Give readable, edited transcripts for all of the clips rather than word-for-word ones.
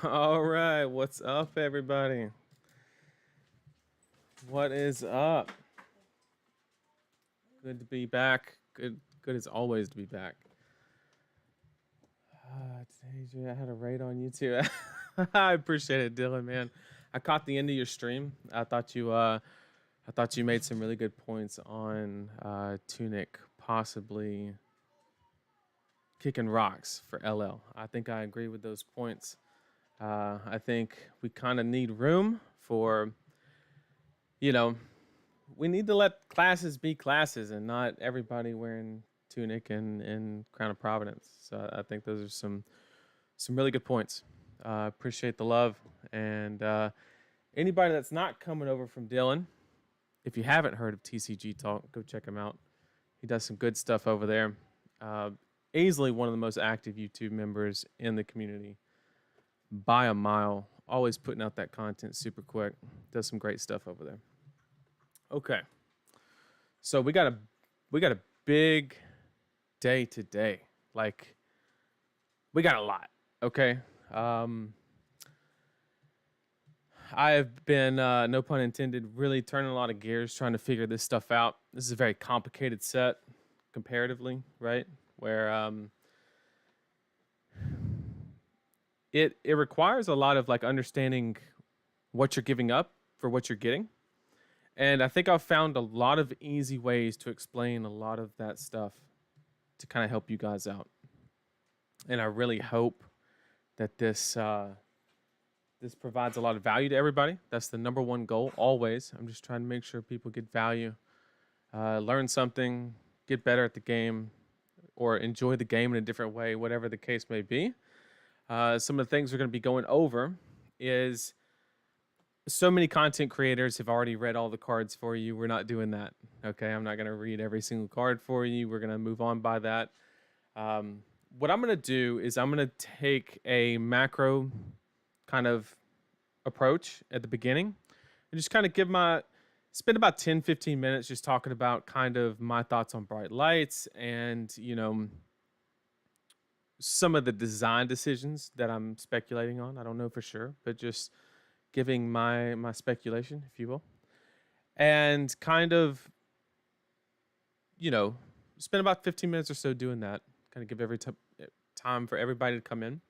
All right, what's up, everybody? What is up? Good to be back. Good as always to be back. Today I had a raid on you too. I appreciate it, Dylan. Man, I caught the end of your stream. I thought you made some really good points on Tunic possibly kicking rocks for LL. I think I agree with those points. I think we kind of need room for, you know, we need to let classes be classes and not everybody wearing Tunic and Crown of Providence. So I think those are some really good points. Appreciate the love. And anybody that's not coming over from Dylan, if you haven't heard of TCG Talk, go check him out. He does some good stuff over there. Easily one of the most active YouTube members in the community by a mile. Always putting out that content super quick. Does some great stuff over there. Okay. So we got a big day today. Like, we got a lot. Okay. I have been, no pun intended, really turning a lot of gears trying to figure this stuff out. This is a very complicated set comparatively, right? Where it requires a lot of like understanding what you're giving up for what you're getting. And I think I've found a lot of easy ways to explain a lot of that stuff to kind of help you guys out. And I really hope that this provides a lot of value to everybody. That's the number one goal, always. I'm just trying to make sure people get value, learn something, get better at the game, or enjoy the game in a different way, whatever the case may be. Some of the things we're going to be going over is so many content creators have already read all the cards for you. We're not doing that. Okay, I'm not going to read every single card for you. We're going to move on by that. What I'm going to do is I'm going to take a macro kind of approach at the beginning and just kind of spend about 10-15 minutes just talking about kind of my thoughts on bright lights and, some of the design decisions that I'm speculating on. I don't know for sure, but just giving my speculation, if you will, and kind of, spend about 15 minutes or so doing that. Kind of give every time for everybody to come in,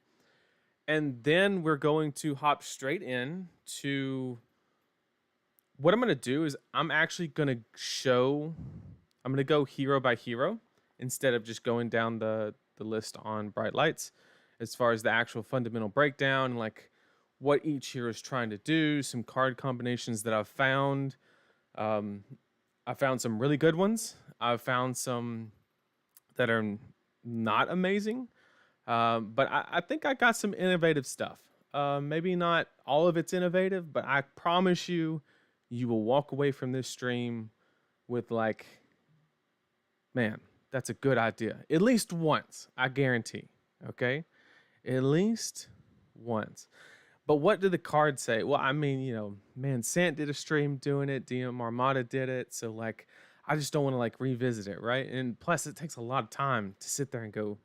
and then we're going to hop straight in to what I'm going to do. Is I'm actually going to go hero by hero instead of just going down the list on bright lights, as far as the actual fundamental breakdown, like what each hero is trying to do, some card combinations that I've found. I found some really good ones. I've found some that are not amazing, but I think I got some innovative stuff. Maybe not all of it's innovative, but I promise you will walk away from this stream with like, man, that's a good idea. At least once, I guarantee. Okay? At least once. But what did the card say? Well, I mean, man, Sant did a stream doing it. DM Armada did it. So, like, I just don't want to, like, revisit it, right? And plus, it takes a lot of time to sit there and go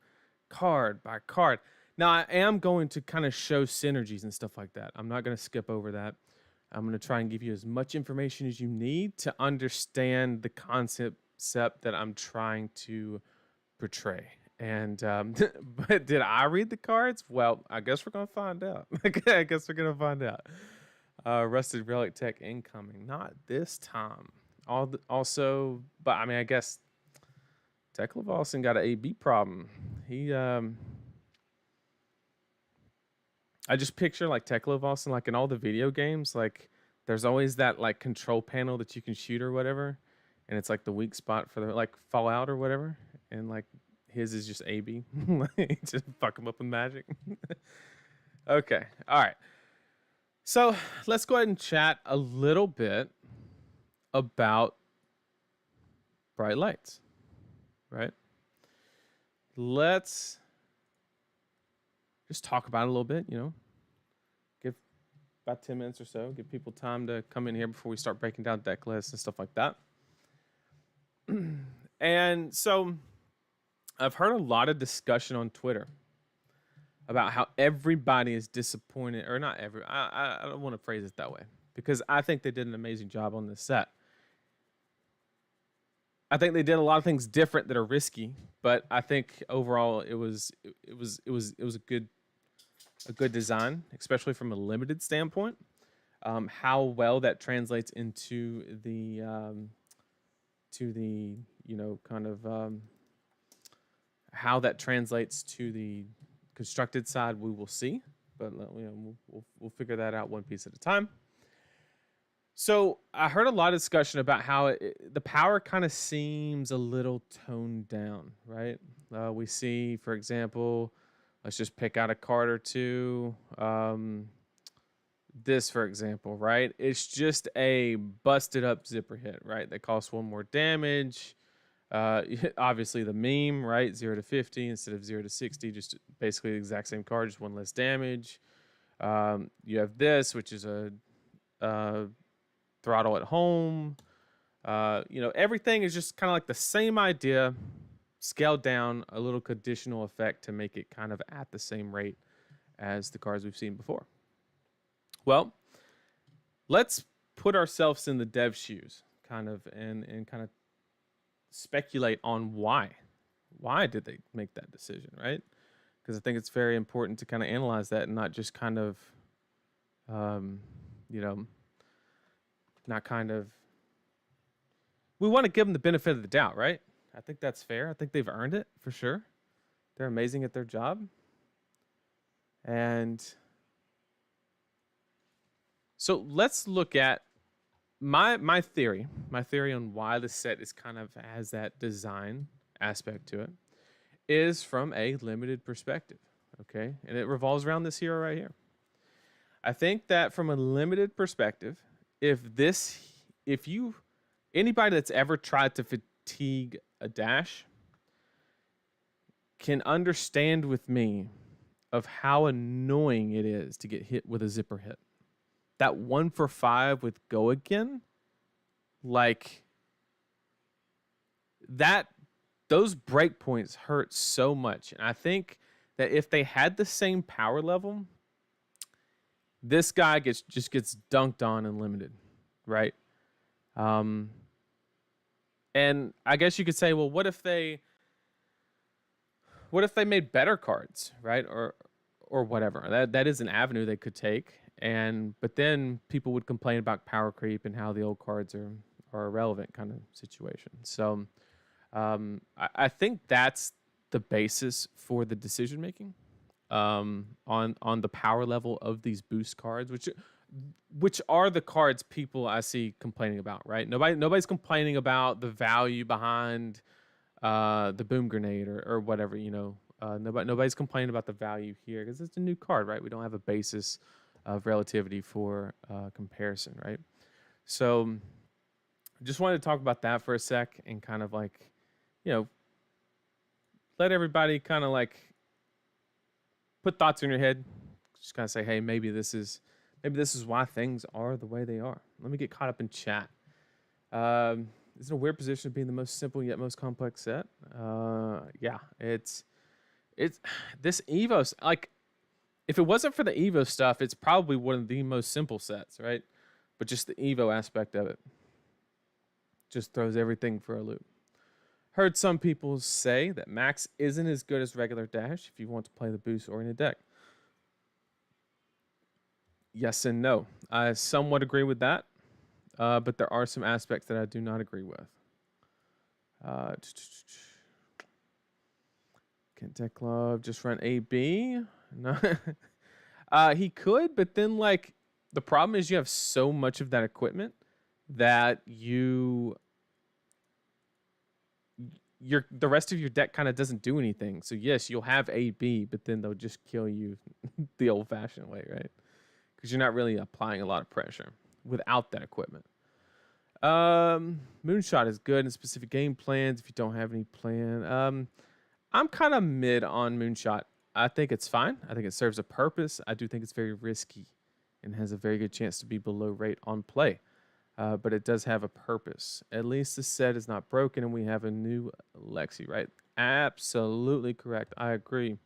card by card. Now, I am going to kind of show synergies and stuff like that. I'm not going to skip over that. I'm going to try and give you as much information as you need to understand the concept that I'm trying to portray. And but did I read the cards? Well, I guess we're gonna find out. I guess we're gonna find out. Rusted Relic Tech incoming. Not this time. Also, but I mean, I guess Techlo Daddy got an AB problem. He I just picture like Techlo Daddy, like in all the video games, like there's always that like control panel that you can shoot or whatever, and it's like the weak spot for the like Fallout or whatever, and like his is just AB. Just fuck him up with magic. Okay. All right. So let's go ahead and chat a little bit about bright lights, right? Let's just talk about it a little bit, give about 10 minutes or so, give people time to come in here before we start breaking down deck lists and stuff like that. And so I've heard a lot of discussion on Twitter about how everybody is disappointed, or not every. I don't want to phrase it that way because I think they did an amazing job on this set. I think they did a lot of things different that are risky, but I think overall it was a good design, especially from a limited standpoint. How well that translates into the to the kind of how that translates to the constructed side, we will see, but we'll figure that out one piece at a time. So I heard a lot of discussion about how the power kind of seems a little toned down, right? We see, for example, let's just pick out a card or two. This, for example, right? It's just a busted up zipper hit, right? That costs 1 more damage. Obviously the meme, right? 0 to 50 instead of 0 to 60, just basically the exact same card, just 1 less damage. You have this, which is a throttle at home. Everything is just kind of like the same idea, scaled down, a little conditional effect to make it kind of at the same rate as the cards we've seen before. Well, let's put ourselves in the dev shoes, kind of, and kind of speculate on why. Why did they make that decision, right? Because I think it's very important to kind of analyze that and not just kind of, not kind of. We want to give them the benefit of the doubt, right? I think that's fair. I think they've earned it for sure. They're amazing at their job. And so let's look at my theory on why the set is kind of has that design aspect to it is from a limited perspective, okay? And it revolves around this hero right here. I think that from a limited perspective, anybody that's ever tried to fatigue a dash can understand with me of how annoying it is to get hit with a zipper hit. That 1 for 5 with go again, like that, those breakpoints hurt so much. And I think that if they had the same power level, this guy just gets dunked on and limited, right? And I guess you could say, well, what if they made better cards, right? Or whatever. That is an avenue they could take. But then people would complain about power creep and how the old cards are irrelevant kind of situation. So I think that's the basis for the decision making on the power level of these boost cards, which are the cards people I see complaining about, right? Nobody's complaining about the value behind the boom grenade or whatever, nobody's complaining about the value here because it's a new card, right? We don't have a basis of relativity for comparison, right? So just wanted to talk about that for a sec and kind of like, let everybody kind of like put thoughts in your head. Just kind of say, hey, maybe this is why things are the way they are. Let me get caught up in chat. It's in a weird position of being the most simple yet most complex set. Yeah, it's this Evo, like, if it wasn't for the Evo stuff, it's probably one of the most simple sets, right? But just the Evo aspect of it just throws everything for a loop. Heard some people say that Max isn't as good as regular Dash if you want to play the boost-oriented deck. Yes and no. I somewhat agree with that, but there are some aspects that I do not agree with. Can Techlo just run AB? No. He could, but then like the problem is you have so much of that equipment that the rest of your deck kind of doesn't do anything. So yes, you'll have AB, but then they'll just kill you the old-fashioned way, right? Because you're not really applying a lot of pressure without that equipment. Moonshot is good in specific game plans if you don't have any plan. I'm kind of mid on Moonshot. I think it's fine. I think it serves a purpose. I do think it's very risky and has a very good chance to be below rate on play. But it does have a purpose. At least the set is not broken and we have a new Lexi, right? Absolutely correct. I agree.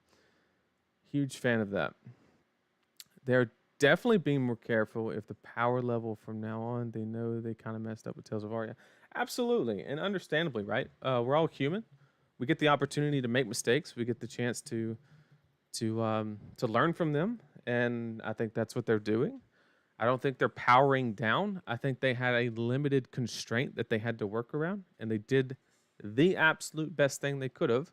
Huge fan of that. They're definitely being more careful if the power level from now on, they know they kind of messed up with Tales of Aria. Absolutely, and understandably, right? We're all human. We get the opportunity to make mistakes. We get the chance to learn from them, and I think that's what they're doing. I don't think they're powering down. I think they had a limited constraint that they had to work around, and they did the absolute best thing they could have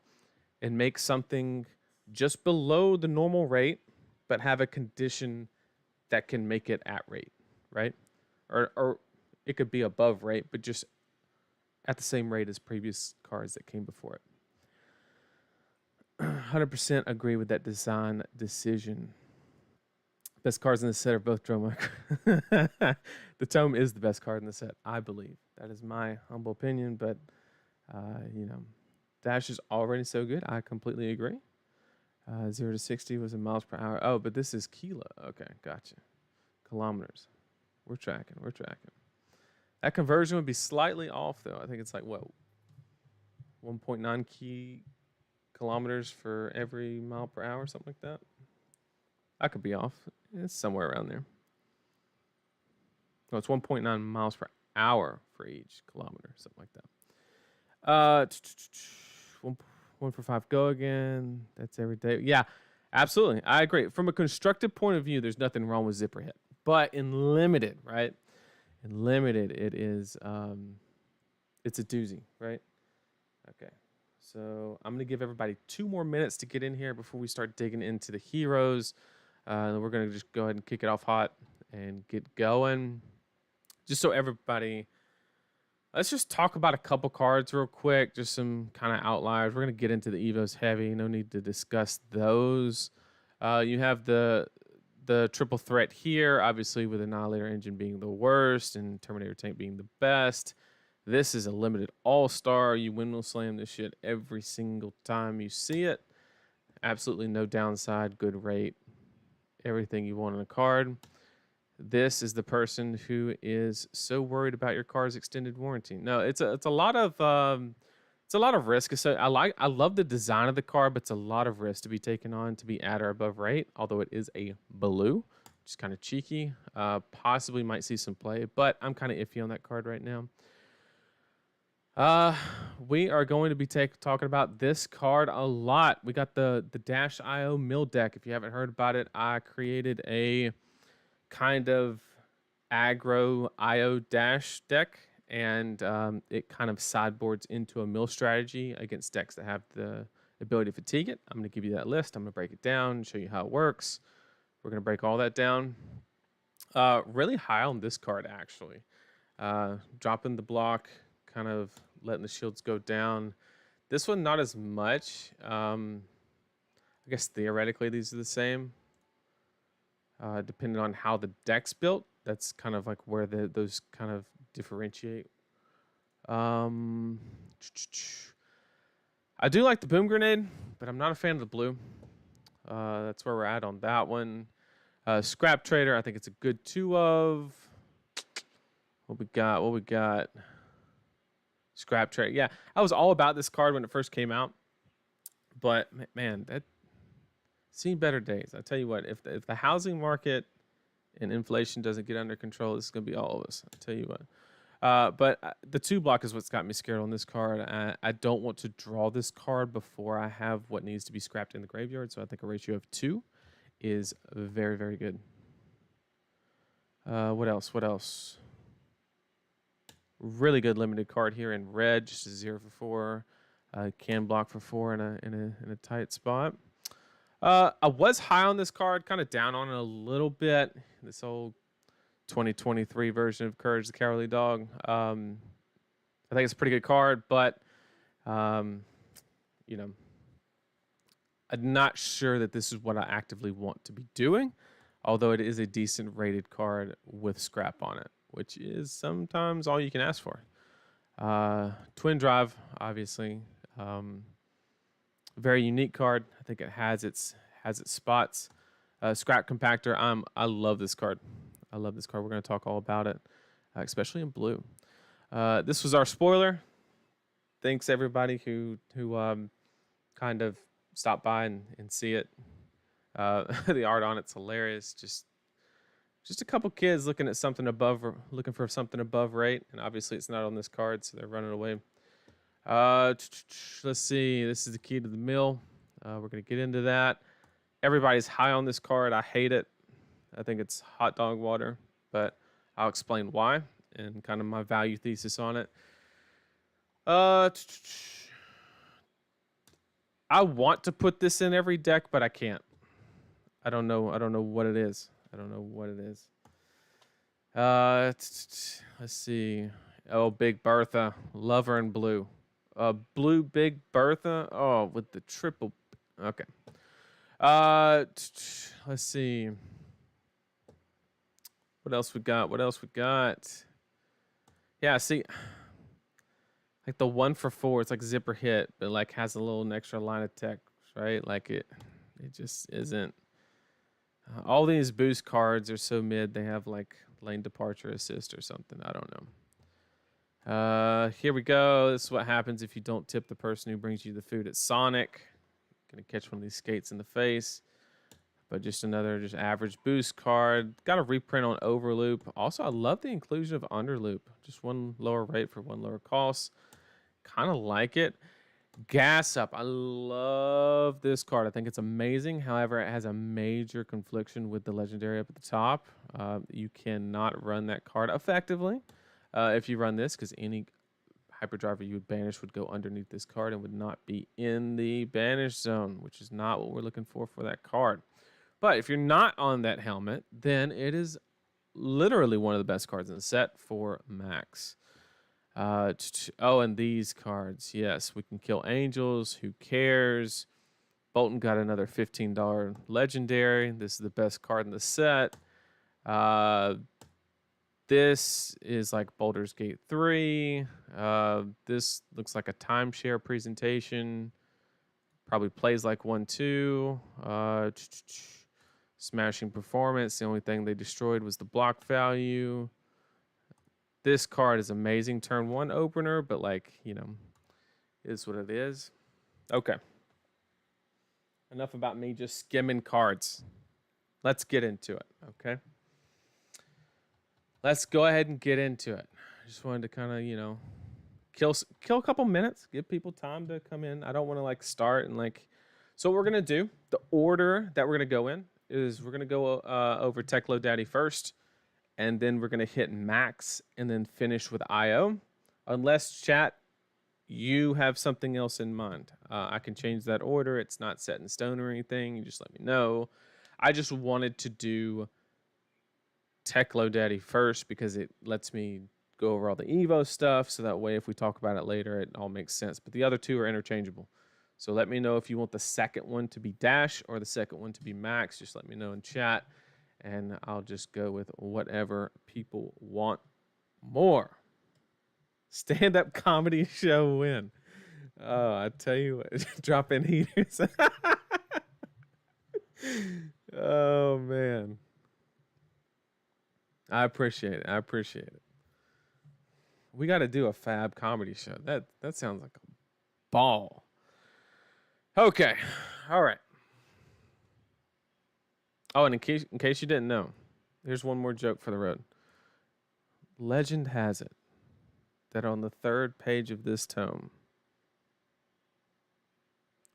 and make something just below the normal rate, but have a condition that can make it at rate, right? Or it could be above rate, but just at the same rate as previous cards that came before it. 100% agree with that design decision. Best cards in the set are both Dromar. The Tome is the best card in the set, I believe. That is my humble opinion, but you know, Dash is already so good. I completely agree. 0 to 60 was in miles per hour. Oh, but this is kilo. Okay, gotcha. Kilometers. We're tracking. We're tracking. That conversion would be slightly off, though. I think it's like, what, 1.9 kilometers for every mile per hour, something like that. I could be off. It's somewhere around there. No, it's 1.9 miles per hour for each kilometer, something like that. 1 for 5, go again. That's every day. Yeah, absolutely. I agree. From a constructive point of view, there's nothing wrong with zipper hit. But in limited, right? In limited, it is, it's a doozy, right? Okay. So I'm going to give everybody 2 more minutes to get in here before we start digging into the heroes. We're going to just go ahead and kick it off hot and get going. Just so everybody, let's just talk about a couple cards real quick, just some kind of outliers. We're going to get into the Evos heavy. No need to discuss those. You have the triple threat here, obviously with Annihilator Engine being the worst and Terminator Tank being the best. This is a limited all-star. You windmill slam this shit every single time you see it. Absolutely no downside, good rate, everything you want in a card. This is the person who is so worried about your car's extended warranty. No, it's a lot of risk. So I love the design of the card, but it's a lot of risk to be taken on to be at or above rate. Although it is a blue, which is kind of cheeky. Possibly might see some play, but I'm kind of iffy on that card right now. We are going to be talking about this card a lot. We got the Dash IO mill deck. If you haven't heard about it, I created a kind of aggro IO dash deck, and it kind of sideboards into a mill strategy against decks that have the ability to fatigue it. I'm going to give you that list. I'm going to break it down, show you how it works. We're going to break all that down. Really high on this card, actually. Dropping the block, kind of letting the shields go down. This one, not as much. I guess theoretically these are the same. Depending on how the deck's built, that's kind of like where those kind of differentiate. I do like the boom grenade, but I'm not a fan of the blue. That's where we're at on that one. Scrap Trader, I think it's a good 2 of. What we got? Scrap Trader. Yeah, I was all about this card when it first came out, but man, that seen better days. I tell you what, if the housing market and inflation doesn't get under control, this is going to be all of us. I tell you what. But the 2 block is what's got me scared on this card. I don't want to draw this card before I have what needs to be scrapped in the graveyard, so I think a ratio of 2 is very, very good. What else? Really good limited card here in red, just a 0 for 4. Can block for 4 in a tight spot. I was high on this card, kind of down on it a little bit. This old 2023 version of Courage the Cowardly Dog. I think it's a pretty good card, but you know, I'm not sure that this is what I actively want to be doing. Although it is a decent rated card with scrap on it, which is sometimes all you can ask for. Twin Drive, obviously. Very unique card. I think it has its spots. Scrap Compactor. I love this card. We're going to talk all about it, especially in blue. This was our spoiler. Thanks everybody who kind of stopped by and see it. The art on it's hilarious. Just a couple kids looking at something above, or looking for something above rate, and obviously it's not on this card, so they're running away. Let's see. This is the key to the mill. We're gonna get into that. Everybody's high on this card. I hate it. I think it's hot dog water, but I'll explain why and kind of my value thesis on it. I want to put this in every deck, but I can't. I don't know what it is. I don't know what it is. Let's see. Oh, Big Bertha, Lover in Blue. Blue Big Bertha. Oh, with the triple. Okay. Let's see. What else we got? What else we got? Yeah, see, like the 1 for 4, it's like zipper hit, but like has a little extra line of text, right? Like it just isn't. All these boost cards are so mid. They have like lane departure assist or something. I don't know. Here we go. This is what happens if you don't tip the person who brings you the food at Sonic. Gonna catch one of these skates in the face. But just another just average boost card. Got a reprint on Overloop. Also, I love the inclusion of Underloop. Just one lower rate for one lower cost. Kind of like it. Gas Up. I love this card. I think it's amazing. However, it has a major confliction with the legendary up at the top. You cannot run that card effectively if you run this, because any hyperdriver you would banish would go underneath this card and would not be in the banish zone, which is not what we're looking for that card. But if you're not on that helmet, then it is literally one of the best cards in the set for max. Oh, and these cards. Yes, we can kill angels. Who cares? Bolton got another $15 legendary. This is the best card in the set. This is like Baldur's Gate 3. This looks like a timeshare presentation. Probably plays like 1-2. Smashing performance. The only thing they destroyed was the block value. This card is amazing. Turn 1 opener, but like, you know, is what it is. Okay. Enough about me just skimming cards. Let's get into it, okay? Let's go ahead and get into it. I just wanted to kind of, you know, kill a couple minutes, give people time to come in. I don't want to like start and like. So what we're gonna do, the order that we're gonna go in is we're gonna go over Techlo Daddy first, and then we're gonna hit max, and then finish with IO. Unless chat, you have something else in mind, I can change that order. It's not set in stone or anything. You just let me know. I just wanted to do Techlo Daddy first because it lets me go over all the Evo stuff, so that way if we talk about it later, it all makes sense. But the other two are interchangeable. So let me know if you want the second one to be dash or the second one to be max. Just let me know in chat, and I'll just go with whatever people want more. Stand-up comedy show win. Oh, I tell you what, drop in heaters. Oh, man. I appreciate it. I appreciate it. We got to do a fab comedy show. That sounds like a ball. Okay. All right. Oh, and in case you didn't know, here's one more joke for the road. Legend has it that on the third page of this tome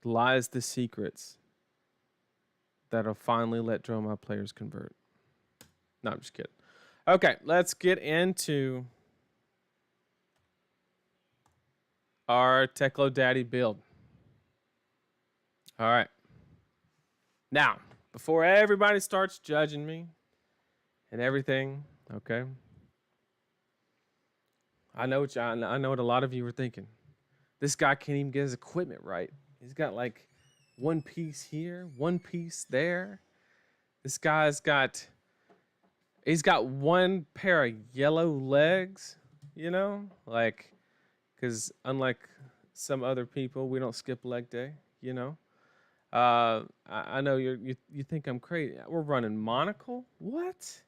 lies the secrets that'll finally let Dromai players convert. No, I'm just kidding. Okay, let's get into our Techlo Daddy build. All right. Now, before everybody starts judging me and everything, okay? I know what a lot of you are thinking. This guy can't even get his equipment right. He's got like one piece here, one piece there. This guy's got one pair of yellow legs, you know? Like, because unlike some other people, we don't skip leg day, you know? I know you think I'm crazy. We're running Monocle? What?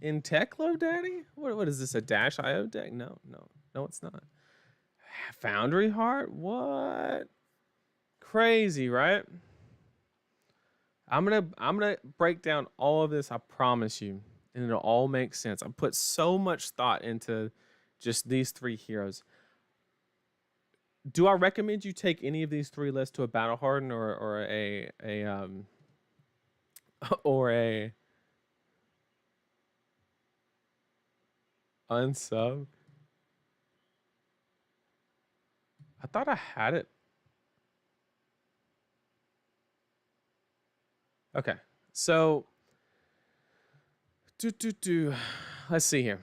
In Techlo Daddy? What is this, a Dash IO deck? No, it's not. Foundry Heart? What? Crazy, right? I'm gonna break down all of this, I promise you, and it'll all make sense. I put so much thought into just these three heroes. Do I recommend you take any of these three lists to a battle harden or a or a unsub? I thought I had it. Okay, so let's see here.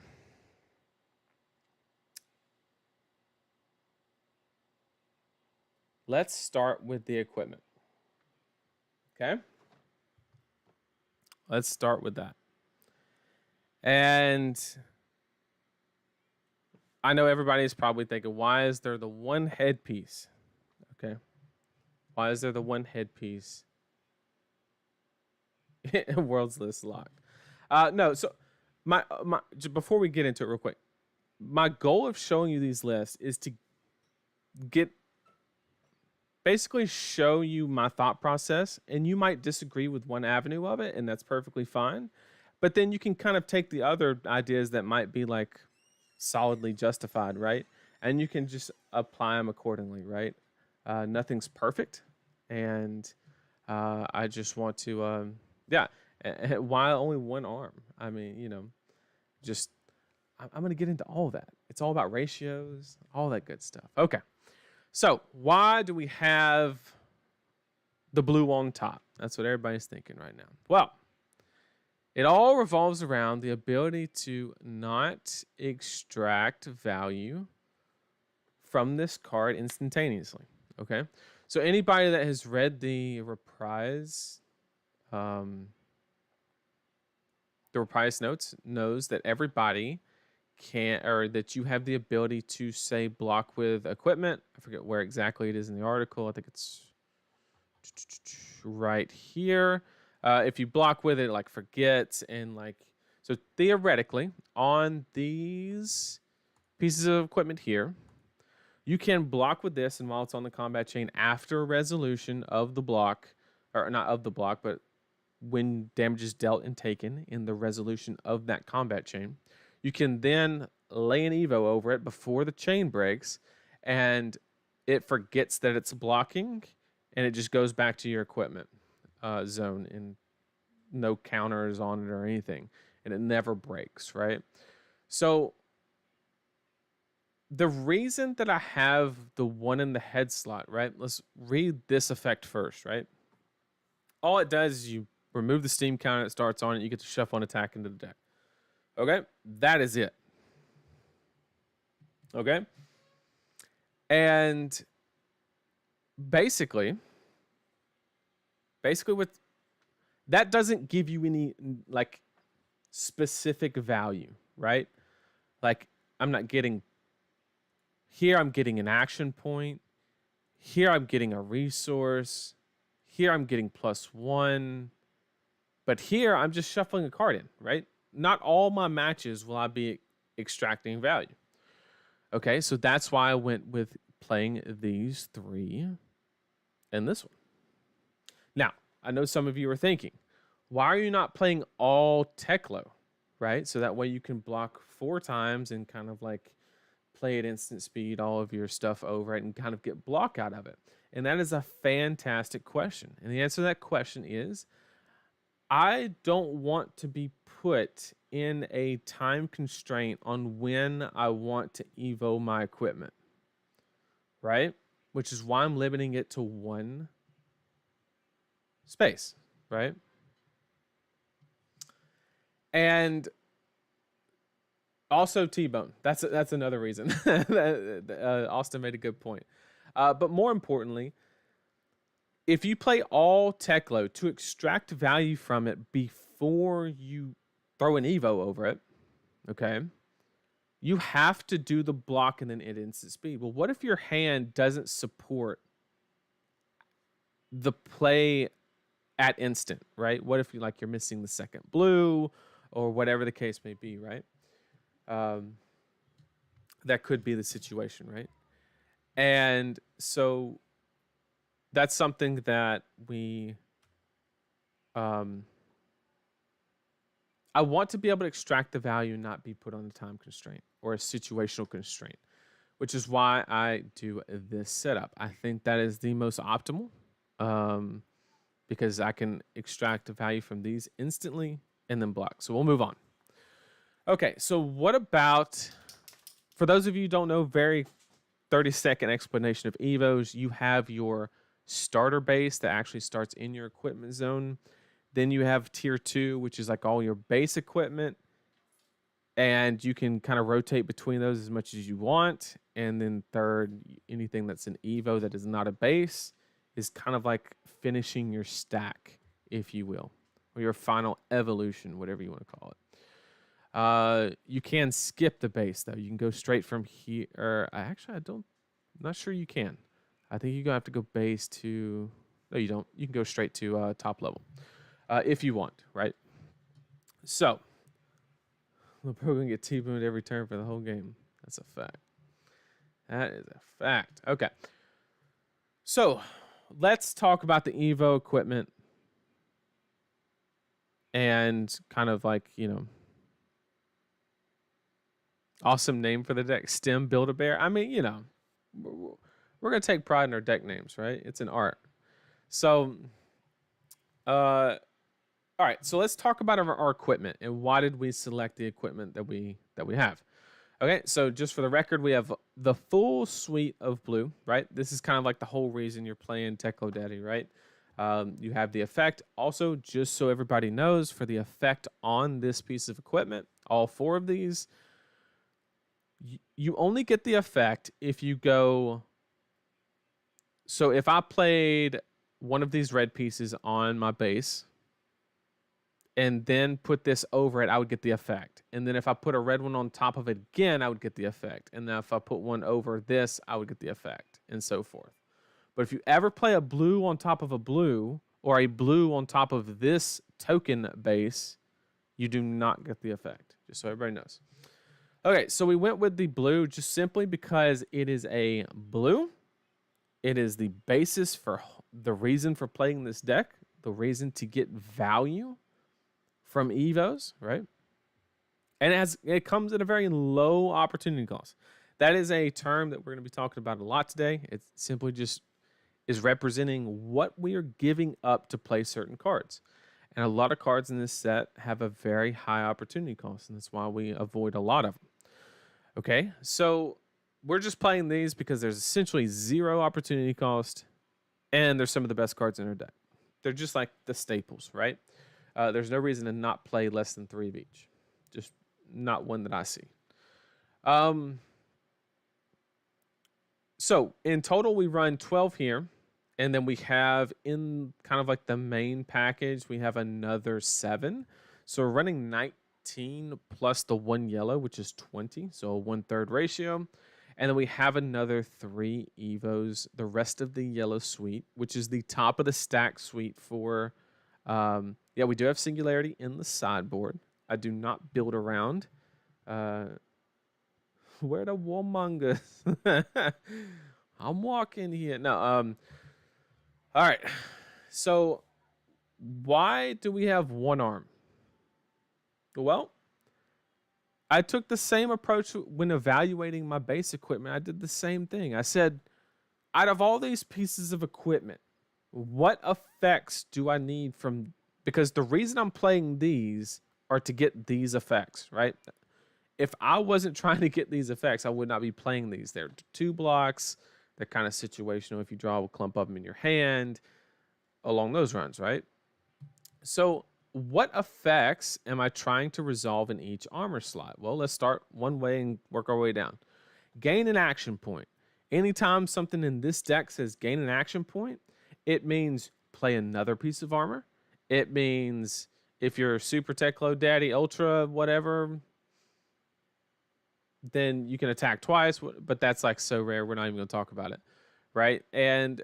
Let's start with the equipment. Okay, let's start with that. And I know everybody's probably thinking, why is there the one headpiece? Okay, why is there the one headpiece? World's list locked. No, so my before we get into it real quick, my goal of showing you these lists is to get basically show you my thought process, and you might disagree with one avenue of it, and that's perfectly fine. But then you can kind of take the other ideas that might be like solidly justified, right? And you can just apply them accordingly, right? Nothing's perfect, and I just want to, yeah. Why only one arm? I mean, just I'm gonna get into all of that. It's all about ratios, all that good stuff. Okay. So, why do we have the blue on top? That's what everybody's thinking right now. Well, it all revolves around the ability to not extract value from this card instantaneously. Okay. So, anybody that has read the reprise notes knows that everybody can, or that you have the ability to say block with equipment. I forget where exactly it is in the article. I think it's right here. If you block with it, like forget, and like, so theoretically on these pieces of equipment here, you can block with this, and while it's on the combat chain, after resolution of the block, or not of the block, but when damage is dealt and taken in the resolution of that combat chain, you can then lay an Evo over it before the chain breaks, and it forgets that it's blocking, and it just goes back to your equipment zone, and no counters on it or anything, and it never breaks, right? So the reason that I have the one in the head slot, right? Let's read this effect first, right? All it does is you remove the steam counter, it starts on it, you get to shuffle an attack into the deck. Okay, that is it. Okay, and basically with that doesn't give you any like specific value, right? Like I'm not getting here, I'm getting an action point. Here I'm getting a resource. Here I'm getting +1. But here I'm just shuffling a card in, right? Not all my matches will I be extracting value. Okay, so that's why I went with playing these three and this one. Now, I know some of you are thinking, why are you not playing all Techlo, right? So that way you can block 4 times and kind of like play at instant speed all of your stuff over it and kind of get block out of it. And that is a fantastic question. And the answer to that question is, I don't want to be put in a time constraint on when I want to evo my equipment, right? Which is why I'm limiting it to one space, right? And also T-Bone. That's another reason. Austin made a good point. But more importantly, if you play all Techlo, to extract value from it before you throw an Evo over it, okay, you have to do the block and then hit instant speed. Well, what if your hand doesn't support the play at instant, right? What if you're missing the second blue or whatever the case may be, right? That could be the situation, right? And so that's something that we um, I want to be able to extract the value and not be put on a time constraint or a situational constraint, which is why I do this setup. I think that is the most optimal, because I can extract the value from these instantly and then block. So we'll move on. Okay, so what about, for those of you who don't know, very 30-second explanation of Evos. You have your starter base that actually starts in your equipment zone. Then you have tier 2, which is like all your base equipment. And you can kind of rotate between those as much as you want. And then third, anything that's an Evo that is not a base is kind of like finishing your stack, if you will, or your final evolution, whatever you want to call it. You can skip the base though. You can go straight from here. Or actually, I'm not sure you can. I think you're gonna have to go base to. No, you don't. You can go straight to top level if you want, right? So, we're gonna get T-boomed every turn for the whole game. That's a fact. That is a fact. Okay. So, let's talk about the Evo equipment and kind of like, awesome name for the deck, Stem Build-A-Bear. I mean, we're going to take pride in our deck names, right? It's an art. So, all right. So let's talk about our equipment and why did we select the equipment that we have. Okay. So just for the record, we have the full suite of blue, right? This is kind of like the whole reason you're playing Techlo Daddy, right? You have the effect. Also, just so everybody knows, for the effect on this piece of equipment, all 4 of these, you only get the effect if you go. So if I played one of these red pieces on my base and then put this over it, I would get the effect. And then if I put a red one on top of it again, I would get the effect. And then if I put one over this, I would get the effect, and so forth. But if you ever play a blue on top of a blue or a blue on top of this token base, you do not get the effect, just so everybody knows. Okay, so we went with the blue just simply because it is a blue. It is the basis for the reason for playing this deck, the reason to get value from Evos, right? And it comes at a very low opportunity cost. That is a term that we're going to be talking about a lot today. It simply just is representing what we are giving up to play certain cards. And a lot of cards in this set have a very high opportunity cost, and that's why we avoid a lot of them. Okay, so we're just playing these because there's essentially 0 opportunity cost, and they're some of the best cards in our deck. They're just like the staples, right? There's no reason to not play less than 3 of each. Just not one that I see. So in total, we run 12 here, and then we have in kind of like the main package, we have another 7. So we're running 19 plus the 1 yellow, which is 20, so a 1/3 ratio. And then we have another 3 Evos, the rest of the yellow suite, which is the top of the stack suite for, yeah, we do have Singularity in the sideboard. I do not build around. Where the Warmongers? I'm walking here. No, all right. So why do we have 1 arm? Well, I took the same approach when evaluating my base equipment. I did the same thing. I said, out of all these pieces of equipment, what effects do I need from, because the reason I'm playing these are to get these effects, right? If I wasn't trying to get these effects, I would not be playing these. They're 2 blocks. They're kind of situational. If you draw a clump of them in your hand, along those runs, right? So what effects am I trying to resolve in each armor slot? Well, let's start one way and work our way down. Gain an action point. Anytime something in this deck says gain an action point, it means play another piece of armor. It means if you're Super Techlo Daddy, Ultra, whatever, then you can attack twice, but that's like so rare, we're not even going to talk about it, right? And,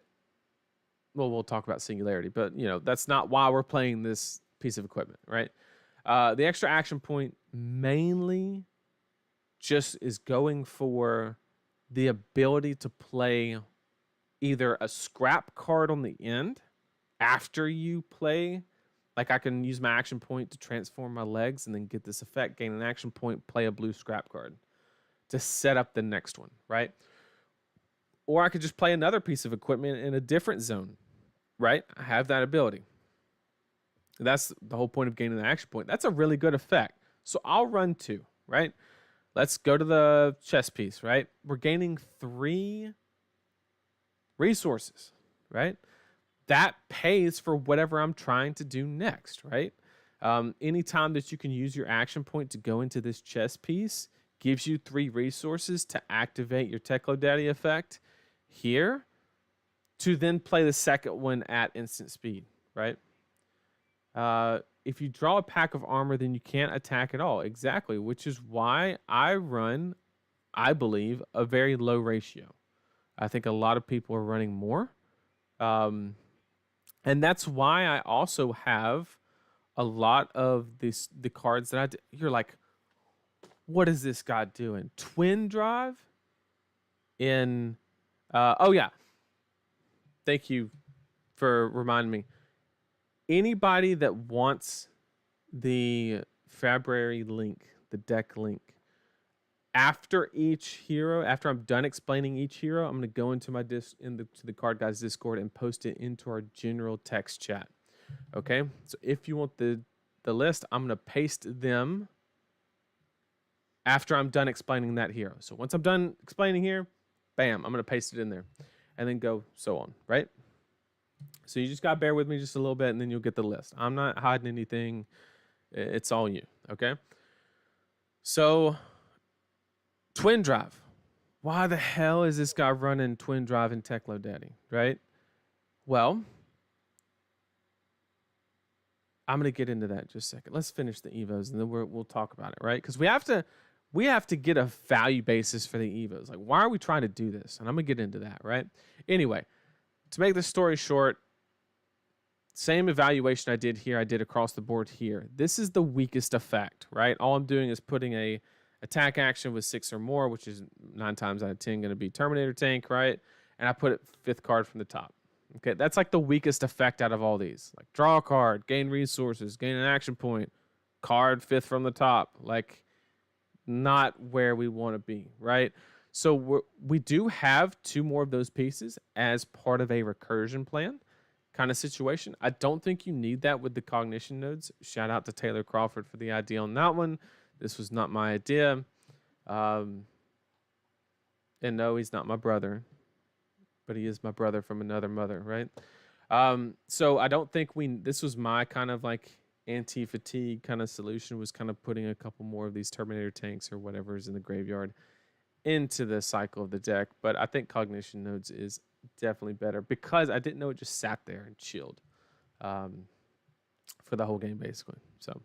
well, we'll talk about Singularity, but, that's not why we're playing this piece of equipment, right? The extra action point mainly just is going for the ability to play either a scrap card on the end after you play Like I can use my action point to transform my legs and then get this effect, gain an action point, play a blue scrap card to set up the next one, right? Or I could just play another piece of equipment in a different zone, right? I have that ability. That's the whole point of gaining the action point. That's a really good effect. So I'll run 2, right? Let's go to the chess piece, right? We're gaining 3 resources, right? That pays for whatever I'm trying to do next, right? Anytime that you can use your action point to go into this chess piece gives you 3 resources to activate your Techlo Daddy effect here to then play the second one at instant speed, right? If you draw a pack of armor, then you can't attack at all. Exactly, which is why I run, I believe, a very low ratio. I think a lot of people are running more. And that's why I also have a lot of the cards that you're like, what is this guy doing? Twin drive in, oh yeah. Thank you for reminding me. Anybody that wants the FABREC link, the deck link, after each hero, after I'm done explaining each hero, I'm going to go into my to the TheCardGuyz Discord and post it into our general text chat. Okay? So if you want the list, I'm going to paste them after I'm done explaining that hero. So once I'm done explaining here, bam, I'm going to paste it in there and then go so on, right? So you just got to bear with me just a little bit and then you'll get the list. I'm not hiding anything. It's all you, okay? So twin drive. Why the hell is this guy running twin drive in Techlo Daddy, right? Well, I'm going to get into that in just a second. Let's finish the evos and then we'll talk about it, right? Because we have to get a value basis for the evos. Like, why are we trying to do this? And I'm going to get into that, right? Anyway, to make the story short, same evaluation I did here, I did across the board here. This is the weakest effect, right? All I'm doing is putting a attack action with 6 or more, which is 9 times out of 10 going to be Terminator Tank, right? And I put it 5th card from the top. Okay, that's like the weakest effect out of all these. Like draw a card, gain resources, gain an action point, card 5th from the top. Like not where we want to be, right? So we do have 2 more of those pieces as part of a recursion plan kind of situation. I don't think you need that with the cognition nodes. Shout out to Taylor Crawford for the idea on that one. This was not my idea. And no, he's not my brother, but he is my brother from another mother, right? So I don't think this was my kind of like anti-fatigue kind of solution, was kind of putting a couple more of these Terminator tanks or whatever is in the graveyard into the cycle of the deck. But I think cognition nodes is definitely better because I didn't know it just sat there and chilled for the whole game basically. So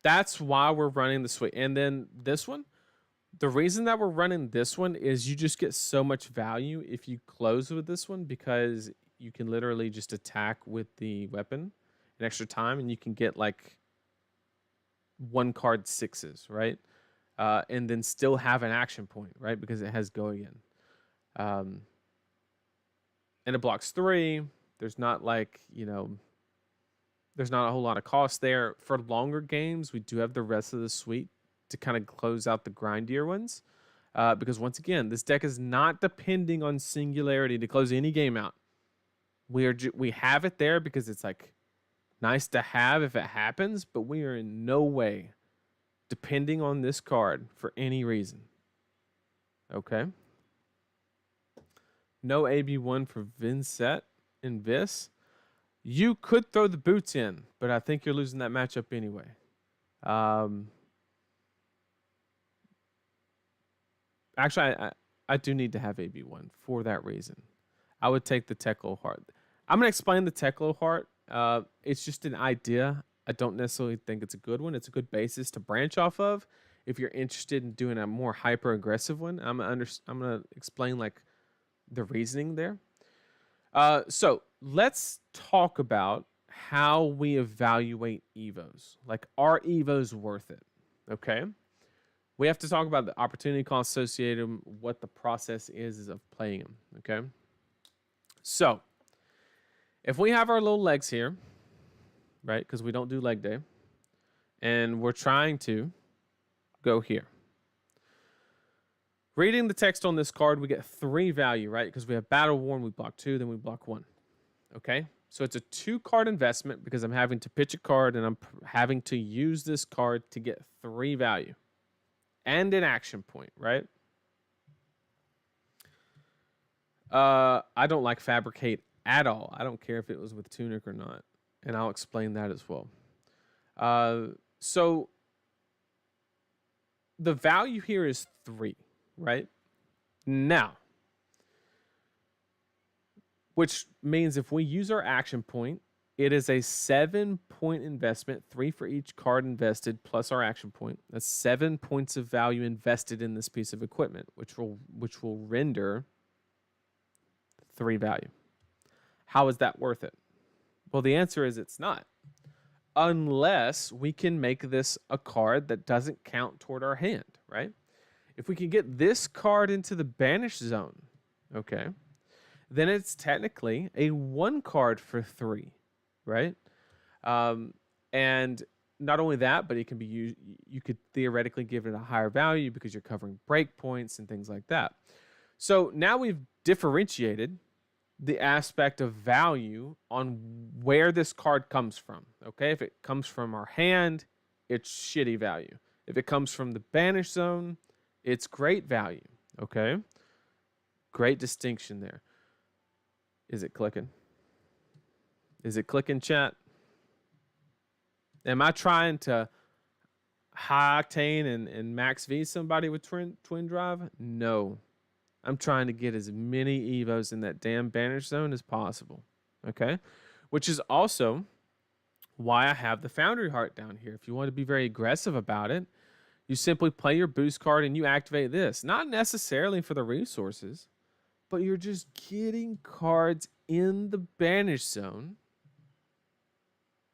that's why we're running the suite. And then this one, the reason that we're running this one is you just get so much value if you close with this one, because you can literally just attack with the weapon an extra time and you can get like 1 card 6s, right? And then still have an action point, right? Because it has go again. And it blocks 3. There's not like, there's not a whole lot of cost there. For longer games, we do have the rest of the suite to kind of close out the grindier ones. Because once again, this deck is not depending on singularity to close any game out. We have it there because it's like nice to have if it happens, but we are in no way depending on this card for any reason. Okay. No AB1 for Vincent and Vis. You could throw the boots in, but I think you're losing that matchup anyway. Actually, I do need to have AB1 for that reason. I would take the Techlo Heart. I'm going to explain the Techlo Heart. It's just an idea. I don't necessarily think it's a good one. It's a good basis to branch off of if you're interested in doing a more hyper-aggressive one. I'm going to explain like the reasoning there. So let's talk about how we evaluate evos. Like, are evos worth it? Okay. We have to talk about the opportunity cost associated, what the process is of playing them. Okay. So If we have our little legs here, right, because we don't do leg day, and we're trying to go here. Reading the text on this card, we get 3 value, right? Because we have battle worn, we block 2, then we block 1. Okay? So it's a 2-card investment because I'm having to pitch a card and I'm having to use this card to get 3 value. And an action point, right? I don't like Fabricate at all. I don't care if it was with Tunic or not. And I'll explain that as well. So the value here is 3, right? Now, which means if we use our action point, it is a 7-point investment, 3 for each card invested plus our action point. That's 7 points of value invested in this piece of equipment, which will render 3 value. How is that worth it? Well, the answer is it's not. Unless we can make this a card that doesn't count toward our hand, right? If we can get this card into the banish zone, okay, then it's technically a 1 card for 3, right? And not only that, but it can be used. You could theoretically give it a higher value because you're covering breakpoints and things like that. So now we've differentiated the aspect of value on where this card comes from. Okay, if it comes from our hand, it's shitty value. If it comes from the banish zone, it's great value. Okay, great distinction there. Is it clicking? Is it clicking, chat? Am I trying to high octane and max V somebody with twin drive? No. I'm trying to get as many Evos in that damn banish zone as possible. Okay? Which is also why I have the Foundry Heart down here. If you want to be very aggressive about it, you simply play your boost card and you activate this. Not necessarily for the resources, but you're just getting cards in the banish zone.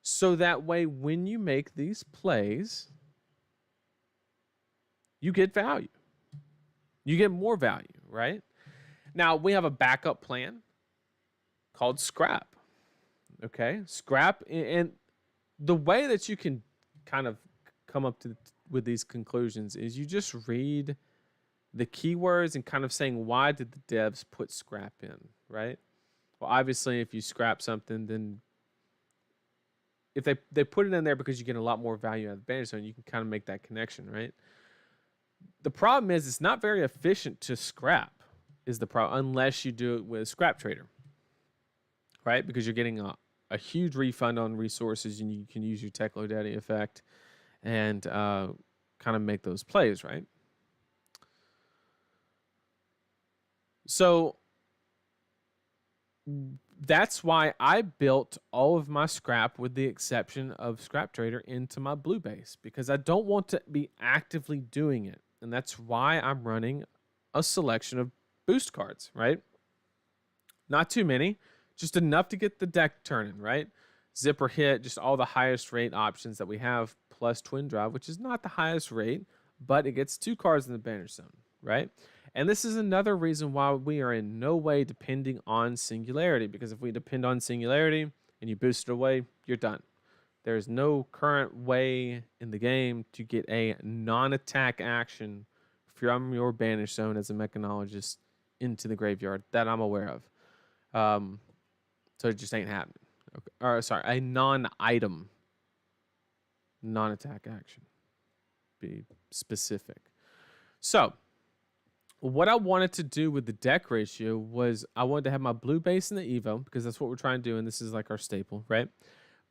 So that way, when you make these plays, you get value. You get more value, right? Now, we have a backup plan called Scrap. Okay? Scrap, and the way that you can kind of come up with these conclusions is you just read the keywords and kind of saying, why did the devs put Scrap in, right? Well, obviously, if you scrap something, then if they put it in there because you get a lot more value out of the banish zone, you can kind of make that connection, right? The problem is it's not very efficient to scrap is the problem, unless you do it with Scrap Trader, right? Because you're getting a huge refund on resources and you can use your Techlo Daddy effect and kind of make those plays, right? So that's why I built all of my scrap with the exception of Scrap Trader into my blue base, because I don't want to be actively doing it. And that's why I'm running a selection of boost cards, right? Not too many, just enough to get the deck turning, right? Zipper hit, just all the highest rate options that we have, plus Twin Drive, which is not the highest rate, but it gets 2 cards in the banish zone, right? And this is another reason why we are in no way depending on Singularity, because if we depend on Singularity and you boost it away, you're done. There's no current way in the game to get a non-attack action from your banish zone as a mechanologist into the graveyard that I'm aware of. So it just ain't happening. Okay. Or sorry, a non-item, non-attack action. Be specific. So what I wanted to do with the deck ratio was I wanted to have my blue base in the Evo because that's what we're trying to do, and this is like our staple, right?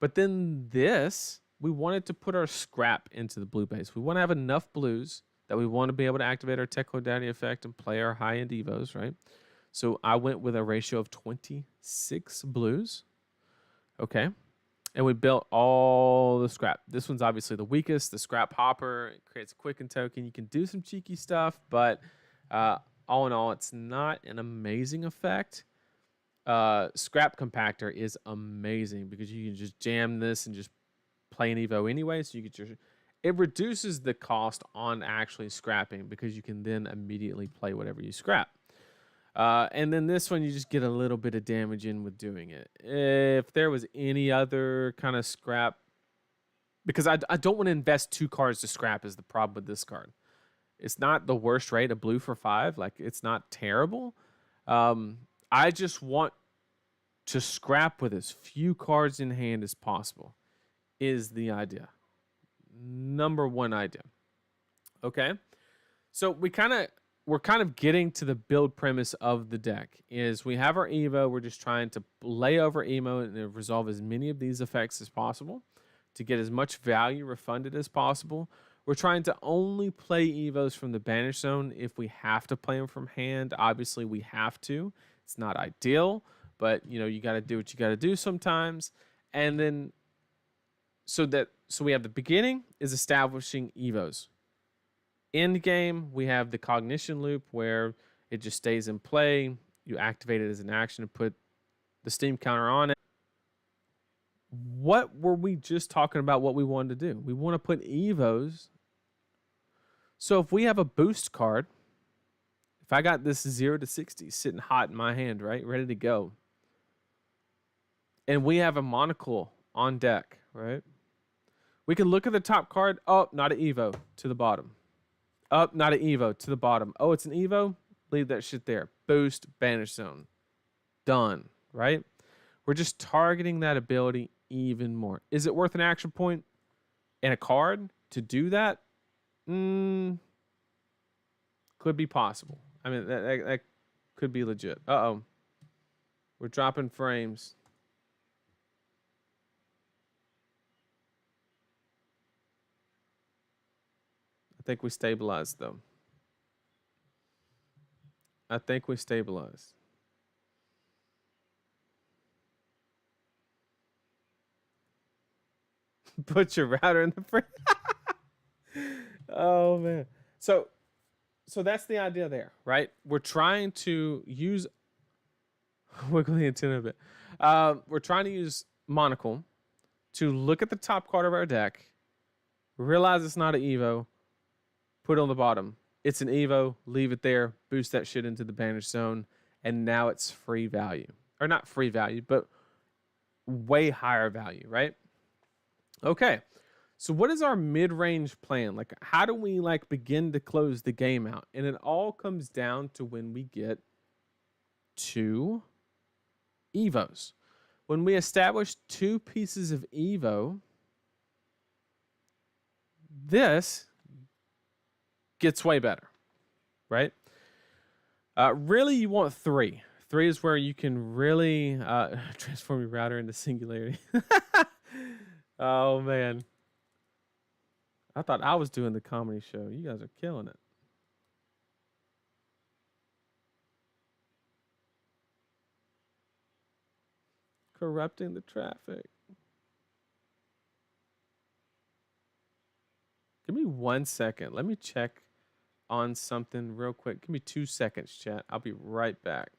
But then this, we wanted to put our scrap into the blue base. We want to have enough blues that we want to be able to activate our Techlo Daddy effect and play our high-end Evos, right? So I went with a ratio of 26 blues, okay? And we built all the scrap. This one's obviously the weakest, the Scrap Hopper. It creates a Quicken token. You can do some cheeky stuff, but all in all, it's not an amazing effect. Scrap Compactor is amazing because you can just jam this and just play an Evo anyway. So you get it reduces the cost on actually scrapping because you can then immediately play whatever you scrap. And then this one, you just get a little bit of damage in with doing it. If there was any other kind of scrap, because I don't want to invest 2 cards to scrap is the problem with this card. It's not the worst rate, a blue for 5. Like, it's not terrible. I just want to scrap with as few cards in hand as possible is the idea. Number one idea. Okay. So we're kind of getting to the build premise of the deck is we have our Evo. We're just trying to lay over Emo and resolve as many of these effects as possible to get as much value refunded as possible. We're trying to only play Evos from the Banish Zone if we have to play them from hand. Obviously, we have to. It's not ideal, but you got to do what you got to do sometimes. And then so we have the beginning is establishing Evos. End game, we have the cognition loop where it just stays in play. You activate it as an action to put the Steam counter on it. What were we just talking about what we wanted to do? We want to put Evos. So if we have a boost card, if I got this 0 to 60 sitting hot in my hand, right, ready to go, and we have a monocle on deck, right, we can look at the top card. Oh, not an Evo, to the bottom. Oh, not an Evo, to the bottom. Oh, it's an Evo? Leave that shit there. Boost, Banish Zone. Done, right? We're just targeting that ability even more. Is it worth an action point and a card to do that? Could be possible. I mean, that could be legit. Uh-oh. We're dropping frames. I think we stabilized, though. I think we stabilized. Put your router in the frame. Oh, man. So that's the idea there, right? We're trying to use wiggle the antenna a bit. We're trying to use Monocle to look at the top card of our deck, realize it's not an Evo, put it on the bottom. It's an Evo, leave it there, boost that shit into the Banish Zone, and now it's free value. Or not free value, but way higher value, right? Okay. So what is our mid-range plan? Like, how do we begin to close the game out? And it all comes down to when we get 2 Evos. When we establish 2 pieces of Evo, this gets way better, right? Really, you want 3. 3 is where you can really transform your router into singularity. Oh, man. I thought I was doing the comedy show. You guys are killing it. Corrupting the traffic. Give me 1 second. Let me check on something real quick. Give me 2 seconds, chat. I'll be right back.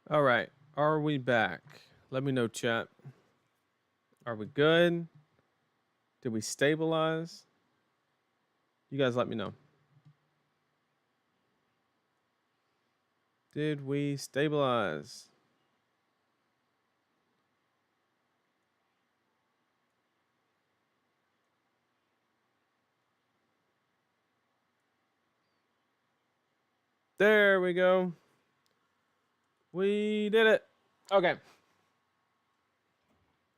All right. Are we back? Let me know, chat. Are we good? Did we stabilize? You guys let me know. Did we stabilize? There we go. We did it. Okay.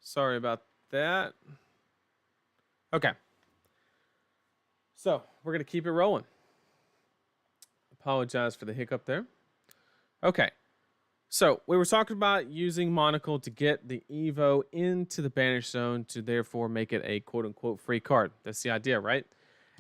Sorry about that. Okay. So we're going to keep it rolling. Apologize for the hiccup there. Okay. So we were talking about using Monocle to get the Evo into the banish zone to therefore make it a quote unquote free card. That's the idea, right?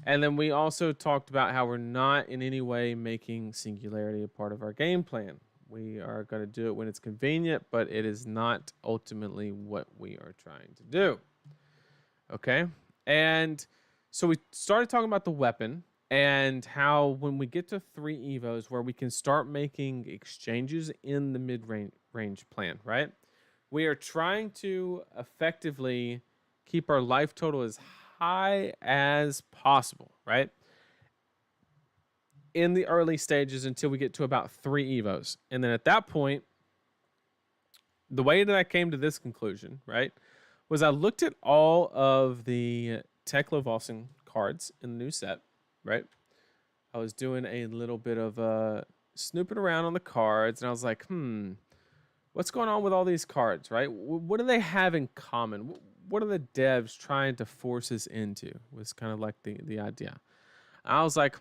And then we also talked about how we're not in any way making Singularity a part of our game plan. We are going to do it when it's convenient, but it is not ultimately what we are trying to do. Okay. And so we started talking about the weapon and how when we get to 3 Evos where we can start making exchanges in the mid-range plan, right? We are trying to effectively keep our life total as high as possible, right? In the early stages until we get to about 3 Evos. And then at that point, the way that I came to this conclusion, right, was I looked at all of the Techlo Daddy cards in the new set, right? I was doing a little bit of snooping around on the cards, and I was like, what's going on with all these cards, right? What do they have in common? What are the devs trying to force us into? Was kind of like the idea. I was like,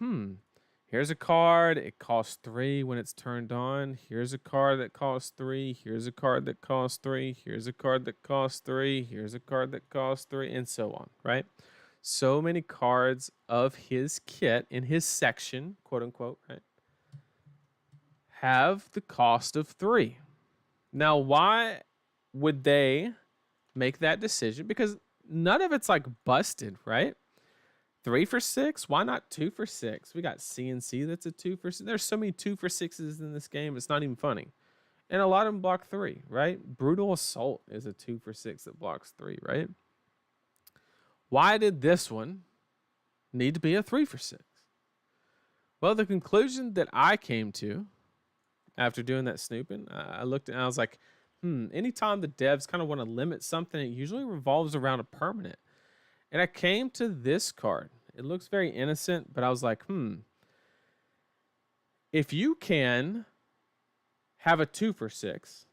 here's a card. It costs 3 when it's turned on. Here's a card that costs 3. Here's a card that costs 3. Here's a card that costs 3. Here's a card that costs 3, and so on, right? So many cards of his kit in his section, quote unquote, right, have the cost of 3. Now, why would they make that decision? Because none of it's like busted, right? 3 for 6. Why not 2 for 6? We got CNC that's a 2 for 6. There's so many 2 for 6s in this game. It's not even funny. And a lot of them block 3, right? Brutal Assault is a 2 for 6 that blocks 3, right? Why did this one need to be a 3 for 6? Well, the conclusion that I came to after doing that snooping, I looked and I was like, anytime the devs kind of want to limit something, it usually revolves around a permanent. And I came to this card. It looks very innocent, but I was like, if you can have a 2 for 6,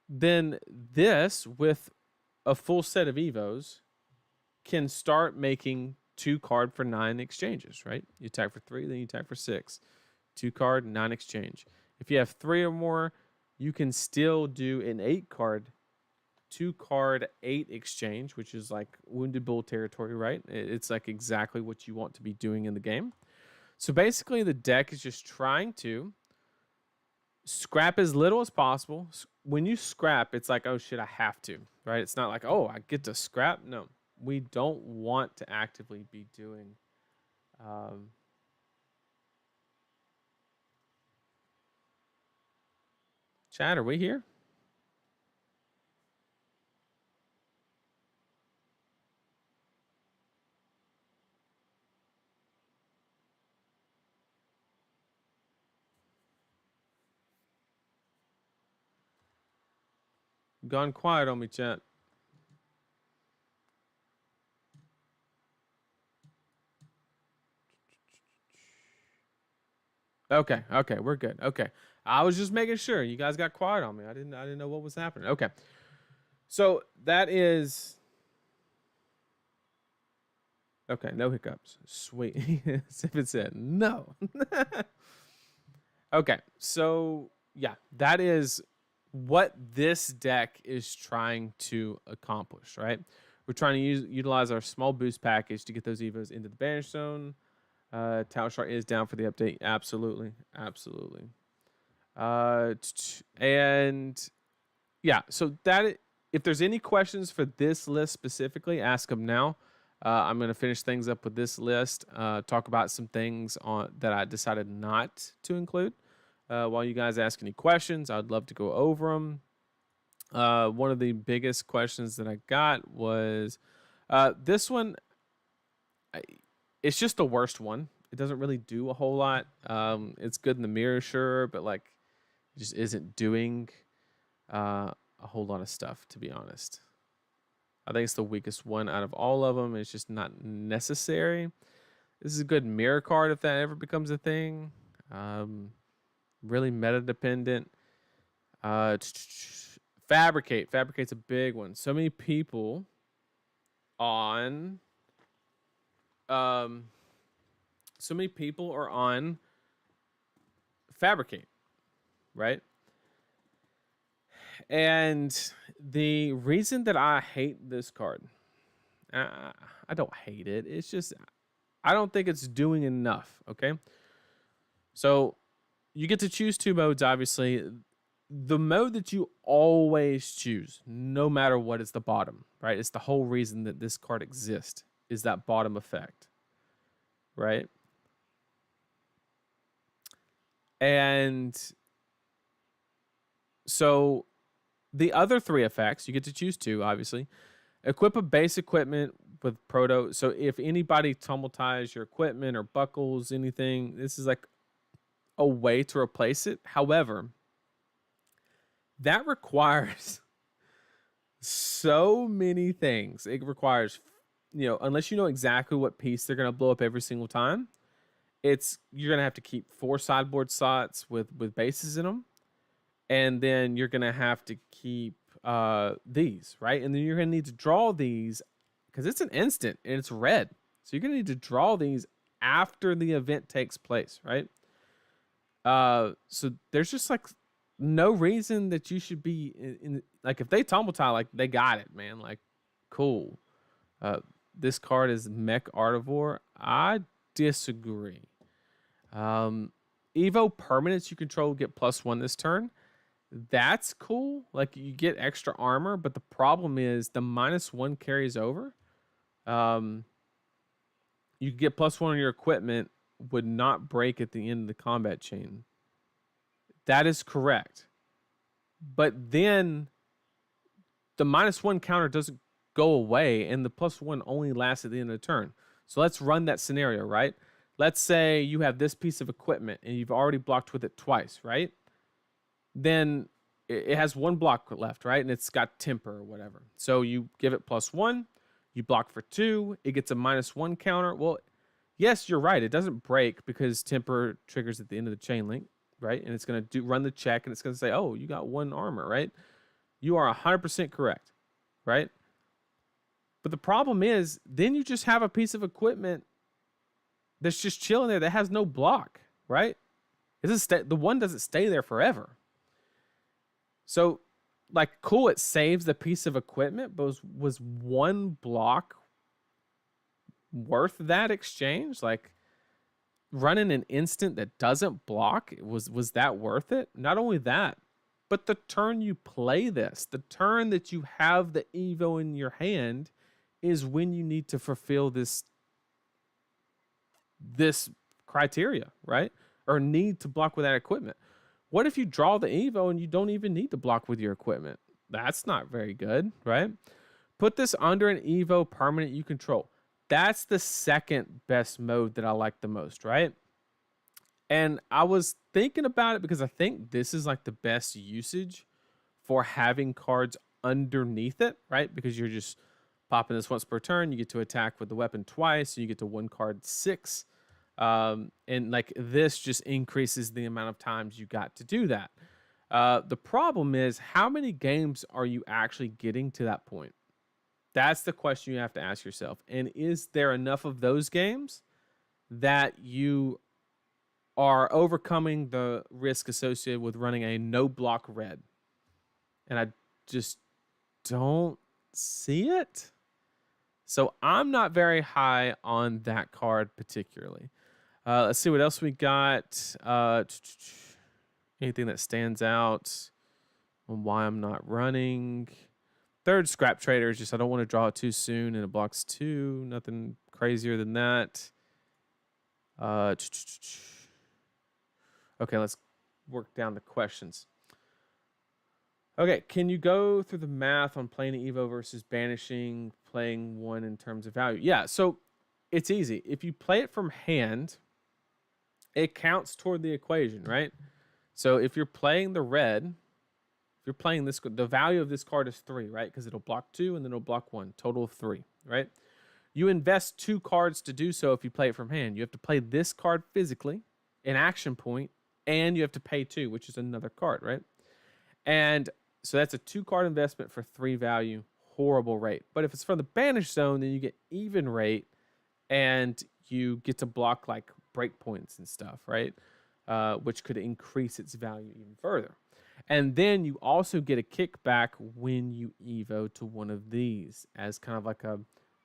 then this with a full set of Evos can start making 2 card for 9 exchanges, right? You attack for 3, then you attack for 6. 2 card, 9 exchange. If you have 3 or more, you can still do an 8 card, 2 card, 8 exchange, which is like Wounded Bull territory, right? It's like exactly what you want to be doing in the game. So basically, the deck is just trying to scrap as little as possible. When you scrap, it's like, oh shit, I have to, right? It's not like, oh, I get to scrap. No, we don't want to actively be doing chat, are we here? Gone quiet on me, chat. Okay, we're good. Okay. I was just making sure you guys got quiet on me. I didn't know what was happening. Okay. So that is okay, no hiccups. Sweet. As if it said no. Okay. So yeah, that is what this deck is trying to accomplish, right? We're trying to utilize our small boost package to get those Evos into the banish zone. Tower Shard is down for the update. Absolutely. And yeah, so that if there's any questions for this list specifically, ask them now. I'm going to finish things up with this list, talk about some things that I decided not to include. while you guys ask any questions. I'd love to go over them. One of the biggest questions that I got was this one. It's just the worst one. It doesn't really do a whole lot. It's good in the mirror, sure, but like, it just isn't doing a whole lot of stuff, to be honest. I think it's the weakest one out of all of them. It's just not necessary. This is a good mirror card if that ever becomes a thing. Really meta dependent. Fabricate. Fabricate's a big one. So many people on are on Fabricate, right? And the reason that I hate this card, I don't hate it. It's just I don't think it's doing enough. Okay, so you get to choose two modes. Obviously, the mode that you always choose, no matter what, is the bottom. Right? It's the whole reason that this card exists. Is that bottom effect, right? And so the other three effects, you get to choose two, obviously. Equip a base equipment with proto. So if anybody tumble ties your equipment or buckles anything, this is like a way to replace it. However, that requires so many things. It requires, unless you know exactly what piece they're going to blow up every single time, you're going to have to keep 4 sideboard slots with bases in them. And then you're going to have to keep these, right? And then you're going to need to draw these because it's an instant and it's red. So you're going to need to draw these after the event takes place, right? So there's just like no reason that you should be in like, if they tumble tie, like, they got it, man. Like, cool. This card is Mech Artivore. I disagree. Evo permanents you control get +1 this turn. That's cool. Like, you get extra armor, but the problem is the -1 carries over. You get +1 on your equipment would not break at the end of the combat chain. That is correct. But then the -1 counter doesn't go away and the +1 only lasts at the end of the turn. So let's run that scenario, right? Let's say you have this piece of equipment and you've already blocked with it twice, right? Then it has 1 block left, right? And it's got temper or whatever. So you give it +1, you block for 2, it gets a -1 counter. Well, yes, you're right. It doesn't break because temper triggers at the end of the chain link, right? And it's going to run the check and it's going to say, oh, you got 1 armor, right? You are 100% correct, right? But the problem is, then you just have a piece of equipment that's just chilling there that has no block, right? The one doesn't stay there forever. So, like, cool, it saves the piece of equipment, but was 1 block worth that exchange? Like, running an instant that doesn't block, was that worth it? Not only that, but the turn you play this, the turn that you have the Evo in your hand, is when you need to fulfill this criteria, right? Or need to block with that equipment. What if you draw the Evo and you don't even need to block with your equipment? That's not very good, right? Put this under an Evo permanent you control. That's the second best mode that I like the most, right? And I was thinking about it because I think this is like the best usage for having cards underneath it, right? Because you're just popping this once per turn. You get to attack with the weapon twice. So you get to 1 card 6. And like, this just increases the amount of times you got to do that. The problem is, how many games are you actually getting to that point? That's the question you have to ask yourself. And is there enough of those games that you are overcoming the risk associated with running a no block red? And I just don't see it. So I'm not very high on that card particularly. Let's see what else we got. Anything that stands out on why I'm not running. Third, Scrap Trader is just I don't want to draw it too soon and it blocks 2. Nothing crazier than that. Okay, let's work down the questions. Okay, can you go through the math on playing Evo versus banishing, playing one in terms of value? Yeah, so it's easy. If you play it from hand, it counts toward the equation, right? So if you're playing the red, if you're playing this, the value of this card is 3, right? Because it'll block 2 and then it'll block 1, total of 3, right? You invest 2 cards to do so if you play it from hand. You have to play this card physically, an action point, and you have to pay 2, which is another card, right? And so that's a 2-card investment for 3 value. Horrible rate. But if it's from the banish zone, then you get even rate and you get to block like breakpoints and stuff, right? Which could increase its value even further. And then you also get a kickback when you Evo to one of these as kind of like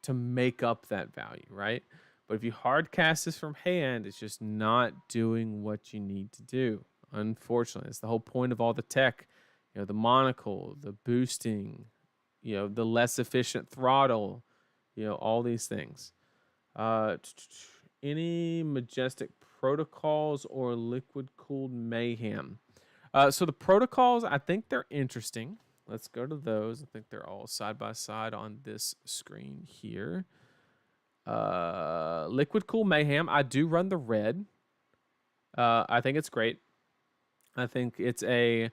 to make up that value, right? But if you hard cast this from hand, it's just not doing what you need to do. Unfortunately, it's the whole point of all the tech. You know, the monocle, the boosting, you know, the less efficient throttle, you know, all these things. Any majestic protocols or liquid cooled mayhem? So the protocols, I think they're interesting. Let's go to those. I think they're all side by side on this screen here. Liquid cool mayhem. I do run the red. I think it's great. I think it's a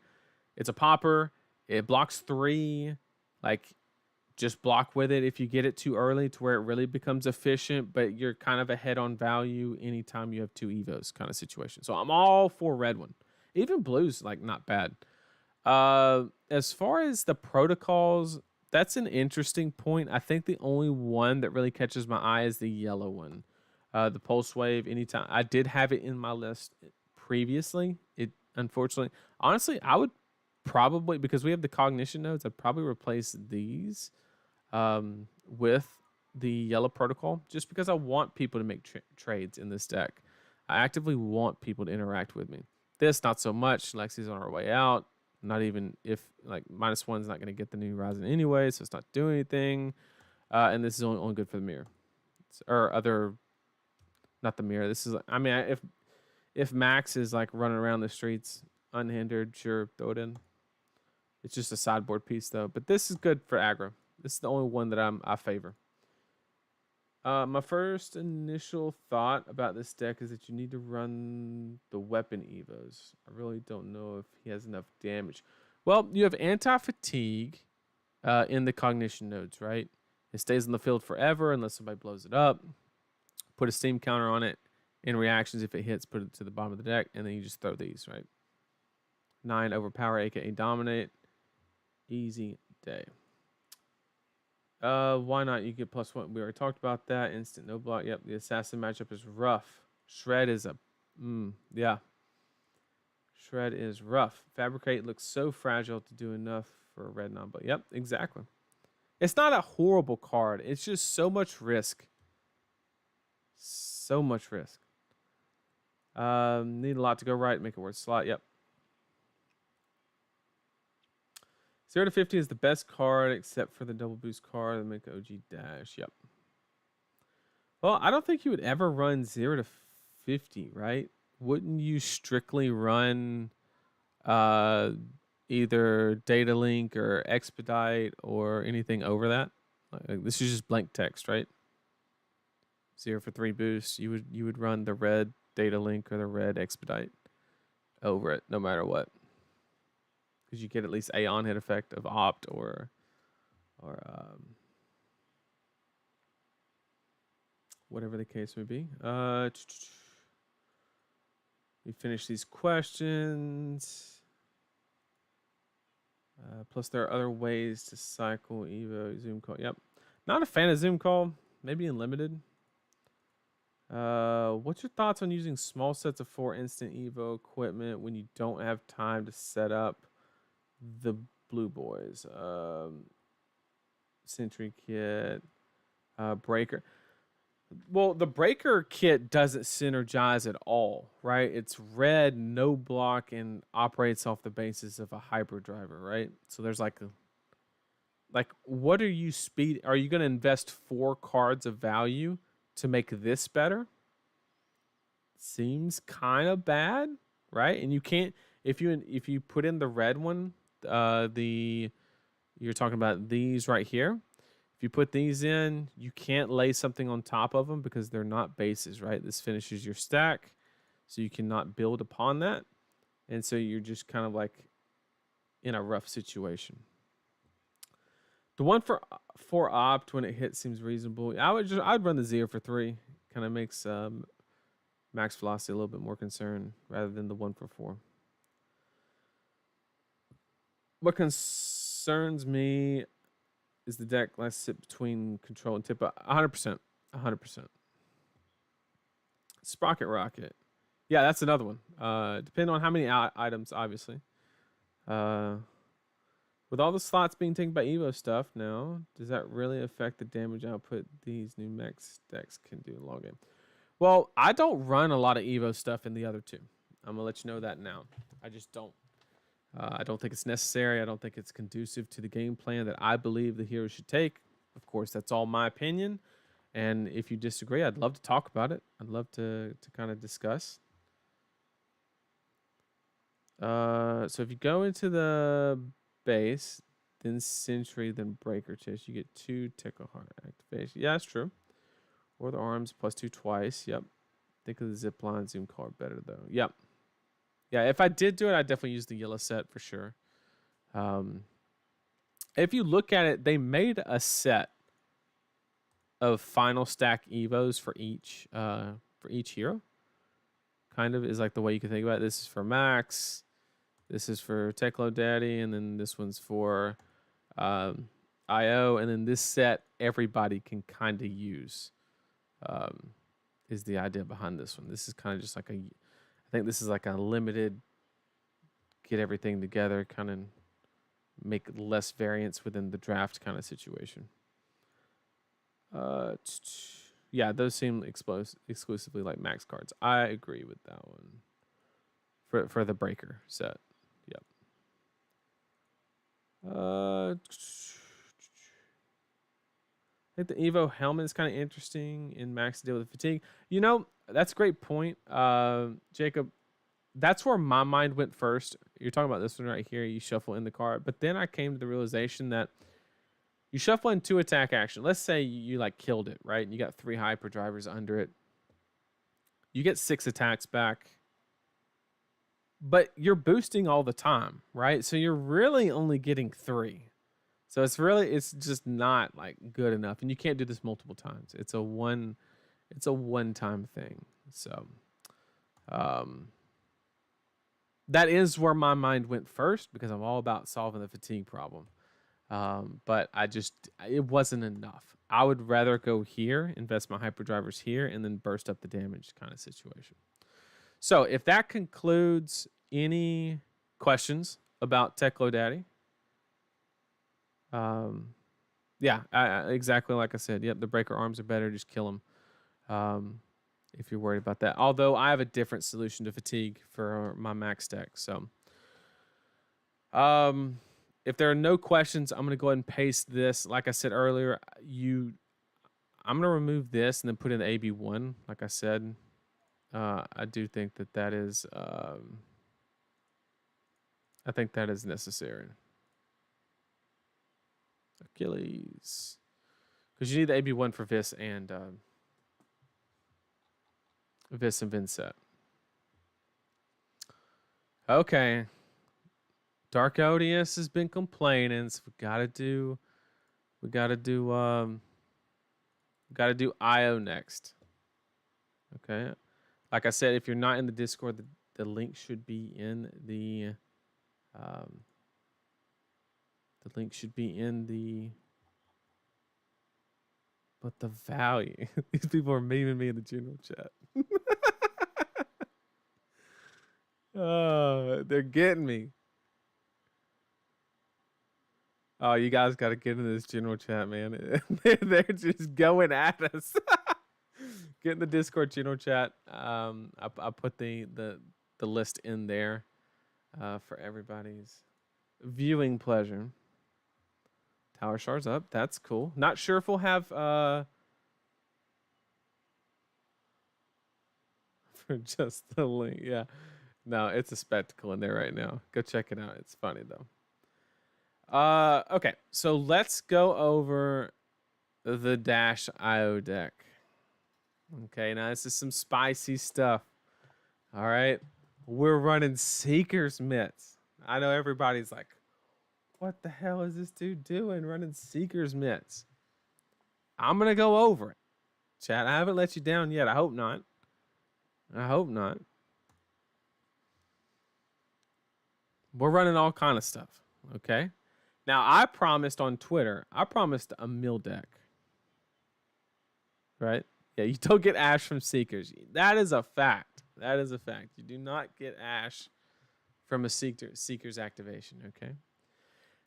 popper. It blocks 3. Like, just block with it if you get it too early to where it really becomes efficient, but you're kind of ahead on value anytime you have 2 Evos kind of situation. So I'm all for red one. Even blue's like not bad. As far as the protocols, that's an interesting point. I think the only one that really catches my eye is the yellow one. The pulse wave. Anytime I did have it in my list previously. It unfortunately, honestly, I would probably, because we have the cognition nodes, I'd probably replace these with the yellow protocol, just because I want people to make trades in this deck. I actively want people to interact with me. This, not so much. Lexi's on her way out. Not even if, like, -1's not going to get the new Ryzen anyway, so it's not doing anything. And this is only good for the mirror. Or other, not the mirror. This is, I mean, if Max is, like, running around the streets unhindered, sure, throw it in. It's just a sideboard piece, though. But this is good for aggro. This is the only one that I favor. My first initial thought about this deck is that you need to run the weapon Evos. I really don't know if he has enough damage. Well, you have anti-fatigue in the cognition nodes, right? It stays in the field forever unless somebody blows it up. Put a steam counter on it. In reactions, if it hits, put it to the bottom of the deck, and then you just throw these, right? 9 overpower, aka dominate. Easy day. Why not? You get +1. We already talked about that. Instant no block. Yep, the assassin matchup is rough. Shred is a yeah. Shred is rough. Fabricate looks so fragile to do enough for a red non-block. Yep, exactly. It's not a horrible card. It's just so much risk. So much risk. Need a lot to go right. Make it worth slot. Yep. 0 to 50 is the best card except for the double boost card that make OG dash. Yep. Well, I don't think you would ever run 0 to 50, right? Wouldn't you strictly run either data link or expedite or anything over that? Like, this is just blank text, right? 0 for 3 boosts. You would run the red data link or the red expedite over it, no matter what. Because you get at least a on-hit effect of opt or whatever the case may be. We finish these questions. Plus, there are other ways to cycle Evo Zoom call. Yep, not a fan of Zoom call. Maybe in limited. What's your thoughts on using small sets of 4 instant Evo equipment when you don't have time to set up the blue boys? Sentry kit, breaker. Well, the breaker kit doesn't synergize at all, right? It's red, no block, and operates off the basis of a hybrid driver, right? So there's like what are you Are you going to invest 4 cards of value to make this better? Seems kind of bad, right? And you can't If you put in the red one, you're talking about these right here. If you put these in, you can't lay something on top of them because they're not bases, right? This finishes your stack, so you cannot build upon that, and so you're just kind of like in a rough situation. The one for opt when it hits seems reasonable. I'd run the 0 for 3. Kind of makes max velocity a little bit more concern rather than the 1 for 4. What concerns me is the deck last sit between control and tip. 100%. 100%. Sprocket Rocket. Yeah, that's another one. Depending on how many items, obviously. With all the slots being taken by Evo stuff now, does that really affect the damage output these new mech decks can do in long game? Well, I don't run a lot of Evo stuff in the other two. I'm gonna let you know that now. I just don't. I don't think it's necessary. I don't think it's conducive to the game plan that I believe the hero should take. Of course, that's all my opinion. And if you disagree, I'd love to talk about it. I'd love to kind of discuss. So if you go into the base, then Sentry, then Breaker Chest, you get 2 Tickle Heart activation. Yeah, that's true. Or the arms +2 twice. Yep. Think of the zip line zoom card better though. Yep. Yeah, if I did do it, I'd definitely use the yellow set for sure. If you look at it, they made a set of final stack evos for each hero. Kind of is like the way you can think about it. This is for Max. This is for Techlo Daddy, and then this one's for IO, and then this set everybody can kind of use. Is the idea behind this one? This is kind of just like I think this is like a limited, get everything together, kind of make less variance within the draft kind of situation. Yeah, those seem exclusively like max cards. I agree with that one. For the breaker set. Yep. I think the Evo helmet is kind of interesting in max to deal with fatigue. You know, that's a great point, Jacob. That's where my mind went first. You're talking about this one right here. You shuffle in the card, but then I came to the realization that you shuffle in 2 attack action. Let's say you like killed it, right? And you got 3 hyperdrivers under it. You get 6 attacks back, but you're boosting all the time, right? So you're really only getting 3. So it's just not like good enough, and you can't do this multiple times. It's a one-time thing. So, that is where my mind went first because I'm all about solving the fatigue problem. But it wasn't enough. I would rather go here, invest my hyperdrivers here, and then burst up the damage kind of situation. So if that concludes any questions about Techlo Daddy, yeah, exactly like I said. Yep, the breaker arms are better. Just kill them if you're worried about that. Although I have a different solution to fatigue for my max deck. So, if there are no questions, I'm going to go ahead and paste this. Like I said earlier, I'm going to remove this and then put in the AB1. Like I said, I do think that is, I think that is necessary. Achilles. Because you need the AB1 for Vis and Vincent. Okay. Dark Odious has been complaining, so we gotta do IO next. Okay. Like I said, if you're not in the Discord, the link should be in the but the value. These people are memeing me in the general chat. Oh, they're getting me. Oh, you guys got to get into this general chat, man. They're just going at us. Get in the Discord general chat. I put the list in there for everybody's viewing pleasure. Tower Shards up. That's cool. Not sure if we'll have for just the link. Yeah. No, it's a spectacle in there right now. Go check it out. It's funny though. Okay, so let's go over the Dash IO deck. Okay, now this is some spicy stuff. All right, we're running Seeker's Mitts. I know everybody's like, what the hell is this dude doing running Seeker's Mitts? I'm gonna go over it, chat. I haven't let you down yet. I hope not. I hope not. We're running all kind of stuff. Okay. Now I promised on Twitter. I promised a mill deck. Right? Yeah, you don't get Ash from Seekers. That is a fact. That is a fact. You do not get Ash from a Seeker's activation. Okay.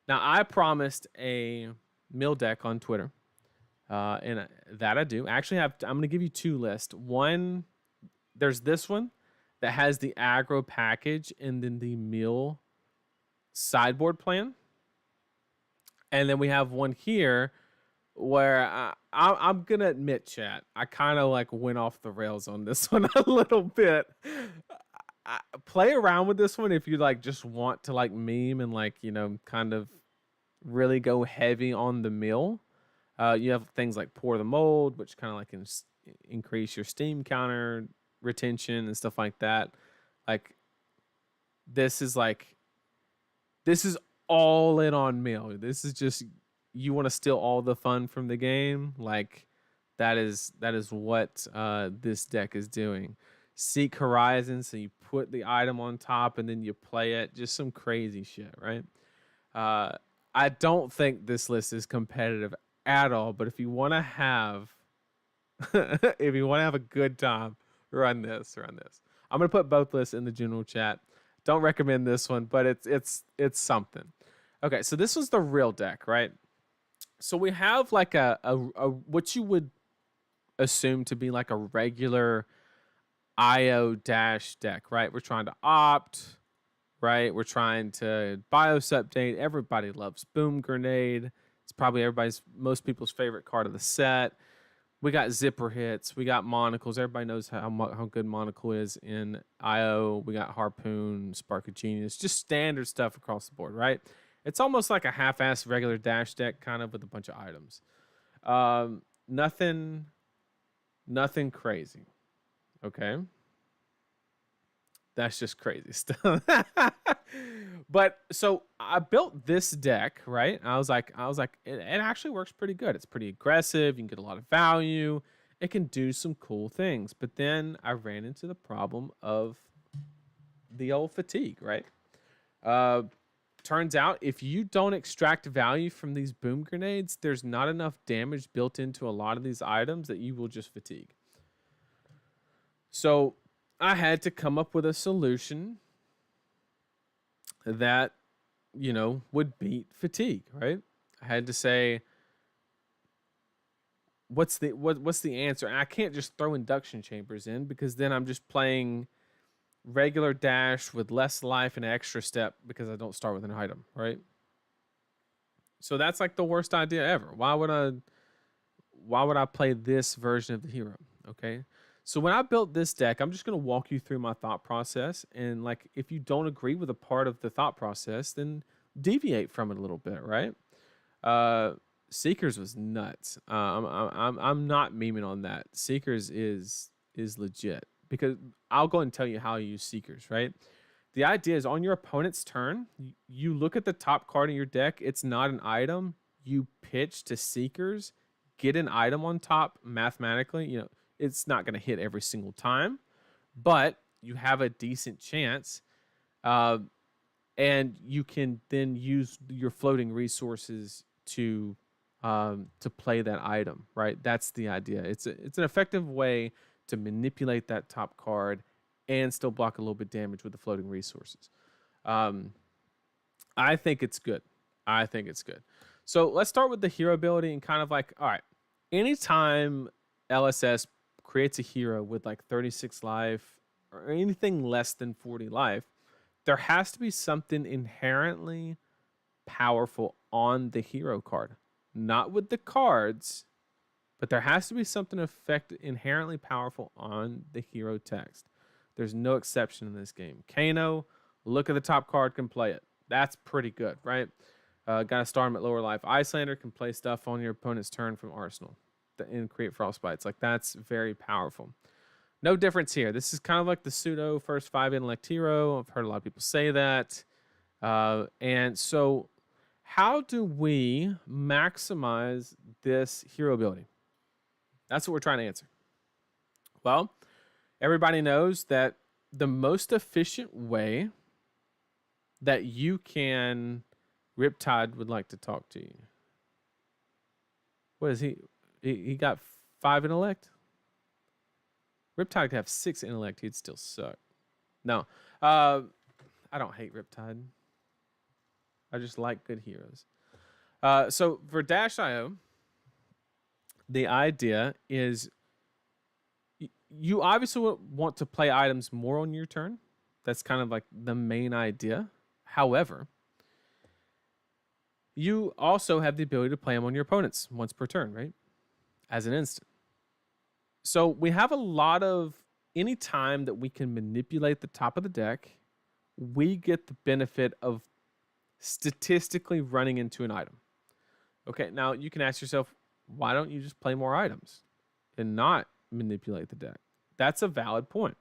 Now I promised a mill deck on Twitter. And that I do. Actually, I'm going to give you two lists. One, there's this one that has the aggro package and then the mill sideboard plan. And then we have one here where I'm going to admit, chat, I kind of like went off the rails on this one a little bit. Play around with this one if you like just want to like meme and like, you know, kind of really go heavy on the mill. You have things like Pour the Mold, which kind of like increase your steam counter retention and stuff like that. Like this is all in on mill. This is just, you want to steal all the fun from the game. Like that is what this deck is doing. Seek Horizon, so you put the item on top and then you play it. Just some crazy shit, right? I don't think this list is competitive at all, but if you want to have a good time, run this. I'm gonna put both lists in the general chat. Don't recommend this one, but it's something. Okay, so this was the real deck, right? So we have like a what you would assume to be like a regular IO dash deck, right? We're trying to opt, right? We're trying to BIOS update. Everybody loves Boom Grenade. It's probably most people's favorite card of the set. We got zipper hits. We got monocles. Everybody knows how good monocle is in IO. We got Harpoon, Spark of Genius. Just standard stuff across the board, right? It's almost like a half-assed regular dash deck, kind of with a bunch of items. Nothing crazy. Okay. That's just crazy stuff. But so I built this deck, right? I was like, it actually works pretty good. It's pretty aggressive. You can get a lot of value. It can do some cool things. But then I ran into the problem of the old fatigue, right? Turns out if you don't extract value from these boom grenades, there's not enough damage built into a lot of these items that you will just fatigue. So I had to come up with a solution that, you know, would beat fatigue, right? I had to say, what's the answer? And I can't just throw induction chambers in because then I'm just playing regular dash with less life and an extra step because I don't start with an item, right? So that's like the worst idea ever. Why would I play this version of the hero? Okay. So when I built this deck, I'm just going to walk you through my thought process. And like, if you don't agree with a part of the thought process, then deviate from it a little bit, right? Seekers was nuts. I'm not memeing on that. Seekers is legit because I'll go and tell you how you use Seekers, right? The idea is on your opponent's turn, you look at the top card in your deck. It's not an item. You pitch to Seekers, get an item on top mathematically, you know, it's not going to hit every single time, but you have a decent chance. And you can then use your floating resources to play that item, right? That's the idea. It's an effective way to manipulate that top card and still block a little bit damage with the floating resources. I think it's good. So let's start with the hero ability and kind of like, all right, anytime LSS creates a hero with like 36 life or anything less than 40 life, there has to be something inherently powerful on the hero card. Not with the cards, but there has to be something inherently powerful on the hero text. There's no exception in this game. Kano, look at the top card, can play it. That's pretty good, right? Got to start him at lower life. Icelander can play stuff on your opponent's turn from Arsenal and create Frostbites. Like, that's very powerful. No difference here. This is kind of like the pseudo first 5 intellect hero. I've heard a lot of people say that. And so how do we maximize this hero ability? That's what we're trying to answer. Well, everybody knows that the most efficient way that you can... Riptide would like to talk to you. What is he? He got 5 intellect? Riptide could have 6 intellect. He'd still suck. No. I don't hate Riptide. I just like good heroes. So for Dash.io, the idea is you obviously want to play items more on your turn. That's kind of like the main idea. However, you also have the ability to play them on your opponents once per turn, right? As an instant. So we have a lot of... Any time that we can manipulate the top of the deck, we get the benefit of statistically running into an item. Okay, now you can ask yourself, why don't you just play more items and not manipulate the deck? That's a valid point.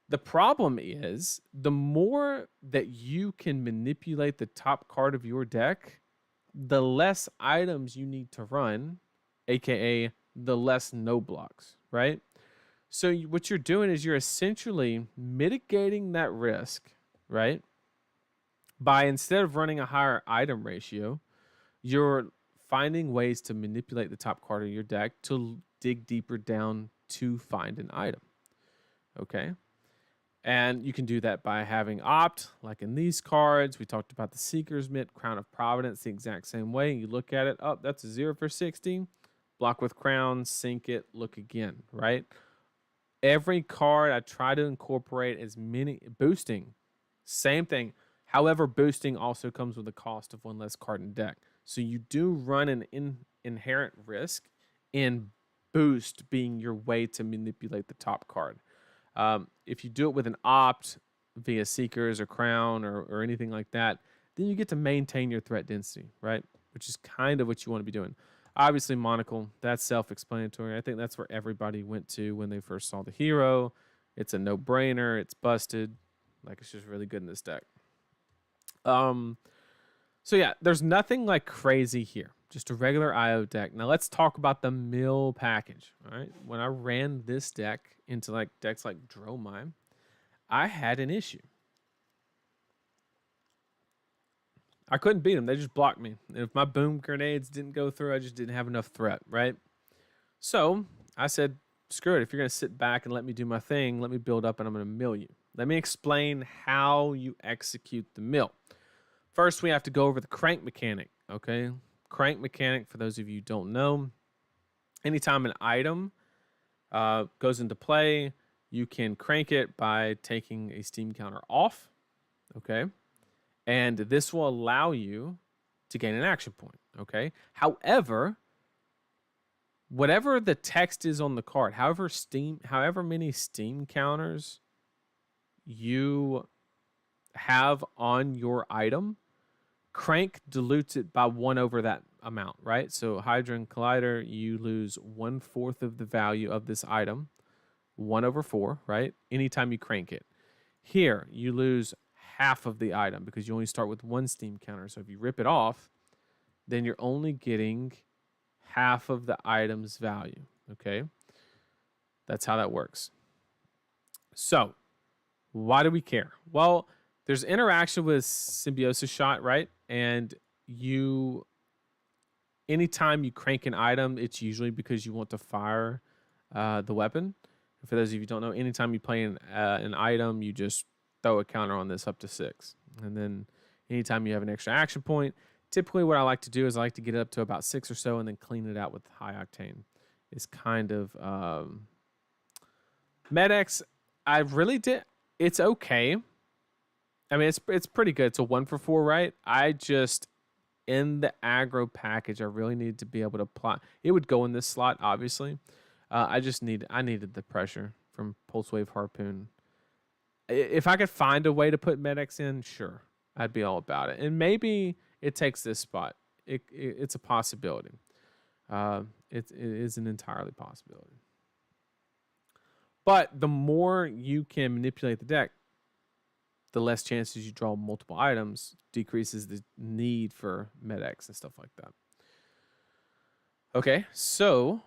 The problem is, the more that you can manipulate the top card of your deck, the less items you need to run, aka the less no blocks, right? So what you're doing is you're essentially mitigating that risk, right? By, instead of running a higher item ratio, you're finding ways to manipulate the top card of your deck to dig deeper down to find an item, okay? And you can do that by having opt, like in these cards. We talked about the Seeker's Mitt, Crown of Providence, the exact same way. You look at it, oh, that's a 0 for 60. Block with Crown, sink it, look again, right? Every card I try to incorporate as many... Boosting, same thing. However, boosting also comes with the cost of 1 less card in deck. So you do run an inherent risk in boost being your way to manipulate the top card. If you do it with an opt via Seekers or Crown or anything like that, then you get to maintain your threat density, right? Which is kind of what you want to be doing. Obviously, Monocle, that's self-explanatory. I think that's where everybody went to when they first saw the hero. It's a no-brainer. It's busted. Like, it's just really good in this deck. So yeah, there's nothing like crazy here. Just a regular IO deck. Now let's talk about the mill package. All right. When I ran this deck into like decks like Dromai, I had an issue. I couldn't beat them. They just blocked me. And if my boom grenades didn't go through, I just didn't have enough threat, right? So I said, screw it. If you're going to sit back and let me do my thing, let me build up and I'm going to mill you. Let me explain how you execute the mill. First, we have to go over the crank mechanic, okay? Crank mechanic, for those of you who don't know, anytime an item goes into play, you can crank it by taking a steam counter off, okay? And this will allow you to gain an action point, okay? However, whatever the text is on the card, however many steam counters you have on your item, crank dilutes it by 1 over that amount, right? So Hydra and Collider, you lose 1/4 of the value of this item, 1 over 4, right? Anytime you crank it. Here, you lose half of the item because you only start with 1 steam counter. So if you rip it off, then you're only getting half of the item's value, okay? That's how that works. So why do we care? Well, there's interaction with Symbiosis Shot, right? And anytime you crank an item, it's usually because you want to fire the weapon. For those of you who don't know, anytime you play an item, you just throw a counter on this up to 6. And then anytime you have an extra action point, typically what I like to do is I like to get it up to about 6 or so and then clean it out with high octane. It's kind of... Med-X, I really did... It's okay. I mean, it's pretty good. It's a 1 for 4, right? I just... In the aggro package, I really needed to be able to apply. It would go in this slot, obviously. I needed the pressure from Pulse Wave Harpoon. If I could find a way to put medics in, sure, I'd be all about it. And maybe it takes this spot. It's a possibility. It is an entirely possibility. But the more you can manipulate the deck, the less chances you draw multiple items, decreases the need for medics and stuff like that. Okay, so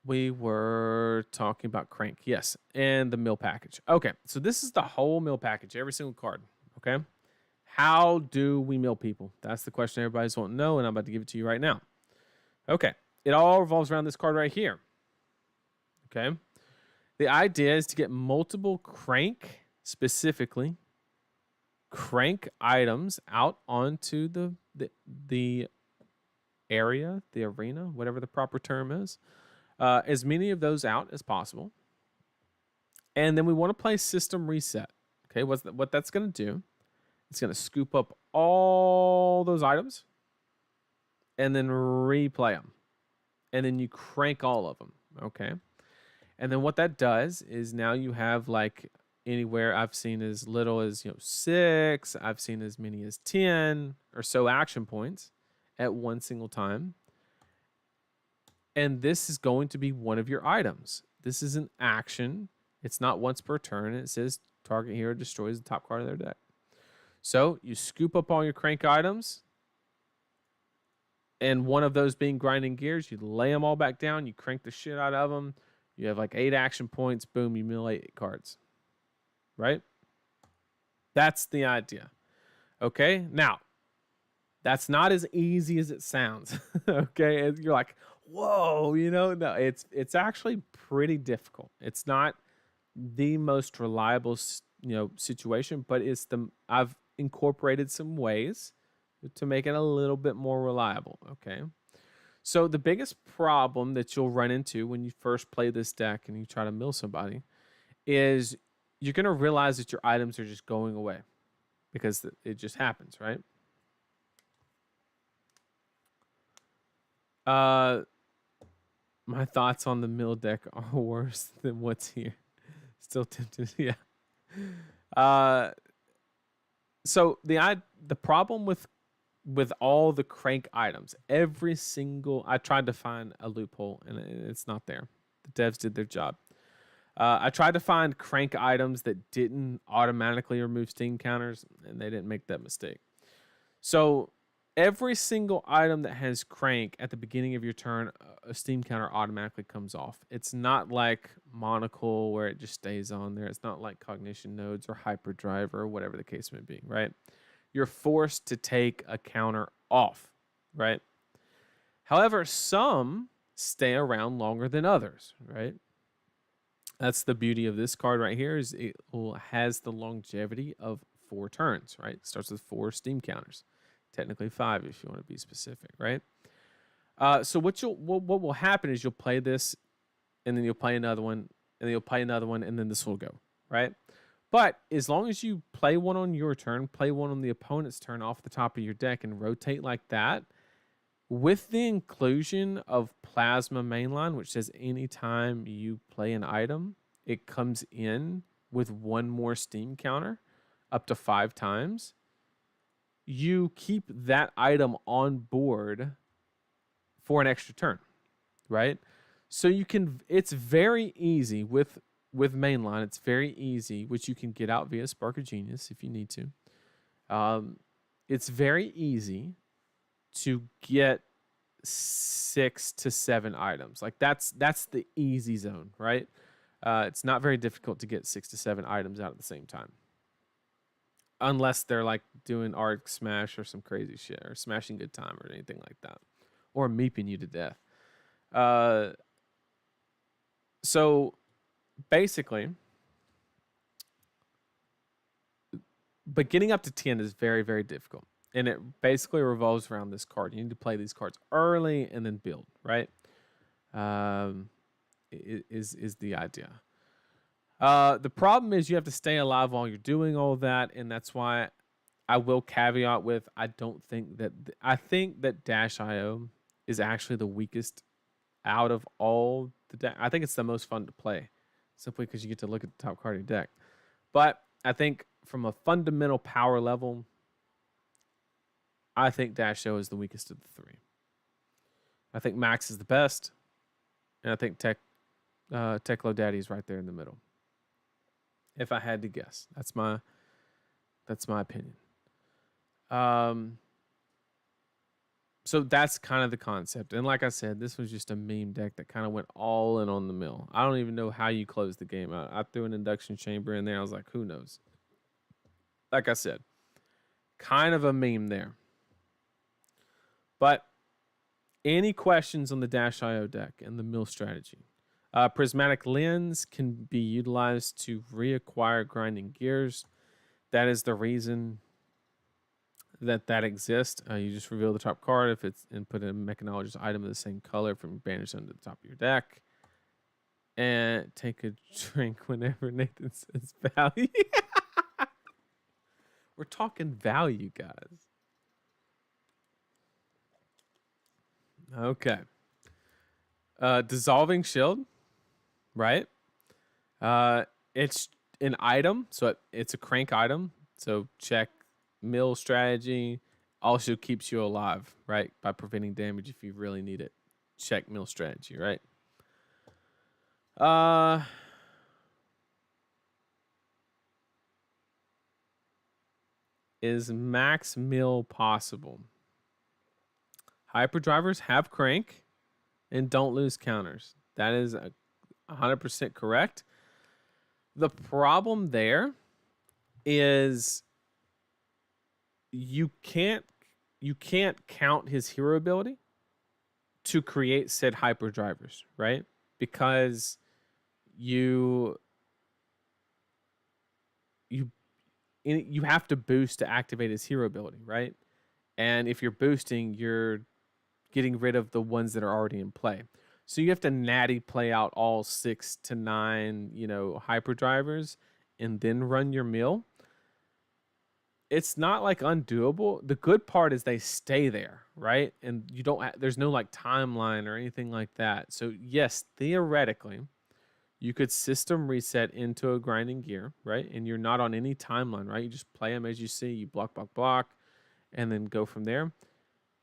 we were talking about Crank, yes, and the mill package. Okay, so this is the whole mill package, every single card, okay? How do we mill people? That's the question everybody's wanting to know, and I'm about to give it to you right now. Okay, it all revolves around this card right here, okay? The idea is to get multiple Crank, specifically, Crank items out onto the area, the arena, whatever the proper term is. As many of those out as possible. And then we want to play System Reset. Okay, what that's going to do, it's going to scoop up all those items and then replay them. And then you crank all of them, okay? And then what that does is now you have like anywhere I've seen as little as 6, I've seen as many as 10 or so action points at one single time. And this is going to be one of your items. This is an action. It's not once per turn. It says target hero destroys the top card of their deck. So you scoop up all your Crank items. And one of those being Grinding Gears, you lay them all back down. You crank the shit out of them. You have like 8 action points. Boom, you mill 8 cards. Right? That's the idea. Okay? Now, that's not as easy as it sounds. Okay? And you're like, whoa, no, it's actually pretty difficult. It's not the most reliable, situation, but I've incorporated some ways to make it a little bit more reliable. Okay. So the biggest problem that you'll run into when you first play this deck and you try to mill somebody is you're going to realize that your items are just going away because it just happens, right? My thoughts on the mill deck are worse than what's here. Still tempted, yeah. So the problem with all the Crank items, I tried to find a loophole and it's not there. The devs did their job. I tried to find Crank items that didn't automatically remove Steam counters, and they didn't make that mistake. So every single item that has Crank at the beginning of your turn, a Steam counter automatically comes off. It's not like Monocle where it just stays on there. It's not like Cognition Nodes or Hyperdrive or whatever the case may be, right? You're forced to take a counter off, right? However, some stay around longer than others, right? That's the beauty of this card right here is it has the longevity of 4 turns, right? It starts with 4 Steam counters. Technically 5 if you want to be specific, right? So what will happen is you'll play this, and then you'll play another one, and then you'll play another one, and then this will go, right? But as long as you play one on your turn, play one on the opponent's turn off the top of your deck, and rotate like that, with the inclusion of Plasma Mainline, which says anytime you play an item, it comes in with 1 more Steam counter, up to 5 times. You keep that item on board for an extra turn, right? So it's very easy with Mainline. It's very easy, which you can get out via Spark of Genius if you need to. It's very easy to get 6 to 7 items. Like that's the easy zone, right? It's not very difficult to get 6 to 7 items out at the same time. Unless they're like doing Arc Smash or some crazy shit, or Smashing Good Time or anything like that, or meeping you to death. So basically, but getting up to 10 is very, very difficult. And it basically revolves around this card. You need to play these cards early and then build, right? Is the idea. The problem is you have to stay alive while you're doing all that, and that's why I will caveat with I think that Dash.io is actually the weakest out of all the deck. I think it's the most fun to play, simply because you get to look at the top card of your deck. But I think from a fundamental power level, I think Dash O is the weakest of the three. I think Max is the best, and I think Techlo Daddy is right there in the middle. If I had to guess, that's my opinion. So that's kind of the concept. And like I said, this was just a meme deck that kind of went all in on the mill. I don't even know how you close the game out. I threw an induction chamber in there. I was like, who knows? Like I said, kind of a meme there. But any questions on the Dash.io deck and the mill strategy? Prismatic Lens can be utilized to reacquire grinding gears. That is the reason that exists. You just reveal the top card if it's and put a mechanologist item of the same color from banished under the top of your deck. And take a drink whenever Nathan says value. We're talking value, guys. Okay. Dissolving Shield, right? It's an item, so it's a crank item. So check mill strategy. Also keeps you alive, right? By preventing damage if you really need it. Check mill strategy, right? Is max mill possible? Hyperdrivers have crank and don't lose counters. That is 100% correct. The problem there is you can't count his hero ability to create said hyperdrivers, right? Because you have to boost to activate his hero ability, right? And if you're boosting, you're getting rid of the ones that are already in play. So you have to natty play out all 6 to 9, hyperdrivers and then run your mill. It's not like undoable. The good part is they stay there, right? And there's no like timeline or anything like that. So yes, theoretically, you could system reset into a grinding gear, right? And you're not on any timeline, right? You just play them as you see, you block, block, block, and then go from there.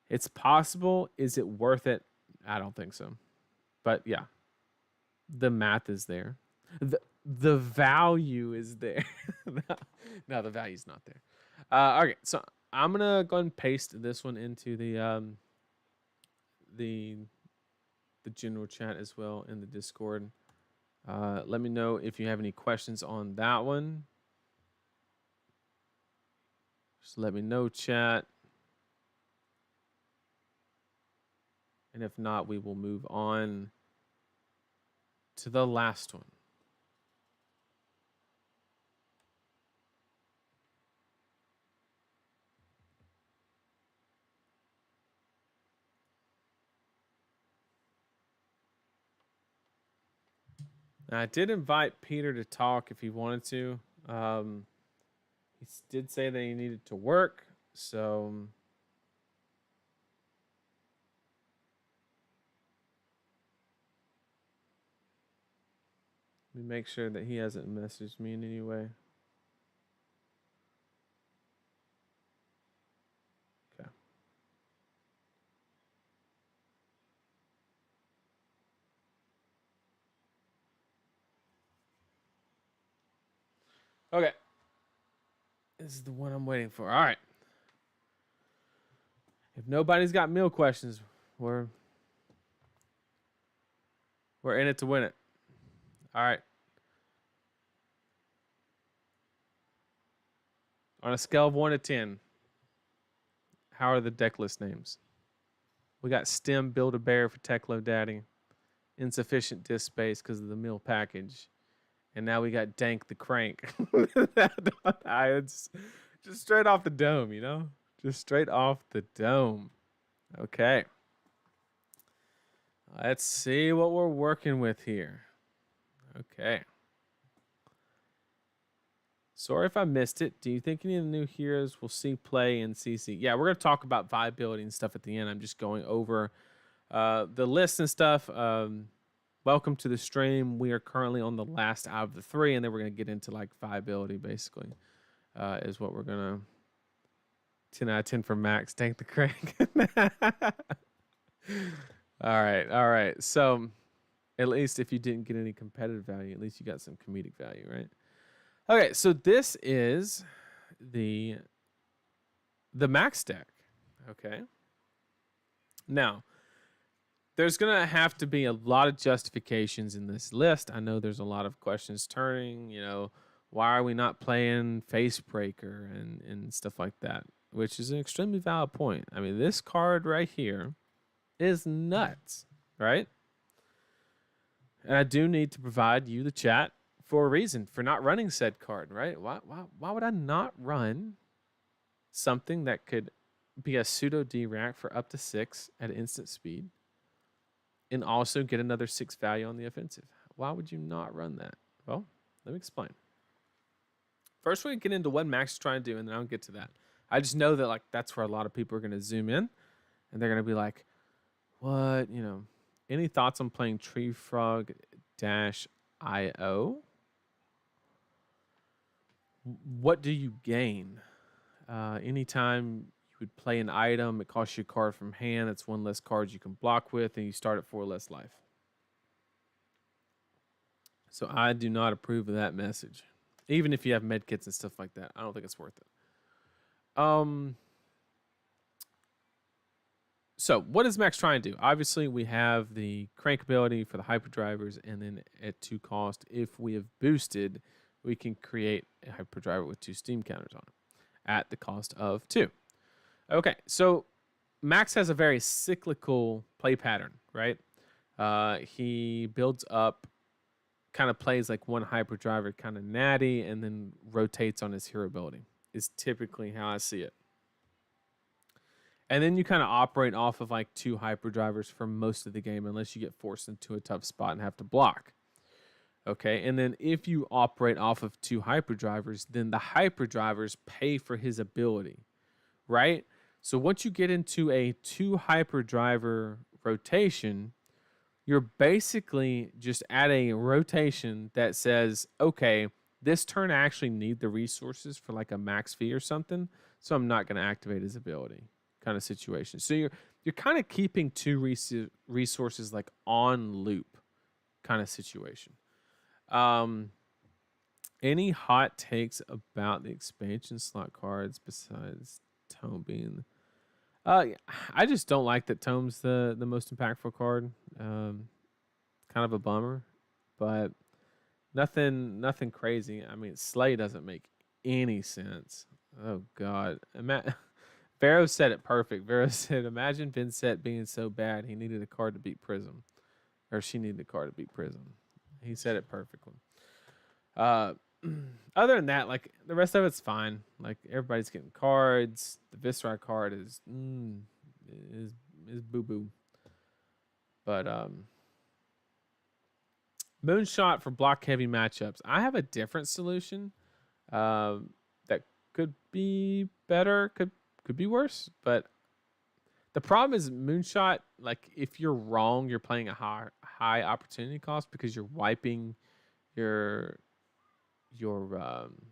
It's possible. Is it worth it? I don't think so. But yeah, the math is there. The value is there. No, the value's not there. Okay, so I'm gonna go and paste this one into the general chat as well in the Discord. Let me know if you have any questions on that one. Just let me know, chat. And if not, we will move on to the last one. I did invite Peter to talk if he wanted to. He did say that he needed to work, so let me make sure that he hasn't messaged me in any way. Okay. Okay. This is the one I'm waiting for. All right. If nobody's got meal questions, we're in it to win it. All right. On a scale of 1 to 10, how are the deck list names? We got Stem Build-A-Bear for Techlo Daddy. Insufficient disk space because of the meal package. And now we got Dank the Crank. It's just straight off the dome, Just straight off the dome. Okay. Let's see what we're working with here. Okay. Sorry if I missed it. Do you think any of the new heroes will see play in CC? Yeah, we're going to talk about viability and stuff at the end. I'm just going over the list and stuff. welcome to the stream. We are currently on the last out of the 3, and then we're going to get into like viability, basically, is what we're going to. 10 out of 10 for Max. Thank the crank. All right. So, at least if you didn't get any competitive value, at least you got some comedic value, right? Okay, so this is the Max deck. Okay. Now, there's going to have to be a lot of justifications in this list. I know there's a lot of questions turning, why are we not playing Facebreaker and stuff like that, which is an extremely valid point. I mean, this card right here is nuts, right? And I do need to provide you, the chat, for a reason for not running said card, right? Why would I not run something that could be a pseudo D-rack for up to 6 at instant speed and also get another 6 value on the offensive? Why would you not run that? Well, let me explain. First, we're going to get into what Max is trying to do, and then I'll get to that. I just know that like that's where a lot of people are going to zoom in, and they're going to be like, what, any thoughts on playing Tree Frog -IO? What do you gain? Anytime you would play an item, it costs you a card from hand. That's 1 less card you can block with, and you start at 4 less life. So I do not approve of that message. Even if you have medkits and stuff like that, I don't think it's worth it. So what is Max trying to do? Obviously, we have the crank ability for the hyperdrivers, and then at 2 cost, if we have boosted, we can create a hyperdriver with 2 steam counters on it at the cost of 2. Okay, so Max has a very cyclical play pattern, right? He builds up, kind of plays like 1 hyperdriver, kind of natty, and then rotates on his hero ability. Is typically how I see it. And then you kind of operate off of like 2 hyperdrivers for most of the game, unless you get forced into a tough spot and have to block. Okay, and then if you operate off of 2 hyperdrivers, then the hyperdrivers pay for his ability, right? So once you get into a 2 hyperdriver rotation, you're basically just at a rotation that says, okay, this turn I actually need the resources for like a max fee or something, so I'm not going to activate his ability kind of situation. So you're kind of keeping 2 resources like on loop kind of situation. Any hot takes about the expansion slot cards besides Tome being... I just don't like that Tome's the most impactful card. Kind of a bummer, but nothing crazy. I mean, Slay doesn't make any sense. Oh God, Vero said it perfect. Vero said, "Imagine Vincent being so bad he needed a card to beat Prism, or she needed a card to beat Prism." He said it perfectly. Other than that, like the rest of it's fine. Like everybody's getting cards. The Viscera card is boo boo. But Moonshot for block heavy matchups. I have a different solution that could be better, could be worse. But the problem is Moonshot. Like if you're wrong, you're playing a high opportunity cost because you're wiping your hyperdrivers,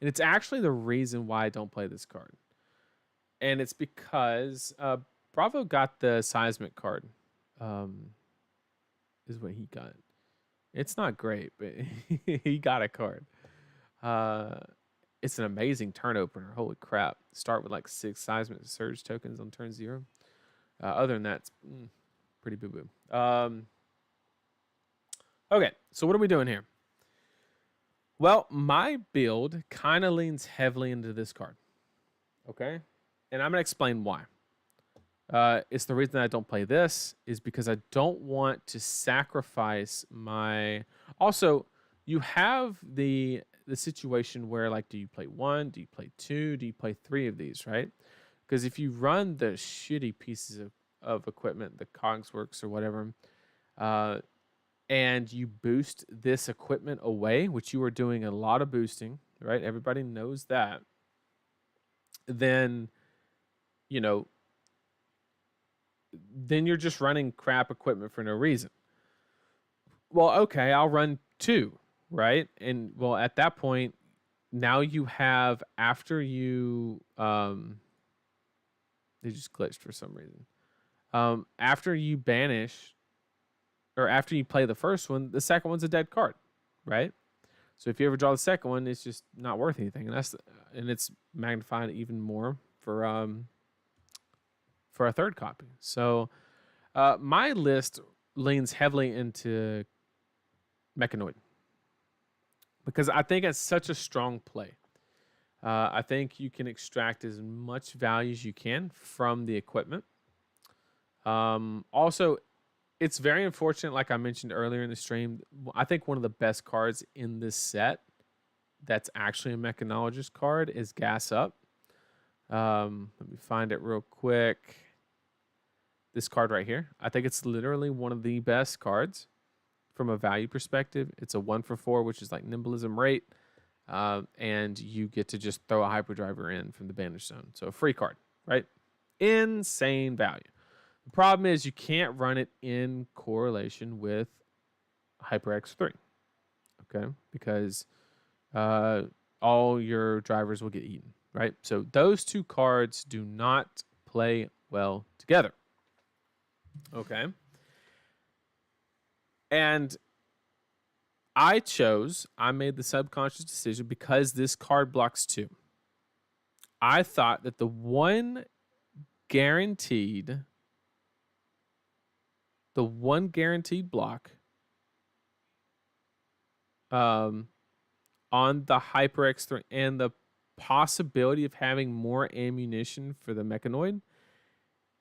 and it's actually the reason why I don't play this card. And it's because Bravo got the seismic card. Is what he got. It's not great, but he got a card. It's an amazing turn opener. Holy crap. Start with like 6 seismic surge tokens on turn 0. Other than that, it's pretty boo-boo. Okay, so what are we doing here? Well, my build kind of leans heavily into this card. Okay? And I'm going to explain why. It's the reason I don't play this is because I don't want to sacrifice my... Also, you have the situation where, like, do you play 1? Do you play 2? Do you play 3 of these, right? Because if you run the shitty pieces of equipment, the Cogsworks or whatever, and you boost this equipment away, which you are doing a lot of boosting, right? Everybody knows that. Then, then you're just running crap equipment for no reason. Well, okay, I'll run 2, right? And well, at that point, now you have, after you they just glitched for some reason. After you banish, or after you play the first one, the second one's a dead card, right? So if you ever draw the second one, it's just not worth anything, and it's magnified even more for a third copy. So my list leans heavily into Mechanoid because I think it's such a strong play. I think you can extract as much value as you can from the equipment. Also, it's very unfortunate, like I mentioned earlier in the stream. I think one of the best cards in this set that's actually a Mechanologist card is Gas Up. Let me find it real quick. This card right here. I think it's literally one of the best cards from a value perspective. It's a 1-for-4, which is like Nimblism rate. And you get to just throw a Hyperdriver in from the Banish Zone. So a free card, right? Insane value. The problem is you can't run it in correlation with HyperX3, okay? Because all your drivers will get eaten, right? So those two cards do not play well together, okay? And I made the subconscious decision because this card blocks 2. I thought that the one guaranteed block on the HyperX3 and the possibility of having more ammunition for the Mechanoid,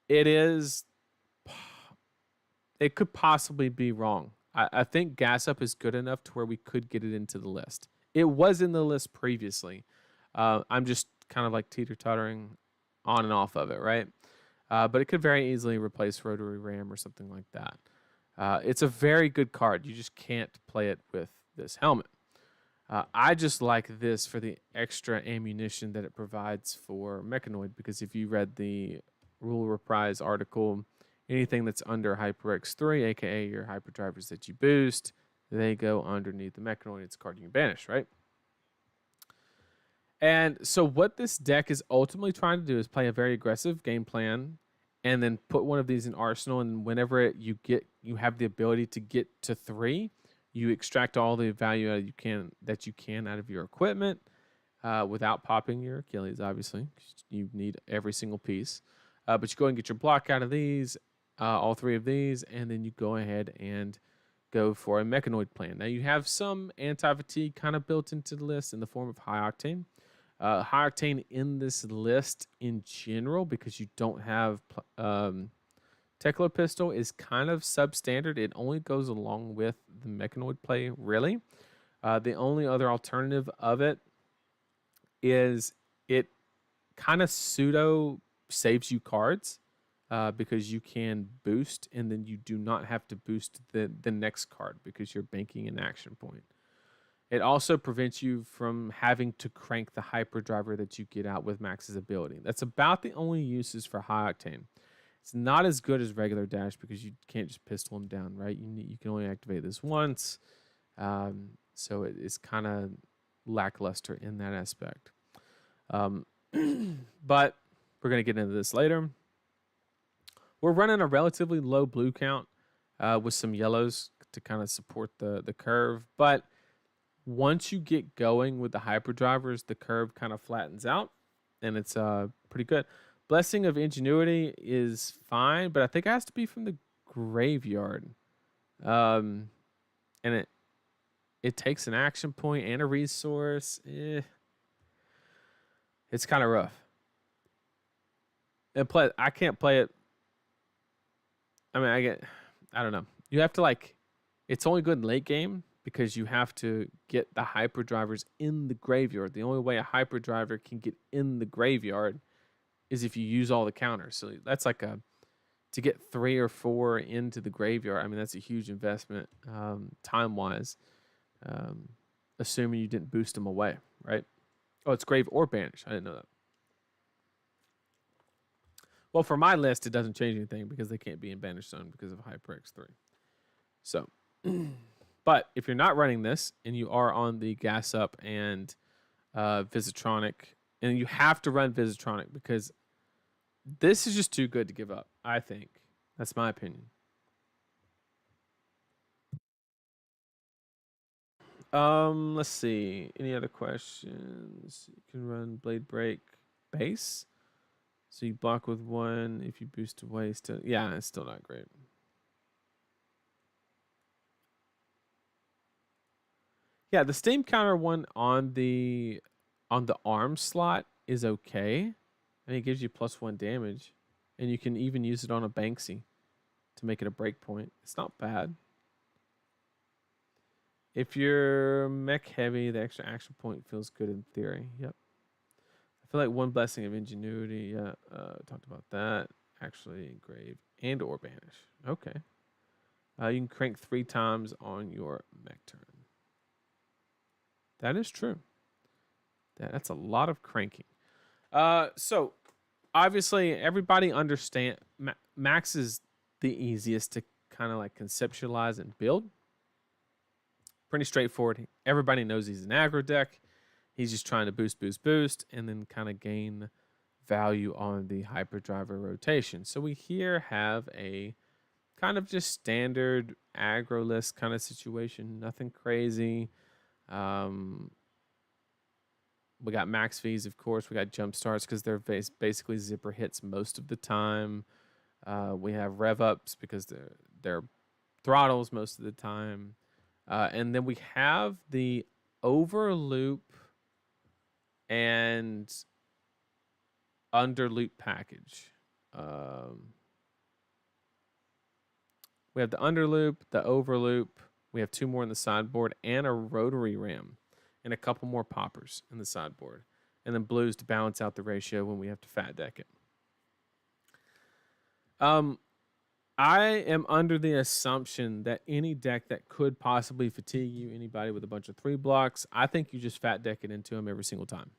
it could possibly be wrong. I think Gas Up is good enough to where we could get it into the list. It was in the list previously. I'm just kind of like teeter-tottering on and off of it, right? But it could very easily replace Rotary Ram or something like that. It's a very good card. You just can't play it with this helmet. I just like this for the extra ammunition that it provides for Mechanoid, because if you read the Rule Reprise article, anything that's under HyperX3, aka your hyperdrivers that you boost, they go underneath the Mechanoid. It's a card you can banish, right? And so what this deck is ultimately trying to do is play a very aggressive game plan and then put one of these in arsenal, and whenever you have the ability to get to 3, you extract all the value that you can out of your equipment without popping your Achilles, obviously. You need every single piece. But you go and get your block out of these, all 3 of these, and then you go ahead and go for a Mechanoid plan. Now, you have some anti-fatigue kind of built into the list in the form of High Octane. High Octane in this list in general, because you don't have Techlo Pistol, is kind of substandard. It only goes along with the Mechanoid play, really. The only other alternative of it is it kind of pseudo saves you cards because you can boost, and then you do not have to boost the next card because you're banking an action point. It also prevents you from having to crank the Hyperdriver that you get out with Max's ability. That's about the only uses for High Octane. It's not as good as regular dash because you can't just pistol him down, right? You can only activate this once. So it's kind of lackluster in that aspect. But we're going to get into this later. We're running a relatively low blue count with some yellows to kind of support the curve. But once you get going with the Hyperdrivers, the curve kind of flattens out, and it's pretty good. Blessing of Ingenuity is fine, but I think it has to be from the graveyard. And it takes an action point and a resource. It's kind of rough. And I can't play it. I mean, I don't know. You have to it's only good in late game because you have to get the Hyperdrivers in the graveyard. The only way a Hyperdriver can get in the graveyard is if you use all the counters. So that's to get 3 or 4 into the graveyard. I mean, that's a huge investment time-wise, assuming you didn't boost them away, right? Oh, it's grave or banish. I didn't know that. Well, for my list, it doesn't change anything because they can't be in Banished Zone because of HyperX 3. So, but if you're not running this and you are on the Gas Up and Visitronic, and you have to run Visitronic because this is just too good to give up, I think. That's my opinion. Let's see. Any other questions? You can run Blade Break base. So you block with 1. If you boost away, still, yeah, it's still not great. Yeah, the Steam counter one on the arm slot is okay. I mean, it gives you +1 damage, and you can even use it on a Banksy to make it a break point. It's not bad. If you're mech heavy, the extra action point feels good in theory. Yep. I feel like 1 blessing of ingenuity. Yeah, talked about that. Actually, engrave and or banish. Okay. You can crank 3 times on your mech turn. That is true. That's a lot of cranking. So obviously everybody understand Max is the easiest to kind of like conceptualize and build. Pretty straightforward. Everybody knows he's an aggro deck. He's just trying to boost, and then kind of gain value on the hyperdriver rotation. So we here have a kind of just standard aggro list kind of situation. Nothing crazy. We got max fees, of course. We got jump starts because they're basically zipper hits most of the time. We have rev ups because they're throttles most of the time. And then we have the overloop and underloop package. We have the underloop, the overloop. We have 2 more in the sideboard and a rotary ram and a couple more poppers in the sideboard. And then blues to balance out the ratio when we have to fat deck it. I am under the assumption that any deck that could possibly fatigue you, anybody with a bunch of 3 blocks, I think you just fat deck it into them every single time.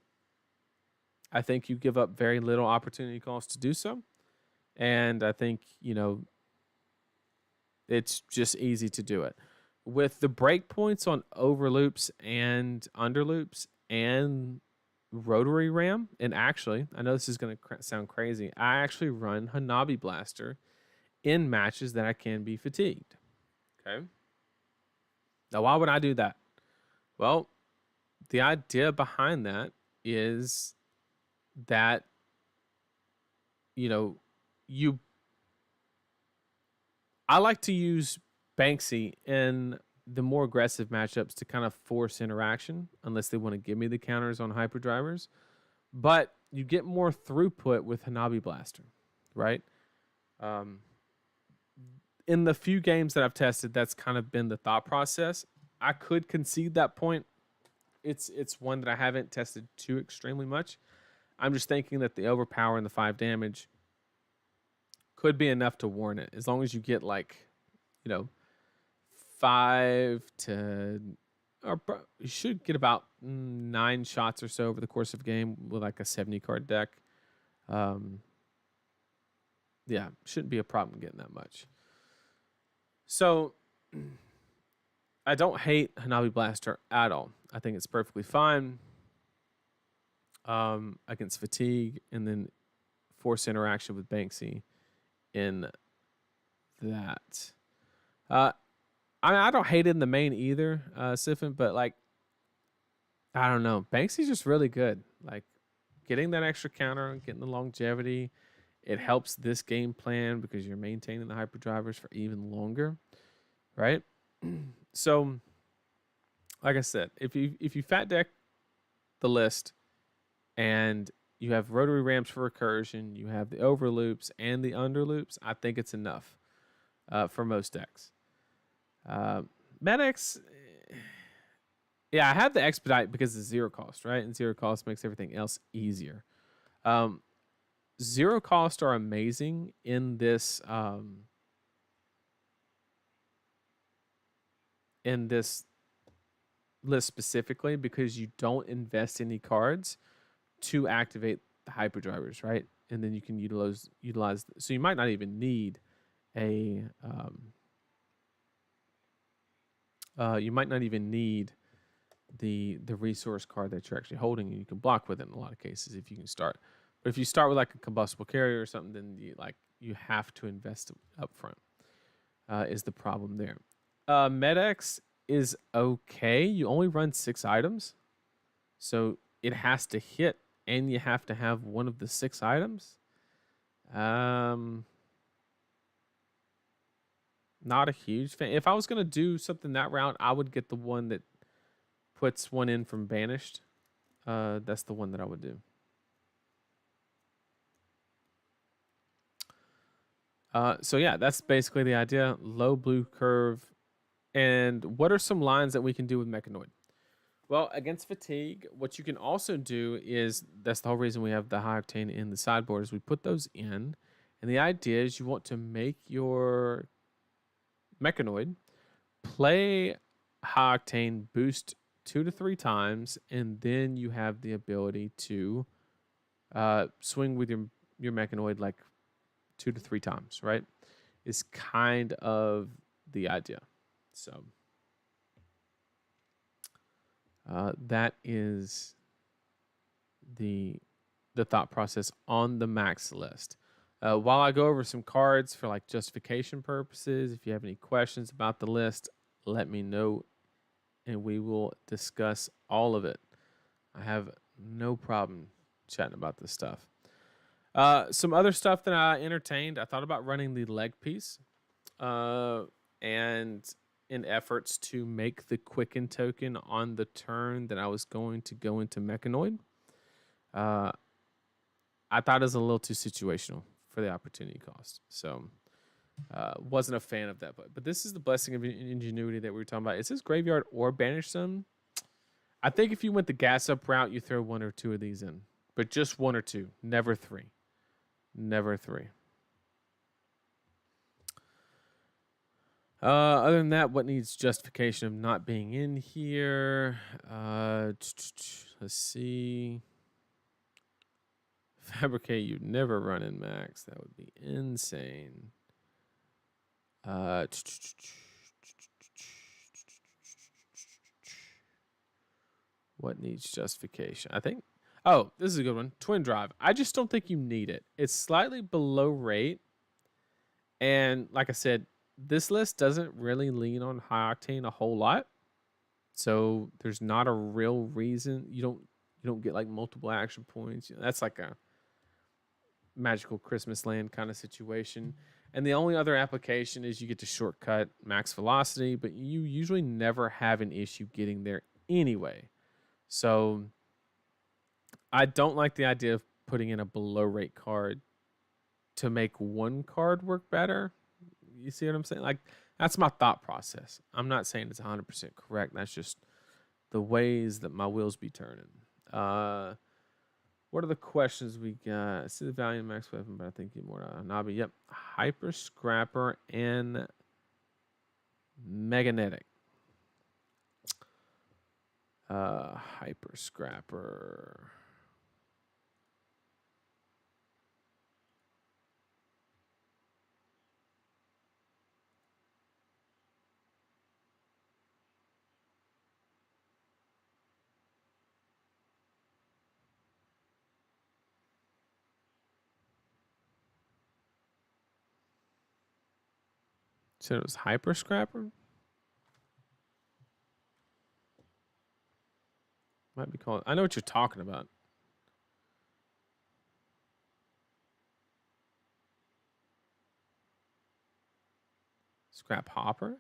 I think you give up very little opportunity cost to do so. And I think, it's just easy to do it. With the breakpoints on overloops and underloops and rotary ram, and actually, I know this is going to sound crazy, I actually run Hanabi Blaster in matches that I can be fatigued. Okay. Now, why would I do that? Well, the idea behind that is that, I like to use Banksy in the more aggressive matchups to kind of force interaction, unless they want to give me the counters on hyperdrivers. But you get more throughput with Hanabi Blaster, right? In the few games that I've tested, that's kind of been the thought process. I could concede that point. It's one that I haven't tested too extremely much. I'm just thinking that the overpower and the 5 damage could be enough to warrant it, as long as you get 5 to, or you should get about 9 shots or so over the course of a game with like a 70 card deck. Yeah, shouldn't be a problem getting that much. So I don't hate Hanabi Blaster at all. I think it's perfectly fine against fatigue, and then force interaction with Banksy in that. I don't hate it in the main either, Siphon, but I don't know. Banksy's just really good. Like, getting that extra counter, getting the longevity, it helps this game plan because you're maintaining the hyperdrivers for even longer, right? So, like I said, if you fat deck the list and you have rotary ramps for recursion, you have the overloops and the underloops, I think it's enough for most decks. Medics, yeah, I have the expedite because it's 0 cost, right? And 0 cost makes everything else easier. 0 cost are amazing in this list specifically because you don't invest any cards to activate the hyperdrivers, right? And then you can utilize. So you might not even need a. You might not even need the resource card that you're actually holding, and you can block with it in a lot of cases if you can start. But if you start with like a combustible carrier or something, then you have to invest up front. Is the problem there? Med-X is okay. You only run 6 items, so it has to hit, and you have to have one of the 6 items. Not a huge fan. If I was gonna do something that route, I would get the one that puts one in from banished. That's the one that I would do. So yeah, that's basically the idea. Low blue curve. And what are some lines that we can do with Mechanoid? Well, against fatigue, what you can also do is, that's the whole reason we have the high octane in the sideboard, is we put those in. And the idea is you want to make your Mechanoid play high octane boost 2 to 3 times, and then you have the ability to swing with your Mechanoid like 2 to 3 times, right? Is kind of the idea. So that is the thought process on the max list. While I go over some cards for like justification purposes, if you have any questions about the list, let me know and we will discuss all of it. I have no problem chatting about this stuff. Some other stuff that I entertained, I thought about running the leg piece. And in efforts to make the quicken token on the turn that I was going to go into Mechanoid, I thought it was a little too situational for the opportunity cost. So wasn't a fan of that. But this is the blessing of ingenuity that we were talking about. It says graveyard or banish them. I think if you went the gas up route, you throw 1 or 2 of these in. But just 1 or 2. Never 3. Never 3. Other than that, what needs justification of not being in here? Let's see. Fabricate, you'd never run in max. That would be insane. What needs justification? I think. Oh, this is a good one. Twin drive. I just don't think you need it. It's slightly below rate. And like I said, this list doesn't really lean on high octane a whole lot. So there's not a real reason. You don't get like multiple action points. That's like a magical Christmas land kind of situation. And the only other application is you get to shortcut max velocity, but you usually never have an issue getting there anyway. So I don't like the idea of putting in a below rate card to make one card work better. You see what I'm saying? Like, that's my thought process. I'm not saying it's 100% correct. That's just the ways that my wheels be turning. What are the questions we got? I see the value of max weapon, but I think you more Nabi. Yep. Hyper Scrapper and Meganetic. Hyper Scrapper. Said it was Hyper Scrapper? Might be called. I know what you're talking about. Scrap Hopper?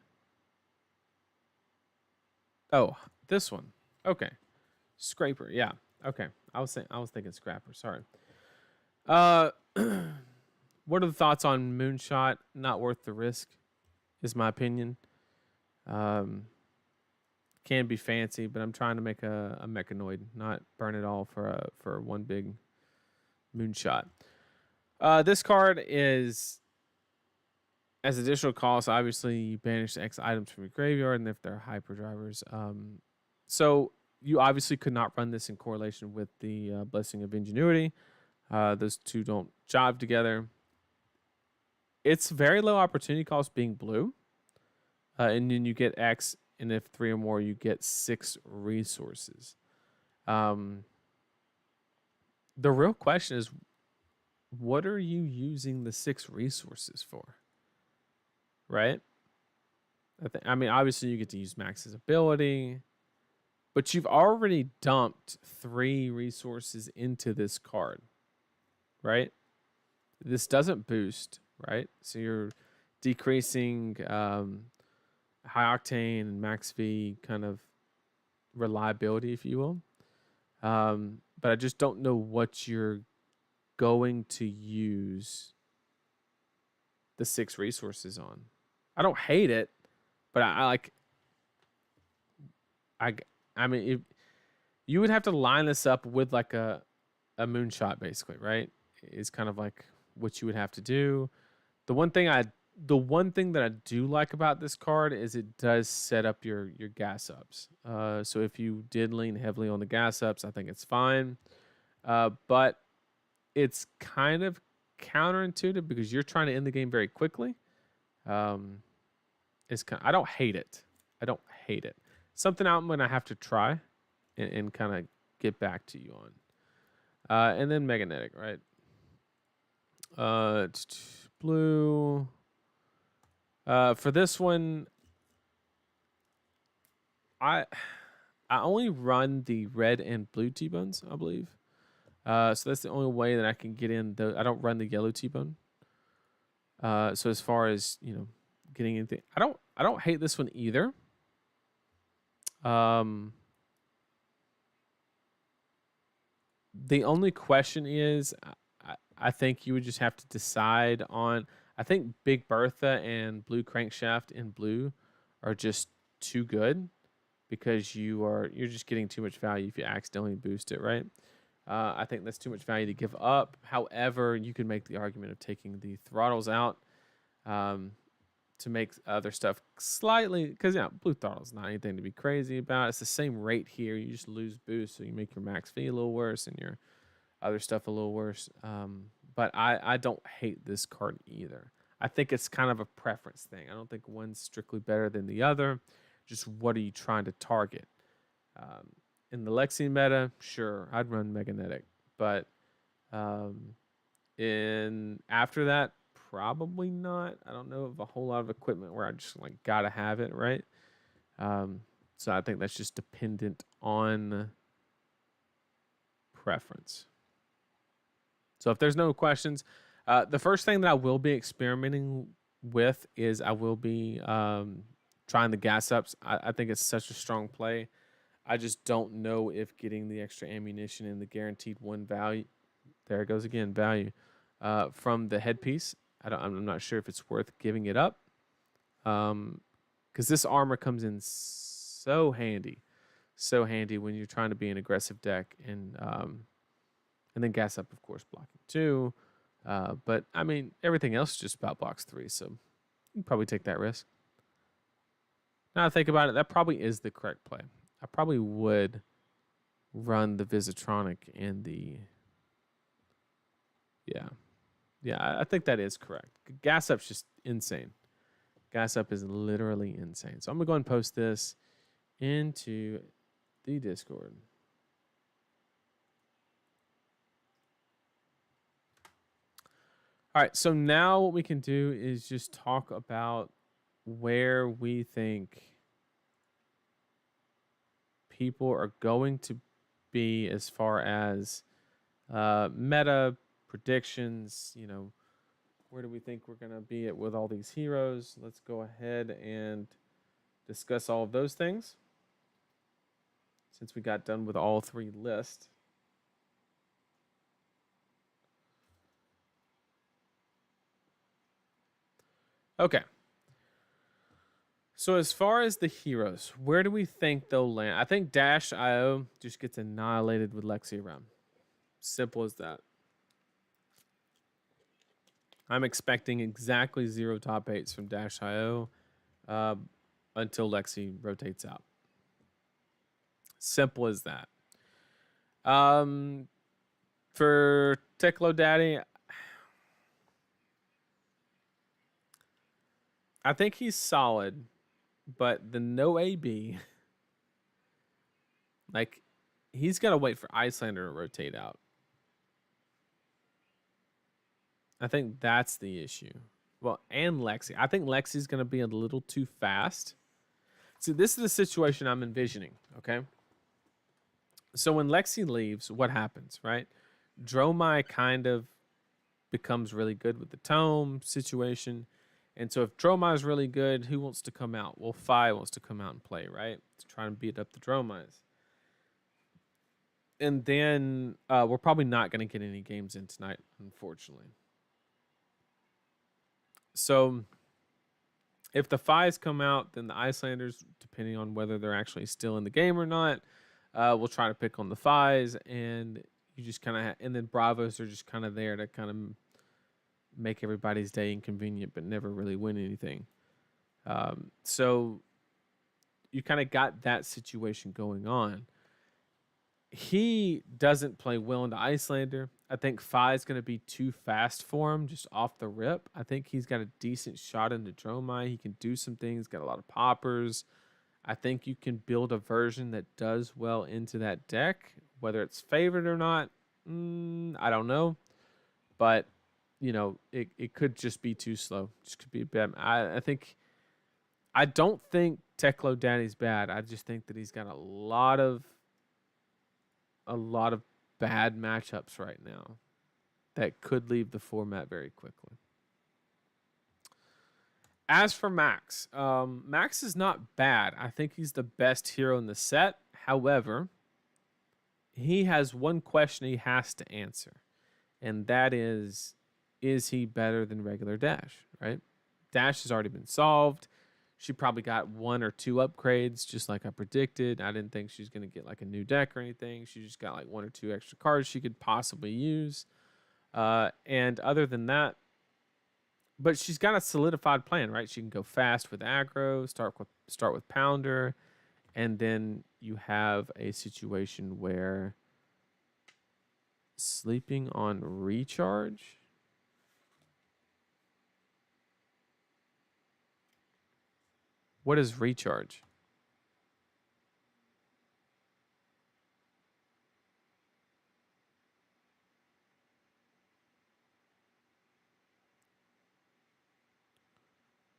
Oh, this one. Okay. Scraper. Yeah. Okay. I was thinking Scrapper. Sorry. What are the thoughts on Moonshot? Not worth the risk, is my opinion. Can be fancy, but I'm trying to make a Mechanoid, not burn it all for one big Moonshot. This card is, as additional cost, obviously you banish X items from your graveyard, and if they're hyperdrivers. So you obviously could not run this in correlation with the Blessing of Ingenuity. Those two don't jive together. It's very low opportunity cost being blue. And then you get X, and if 3 or more, you get 6 resources. The real question is, what are you using the 6 resources for? Right? I mean, obviously you get to use Max's ability, but you've already dumped 3 resources into this card, right? This doesn't boost, right? So you're decreasing high octane and max V kind of reliability, if you will. But I just don't know what you're going to use the 6 resources on. I don't hate it, but I mean, if you would have to line this up with like a moonshot, basically, right? Is kind of like what you would have to do. The one thing that I do like about this card is it does set up your gas ups. So if you did lean heavily on the gas ups, I think it's fine. But it's kind of counterintuitive because you're trying to end the game very quickly. I don't hate it. I don't hate it. Something I'm gonna have to try and kind of get back to you on. And then Magnetic, right? Blue. For this one, I only run the red and blue T-bones, I believe. So that's the only way that I can get in. I don't run the yellow T-bone. So as far as getting anything, I don't hate this one either. The only question is, I think you would just have to decide on. I think Big Bertha and Blue Crankshaft in blue are just too good because you're just getting too much value if you accidentally boost it, right? I think that's too much value to give up. However, you can make the argument of taking the throttles out to make other stuff slightly, because blue throttle's not anything to be crazy about. It's the same rate here. You just lose boost, so you make your max V a little worse and your other stuff a little worse. But I don't hate this card either. I think it's kind of a preference thing. I don't think one's strictly better than the other. Just what are you trying to target? In the Lexi meta, sure, I'd run Magnetic. But in after that, probably not. I don't know of a whole lot of equipment where I just like gotta have it, right? So I think that's just dependent on preference. So if there's no questions, the first thing that I will be experimenting with is I will be trying the gas ups. I think it's such a strong play. I just don't know if getting the extra ammunition and the guaranteed 1 value, there it goes again, value, from the headpiece. I'm not sure if it's worth giving it up. Because this armor comes in so handy when you're trying to be an aggressive deck, and then gas up, of course, blocking 2. But I mean, everything else just about blocks 3, so you can probably take that risk. Now I think about it, that probably is the correct play. I probably would run the Visitronic and the... Yeah, I think that is correct. Gas up's just insane. Gas up is literally insane. So I'm going to go ahead and post this into the Discord. All right, so now what we can do is just talk about where we think people are going to be as far as meta predictions. Where do we think we're going to be at with all these heroes? Let's go ahead and discuss all of those things since we got done with all 3 lists. Okay. So as far as the heroes, where do we think they'll land? I think Dash IO just gets annihilated with Lexi around. Simple as that. I'm expecting exactly 0 top 8s from Dash IO until Lexi rotates out. Simple as that. For Techlo Daddy, I think he's solid, but the no AB, like, he's got to wait for Icelander to rotate out. I think that's the issue. Well, and Lexi. I think Lexi's going to be a little too fast. See, this is the situation I'm envisioning, okay? So when Lexi leaves, what happens, right? Dromai kind of becomes really good with the tome situation. And so if Dromai is really good, who wants to come out? Well, Phi wants to come out and play, right? To try and beat up the Dromais. And then we're probably not going to get any games in tonight, unfortunately. So if the Phis come out, then the Icelanders, depending on whether they're actually still in the game or not, we'll try to pick on the Phis, and you just kind of, and then Bravos are just kind of there to kind of make everybody's day inconvenient, but never really win anything. So you kind of got that situation going on. He doesn't play well into Icelander. I think Phi is going to be too fast for him just off the rip. I think he's got a decent shot into Dromai. He can do some things, got a lot of poppers. I think you can build a version that does well into that deck. Whether it's favored or not, I don't know. But, you know, it could just be too slow. Just could be bad. I don't think Techlo Daddy's bad. I just think that he's got a lot of bad matchups right now that could leave the format very quickly. As for Max, Max is not bad. I think he's the best hero in the set. However, he has one question he has to answer, and that is he better than regular Dash, right? Dash has already been solved. She probably got 1 or 2 upgrades, just like I predicted. I didn't think she's going to get like a new deck or anything. She just got like 1 or 2 extra cards she could possibly use. And other than that, but she's got a solidified plan, right? She can go fast with aggro, start with Pounder, and then you have a situation where sleeping on recharge. What is recharge?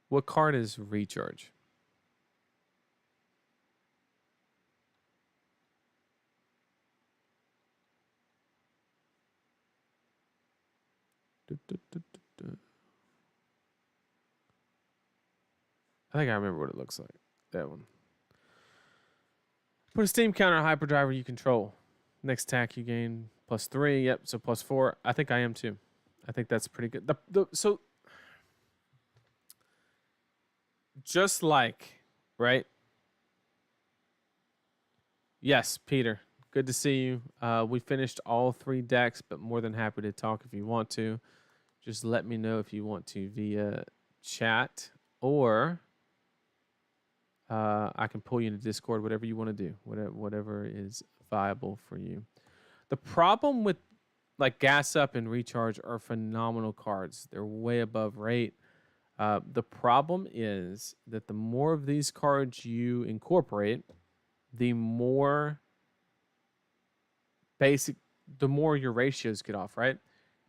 What card is recharge? I think I remember what it looks like. That one. Put a steam counter on hyperdriver you control. Next attack you gain +3. Yep, so +4. I think I am too. I think that's pretty good. So just like, right? Yes, Peter. Good to see you. We finished all 3 decks, but more than happy to talk if you want to. Just let me know if you want to via chat, or I can pull you into Discord, whatever you want to do, whatever is viable for you. The problem with like Gas Up and Recharge are phenomenal cards. They're way above rate. The problem is that the more of these cards you incorporate, the more the more your ratios get off, right?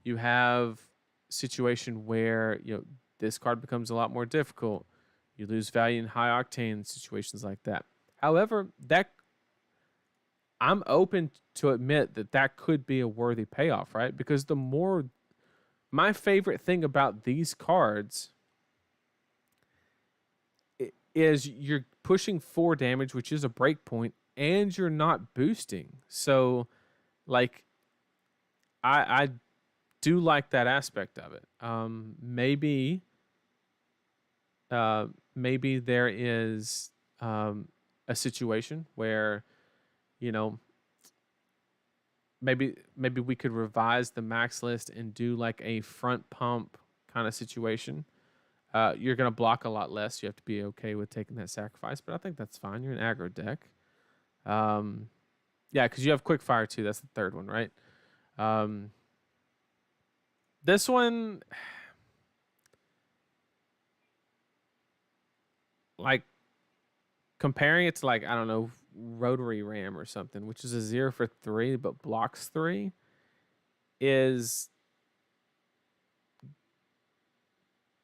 You have a situation where, you know, this card becomes a lot more difficult. You lose value in high octane situations like that. However, that I'm open to admit that could be a worthy payoff, right? Because my favorite thing about these cards is you're pushing 4 damage, which is a break point, and you're not boosting. So, like, I do like that aspect of it. Maybe there is a situation where, you know, maybe we could revise the max list and do like a front pump kind of situation. You're going to block a lot less. You have to be okay with taking that sacrifice, but I think that's fine. You're an aggro deck. Yeah, because you have quick fire too. That's the third one, right? Um, this one, like comparing it to like I don't know rotary ram or something, which is a 0 for 3 but blocks 3, is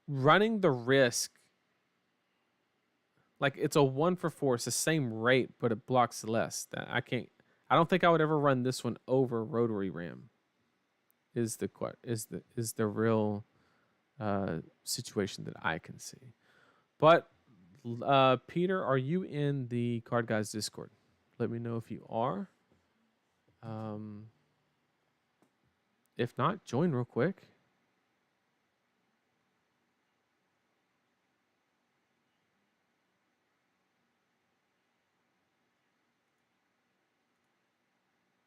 running the risk. Like it's a 1 for 4. It's the same rate, but it blocks less. That I can't. I don't think I would ever run this one over rotary ram. Is the real situation that I can see. But Peter, are you in the Card Guys Discord? Let me know if you are. Um, if not, join real quick.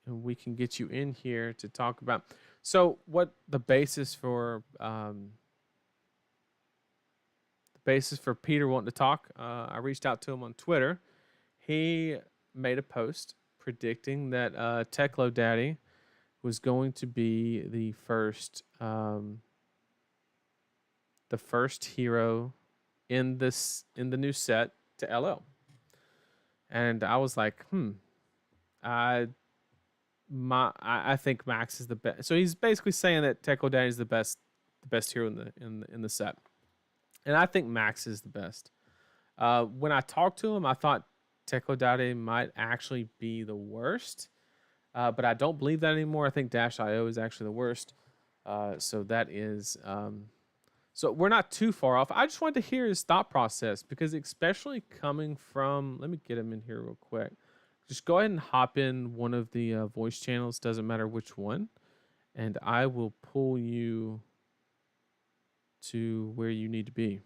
And we can get you in here to talk about. So, what the basis for Peter wanting to talk? I reached out to him on Twitter. He made a post predicting that Techlo Daddy was going to be the first hero in the new set to LL. And I was like, I think Max is the best. So he's basically saying that Techlo Daddy is the best hero in the set, and I think Max is the best. When I talked to him, I thought Techlo Daddy might actually be the worst, but I don't believe that anymore. I think Dash IO is actually the worst. So that is. So we're not too far off. I just wanted to hear his thought process because, especially coming from, let me get him in here real quick. Just go ahead and hop in one of the voice channels. Doesn't matter which one, and I will pull you to where you need to be.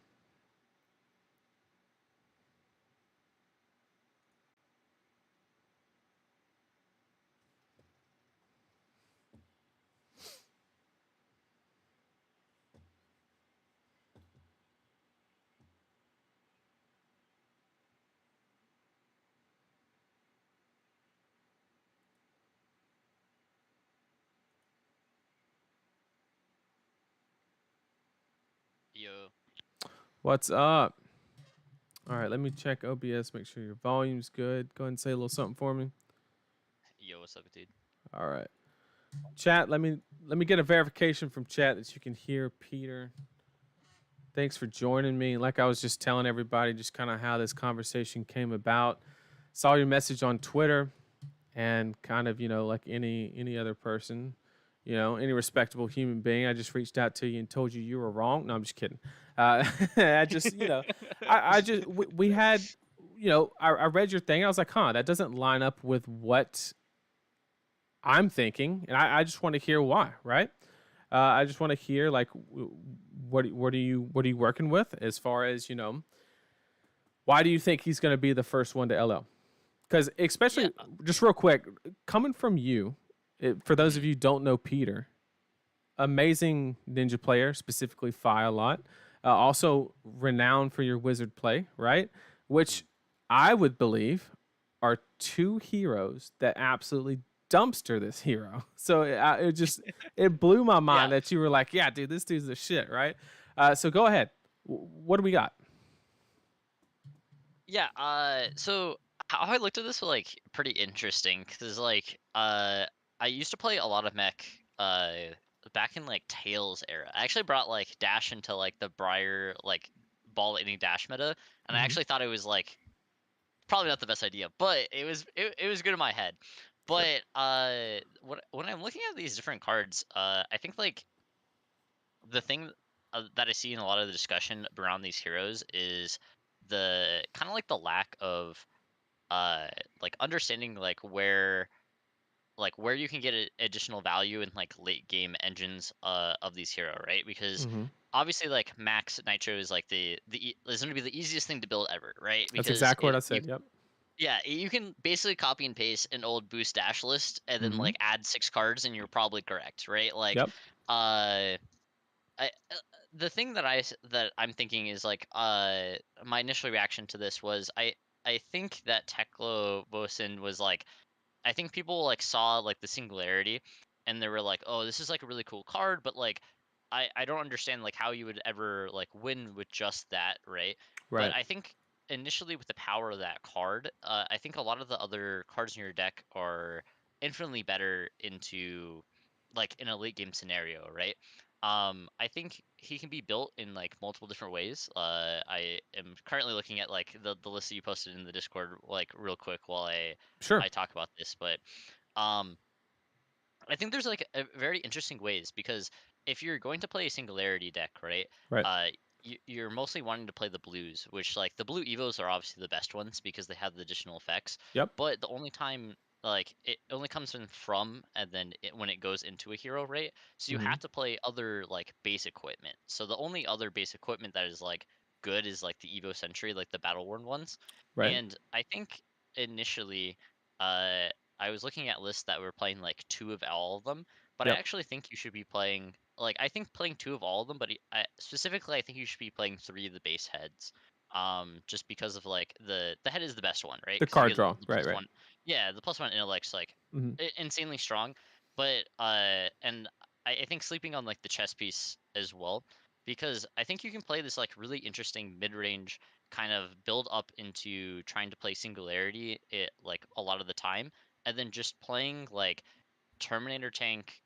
Yo. What's up? All right, let me check OBS. Make sure your volume's good. Go ahead and say a little something for me. Yo, what's up, dude? All right, chat. Let me get a verification from chat that you can hear Peter. Thanks for joining me. Like I was just telling everybody, just kind of how this conversation came about. Saw your message on Twitter, and kind of like any other person, any respectable human being, I just reached out to you and told you were wrong. No, I'm just kidding. I just I just we had I read your thing. I was like, that doesn't line up with what I'm thinking, and I just want to hear why, right? I just want to hear like what are you working with as far as why do you think he's going to be the first one to LL? Because especially just real quick, coming from you, for those of you who don't know Peter, amazing ninja player, specifically Fi a lot. Also renowned for your wizard play, right? Which I would believe are two heroes that absolutely dumpster this hero. So it blew my mind that you were like, yeah, dude, this dude's the shit, right? So go ahead. What do we got? Yeah, so how I looked at this was like pretty interesting because I used to play a lot of mech back in like Tails era. I actually brought like Dash into like the Briar like ball lightning Dash meta, and I actually thought it was like probably not the best idea, but it was good in my head. Sure. But when I'm looking at these different cards, I think like the thing that I see in a lot of the discussion around these heroes is the kind of like the lack of like understanding like where you can get additional value in like late game engines of these hero, right? Because Mm-hmm. obviously like max nitro is like is going to be the easiest thing to build ever, right? That's Because exactly what I said. Yep. yeah, you can basically copy and paste an old boost dash list and then Mm-hmm. like add 6 cards and you're probably correct, right? Like Yep. uh the thing that I'm thinking is like my initial reaction to this was I think that Teklo Bosin was like I think people like saw like the singularity and they were like, "Oh, this is like a really cool card, but like I don't understand like how you would ever like win with just that, right?" But Right. I think initially with the power of that card, I think a lot of the other cards in your deck are infinitely better into like in a late game scenario, right? I think he can be built in like multiple different ways. I am currently looking at like the list that you posted in the Discord like real quick while I Sure. talk about this, but um I think there's like a very interesting ways because if you're going to play a singularity deck, right? Right. Uh, you're mostly wanting to play the blues, which like the blue evos are obviously the best ones because they have the additional effects. Yep. But the only time like it only comes in from and then when it goes into a hero, right? So you Mm-hmm. have to play other like base equipment. So the only other base equipment that is like good is like the Evo Sentry, like the battle worn ones. Right. And I think initially, uh I was looking at lists that were playing like two of all of them, but I Yep. actually think you should be playing like I think playing two of all of them, but specifically I think you should be playing three of the base heads. Just because of like the head is the best one, right? The Because you card get draw. the Right. plus Right. one, yeah, the plus one intellect's like Mm-hmm. insanely strong. But and I think sleeping on like the chess piece as well, because I think you can play this like really interesting mid range kind of build up into trying to play singularity it like a lot of the time and then just playing like Terminator Tank,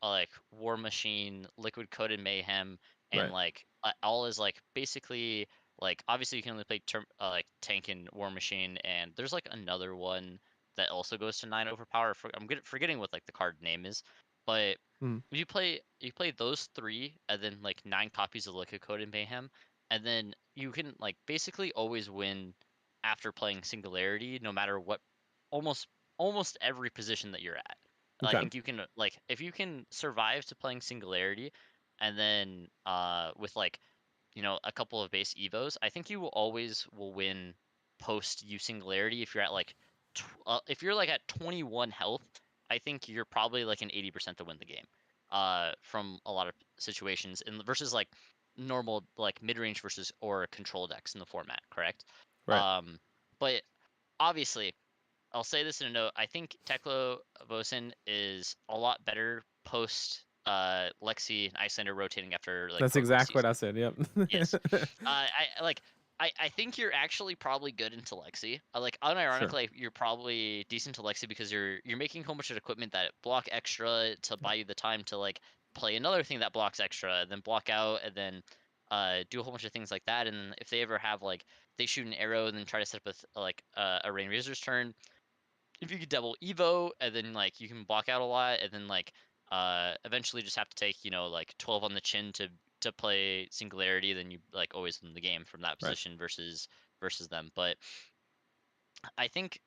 like War Machine, Liquid Coated Mayhem, and Right. like all is like basically like obviously you can only play like Tank and War Machine, and there's like another one that also goes to 9 overpower. I'm forgetting what like the card name is, but Mm-hmm. you play those three and then like 9 copies of Liquid Coated Mayhem, and then you can like basically always win after playing Singularity, no matter what, almost almost every position that you're at. I Okay. think you can like if you can survive to playing Singularity, and then with like a couple of base evos, I think you will always will win post you Singularity if you're at like if you're like at 21 health. I think you're probably like an 80% to win the game. From a lot of situations in versus like normal like mid range versus or control decks in the format, correct? Right. Um, but obviously I'll say this in a note. I think Teklo Bosin is a lot better post Lexi and Icelander rotating after like That's protocol exactly what season. I said. Yep. Yes. I like I think you're actually probably good into Lexi. Like Sure. unironically, you're probably decent to Lexi because you're making a whole bunch of equipment that block extra to buy you the time to like play another thing that blocks extra, then block out, and then do a whole bunch of things like that. And if they ever have like they shoot an arrow and then try to set up a rain razor's turn, if you could double evo and then like you can block out a lot and then like eventually just have to take like 12 on the chin to play singularity, then you like always win the game from that Right. position versus them. But I think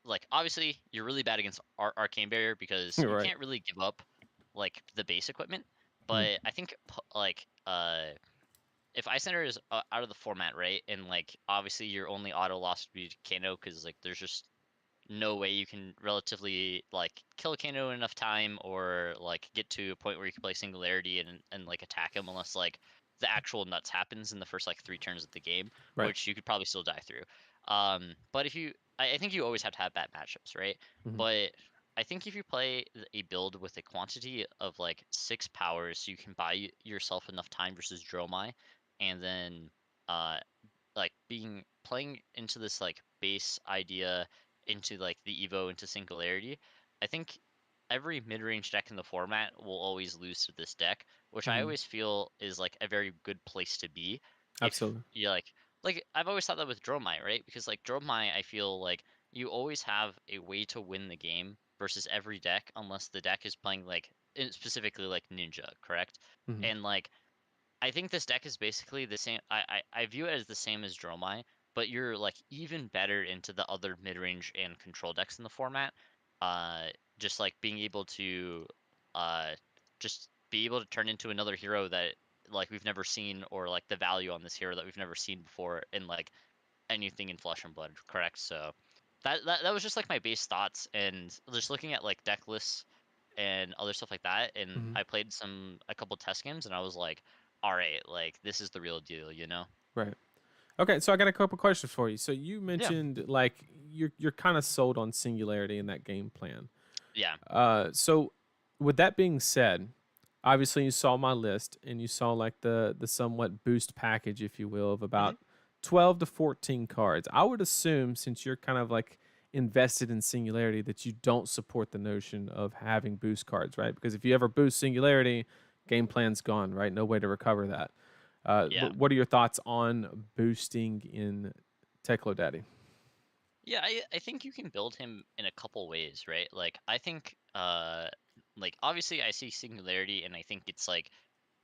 like obviously you're really bad against arcane barrier because you Right. can't really give up like the base equipment. Mm-hmm. But I think like if Icelander is out of the format, right, and like obviously your only auto loss would be Kano because like there's just no way you can relatively like kill a Kano in enough time or like get to a point where you can play singularity and like attack him unless like the actual nuts happens in the first like 3 turns of the game, Right. which you could probably still die through. But if you, I think you always have to have bad matchups, right? Mm-hmm. But I think if you play a build with a quantity of like 6 powers, you can buy yourself enough time versus Dromai, and then uh like being playing into this like base idea into like the Evo into Singularity, I think every mid-range deck in the format will always lose to this deck, which I Mm-hmm. always feel is like a very good place to be if Absolutely. you like I've always thought that with Dromai, right? Because like Dromai, I feel like you always have a way to win the game versus every deck unless the deck is playing like specifically like Ninja, correct? Mm-hmm. And like I think this deck is basically the same. I view it as the same as Dromai, but you're like even better into the other mid range and control decks in the format. Uh, just like being able to, uh, just be able to turn into another hero that like we've never seen, or like the value on this hero that we've never seen before in like anything in Flesh and Blood. Correct. So that was just like my base thoughts, and just looking at like deck lists and other stuff like that. And Mm-hmm. I played a couple test games, and I was like, all right, like this is the real deal, you know? Right. Okay, so I got a couple questions for you. So you Yeah, mentioned like you're kind of sold on singularity in that game plan. yeah. So with that being said, obviously you saw my list and you saw like the somewhat boost package, if you will, of Hmm. about 12 to 14 cards. I would assume, since you're kind of like invested in Singularity, that you don't support the notion of having boost cards, right? Because if you ever boost Singularity, game plan's gone, right? No way to recover that. Yeah. What are your thoughts on boosting in Techlo Daddy? Yeah, I think you can build him in a couple ways, right? Like I think like obviously I see Singularity and I think it's like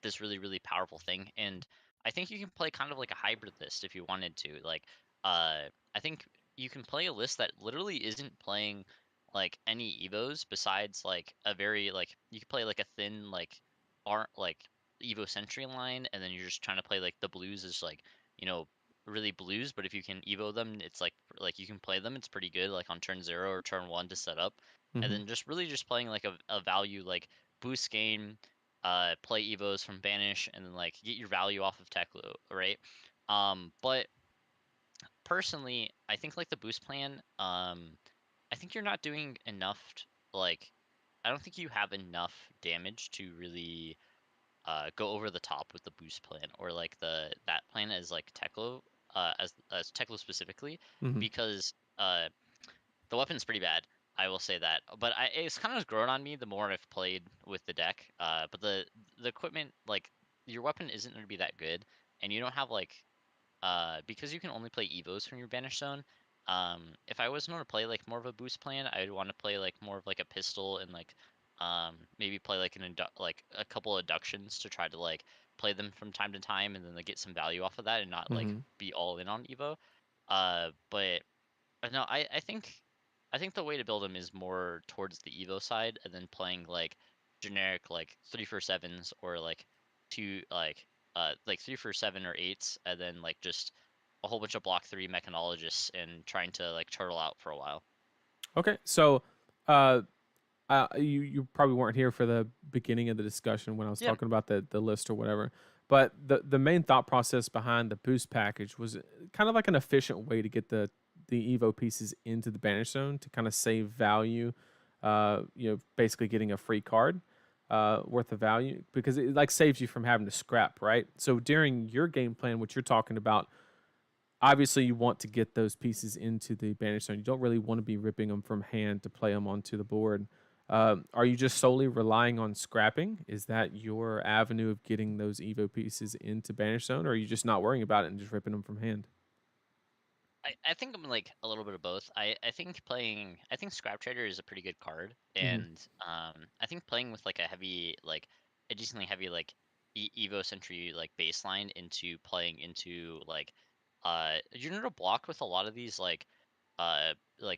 this really really powerful thing, and I think you can play kind of like a hybrid list if you wanted to. Like I think you can play a list that literally isn't playing like any evos besides like a very like you could play like a thin like aren't like evo sentry line, and then you're just trying to play like the blues as like, you know, really blues, but if you can evo them, it's like you can play them, it's pretty good like on turn 0 or turn 1 to set up. And Hmm. then just really just playing like a value like boost game, play evos from banish, and then like get your value off of Techlo, right? But personally, I think like the boost plan, I think you're not doing enough. Like, I don't think you have enough damage to really go over the top with the boost plan or like the that plan as like Techlo, as Techlo specifically, Hmm. because the weapon's pretty bad. I will say that, but it's kind of grown on me the more I've played with the deck. But the equipment, like your weapon, isn't going to be that good, and you don't have like because you can only play evos from your banish zone. If I was going to play like more of a boost plan, I would want to play like more of like a pistol and like maybe play like like a couple of abductions to try to like play them from time to time and then like, get some value off of that and not like Hmm. be all in on evo. But no, I think the way to build them is more towards the evo side, and then playing like generic like 3 for 7s or like 3 for 7 or 8s, and then like just a whole bunch of block 3 mechanologists and trying to like turtle out for a while. Okay, so uh, you probably weren't here for the beginning of the discussion when I was Yeah. talking about the list or whatever. But the main thought process behind the boost package was kind of like an efficient way to get the Evo pieces into the banish zone to kind of save value. Basically getting a free card worth of value because it like saves you from having to scrap, right? So during your game plan, what you're talking about, obviously you want to get those pieces into the banish zone. You don't really want to be ripping them from hand to play them onto the board. Are you just solely relying on scrapping? Is that your avenue of getting those Evo pieces into banish zone, or are you just not worrying about it and just ripping them from hand? I think I'm like a little bit of both. I think Scrap Trader is a pretty good card, Hmm. and I think playing with like a heavy like a decently heavy like Evo Sentry like baseline into playing into you're gonna block with a lot of these like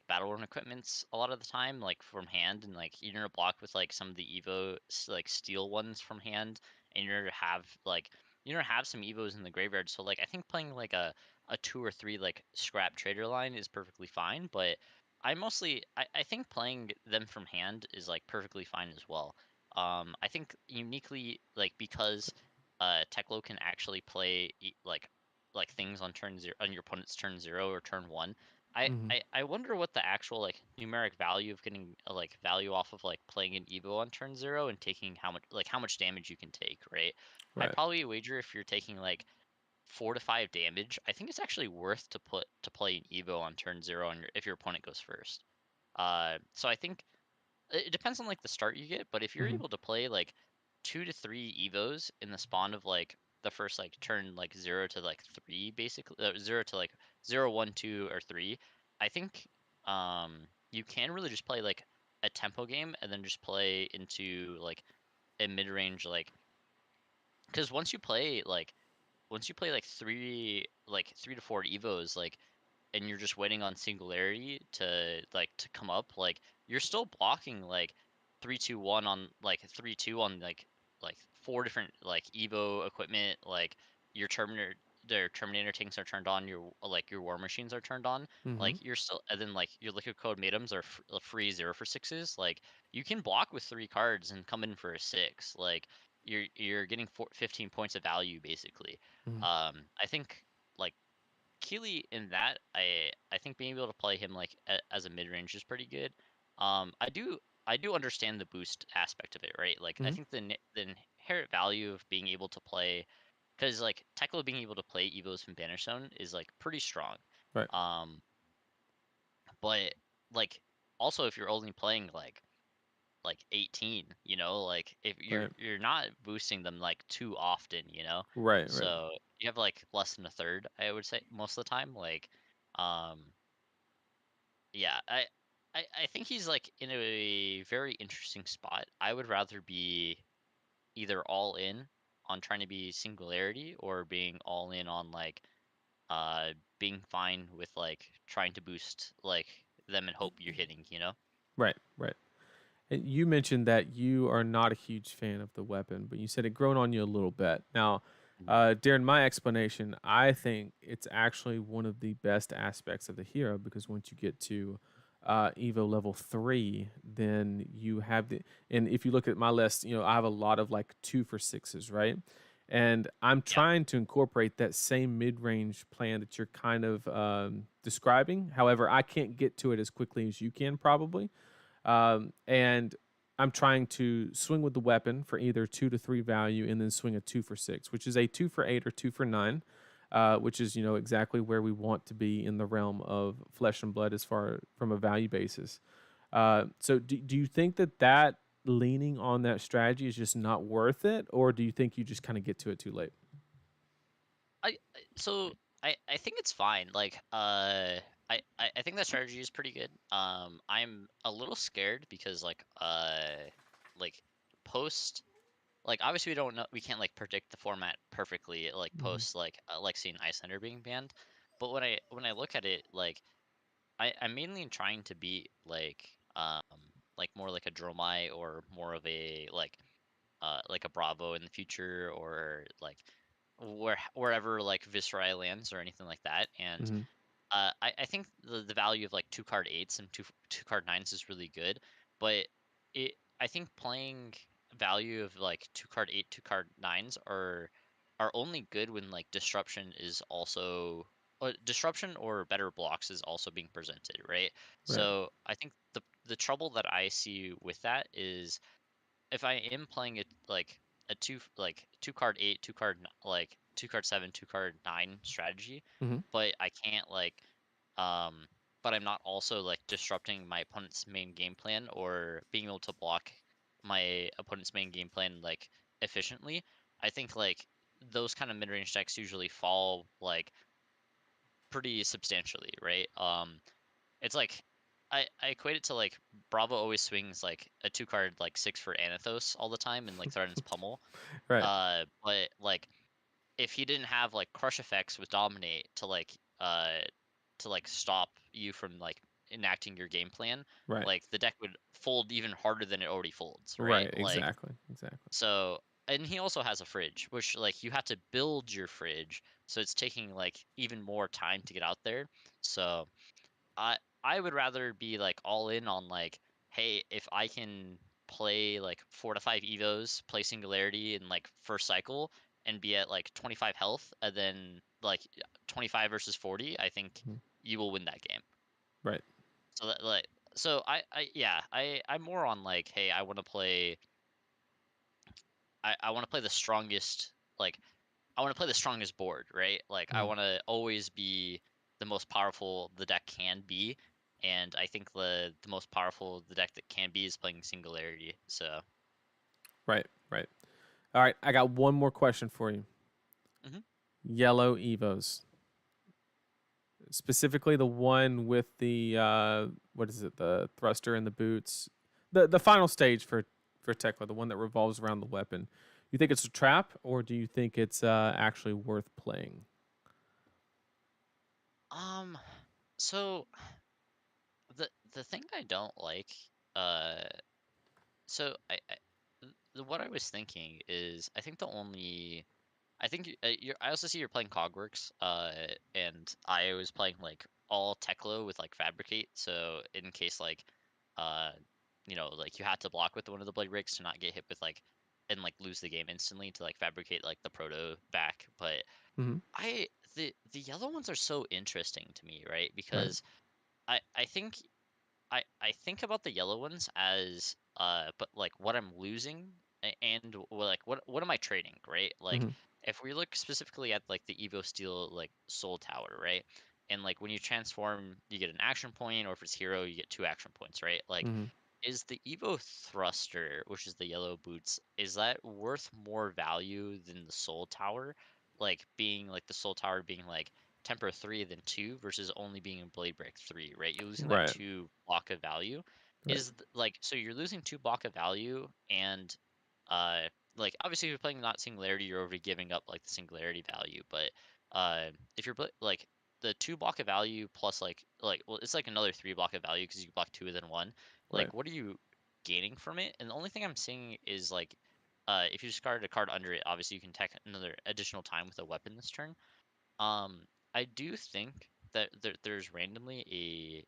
battle run equipments a lot of the time like from hand, and like you're gonna block with like some of the Evo like steel ones from hand, and you're gonna have some Evos in the graveyard. So like I think playing like a 2 or 3 like scrap trader line is perfectly fine, but I think playing them from hand is like perfectly fine as well. I think uniquely like because Teklo can actually play like things on turn 0 on your opponent's turn 0 or turn 1. Hmm. I wonder what the actual like numeric value of getting like value off of like playing an Evo on turn 0 and taking how much damage you can take, right? I'd Right. probably wager if you're taking like 4 to 5 damage, I think it's actually worth to play an Evo on turn 0 on if your opponent goes first. So I think it depends on like the start you get, but if you're Hmm. able to play like 2 to 3 Evos in the spawn of like the first like turn like 0 to like 3, basically 0 to like 0, 1, 2, or 3, I think you can really just play like a tempo game and then just play into like a mid range because once you play like 3 to 4 evos and you're just waiting on singularity to come up, like you're still blocking like 3 2 1 on like 3 2 on like 4 different like evo equipment, like your terminator their terminator tanks are turned on, your war machines are turned on, Hmm. like you're still, and then like your liquid code madiums are free 0 for 6s, like you can block with 3 cards and come in for a 6, like you're getting 15 points of value basically. Hmm. I think like Keely in that, I think being able to play him like as a mid range is pretty good. I do. I do understand the boost aspect of it, right? Like I Hmm. think the inherent value of being able to play, because like Teklo being able to play Evos from Banner Zone is like pretty strong. Right. Um, but like also if you're only playing like 18, like if you're Right. you're not boosting them like too often. Right. Right. So you have like less than a third, I would say, most of the time. Like, um, yeah, I think he's like in a very interesting spot. I would rather be either all in on trying to be singularity or being all in on like being fine with like trying to boost like them and hope you're hitting. Right. Right. And you mentioned that you are not a huge fan of the weapon, but you said it grown on you a little bit. Now, Mm. during my explanation, I think it's actually one of the best aspects of the hero because once you get to Evo level 3, then you have and if you look at my list, I have a lot of like 2 for 6s, right? And I'm Yeah. trying to incorporate that same mid range plan that you're kind of describing. However, I can't get to it as quickly as you can, probably. And I'm trying to swing with the weapon for either 2 to 3 value and then swing a 2 for 6, which is a 2 for 8 or 2 for 9, which is exactly where we want to be in the realm of flesh and blood as far from a value basis. So do you think that leaning on that strategy is just not worth it, or do you think you just kind of get to it too late? So I think it's fine. Like I think that strategy is pretty good. I'm a little scared because like post like obviously we can't like predict the format perfectly like Hmm. post like seeing Icelander being banned. But when I look at it, like I'm mainly trying to be like more like a Dromai or more of a like a Bravo in the future, or like wherever like Viscerai lands or anything like that. And Hmm. I think the value of like 2 card 8s and two card 9s is really good, but I think playing value of like 2 card 8, 2 card 9s are only good when like disruption or better blocks is also being presented, right? Right. So I think the trouble that I see with that is if I am playing it like a 2 card 8, 2 card 7, 2 card 9 strategy, Hmm. but I can't um but I'm not also like disrupting my opponent's main game plan or being able to block my opponent's main game plan like efficiently. I think like those kind of mid-range decks usually fall like pretty substantially, right? It's like I equate it to like Bravo always swings like a 2 card like 6 for Anathos all the time and like threatens pummel. Right. But like if he didn't have like crush effects with Dominate to like stop you from like enacting your game plan, Right. like the deck would fold even harder than it already folds, right? Right. Like Exactly. Exactly. so, and he also has a fridge, which like you have to build your fridge, so it's taking like even more time to get out there. So I would rather be like all in on like, hey, if I can play like 4 to 5 evos, play singularity in like first cycle, and be at like 25 health, and then like 25 versus 40, I think Mhm. you will win that game. Right. So that like so I yeah I'm more on like, hey, I want to play the strongest like I want to play the strongest board, right? Like I Mhm. want to always be the most powerful the deck can be, and I think the most powerful the deck that can be is playing singularity. So, Right. Right. All right. I got one more question for you. mhm. Yellow Evos, specifically the one with the what is it? The thruster and the boots. The final stage for Tekla, the one that revolves around the weapon. You think it's a trap, or do you think it's actually worth playing? um, so the thing I don't like, uh, so what I was thinking is I think the only I think I also see you're playing Cogworks, and I was playing like all Techlo with like Fabricate. So in case uh, like you had to block with one of the blade breaks to not get hit with like and like lose the game instantly to like fabricate like the proto back. But Hmm. the yellow ones are so interesting to me, right? Right. Because I think I think about the yellow ones as but like what I'm losing and like what am I trading, right? Like Mm-hmm. if we look specifically at like the Evo Steel like Soul Tower, right? And like when you transform, you get an action point, or if it's hero, you get 2 action points, right? Like Mm-hmm. is the Evo Thruster, which is the yellow boots, is that worth more value than the Soul Tower? Like being like the Soul Tower being like temper 3 than 2 versus only being in Blade Break 3, right? You're losing that Right. 2 block of value. Right. Like so you're losing 2 block of value and uh like obviously if you're playing not singularity, you're already giving up like the singularity value, but if you're like the 2 block of value plus like well it's like another 3 block of value because you block 2 then 1. Right. Like what are you gaining from it? And the only thing I'm seeing is like if you discard a card under it, obviously you can tech another additional time with a weapon this turn. um, I do think that there's randomly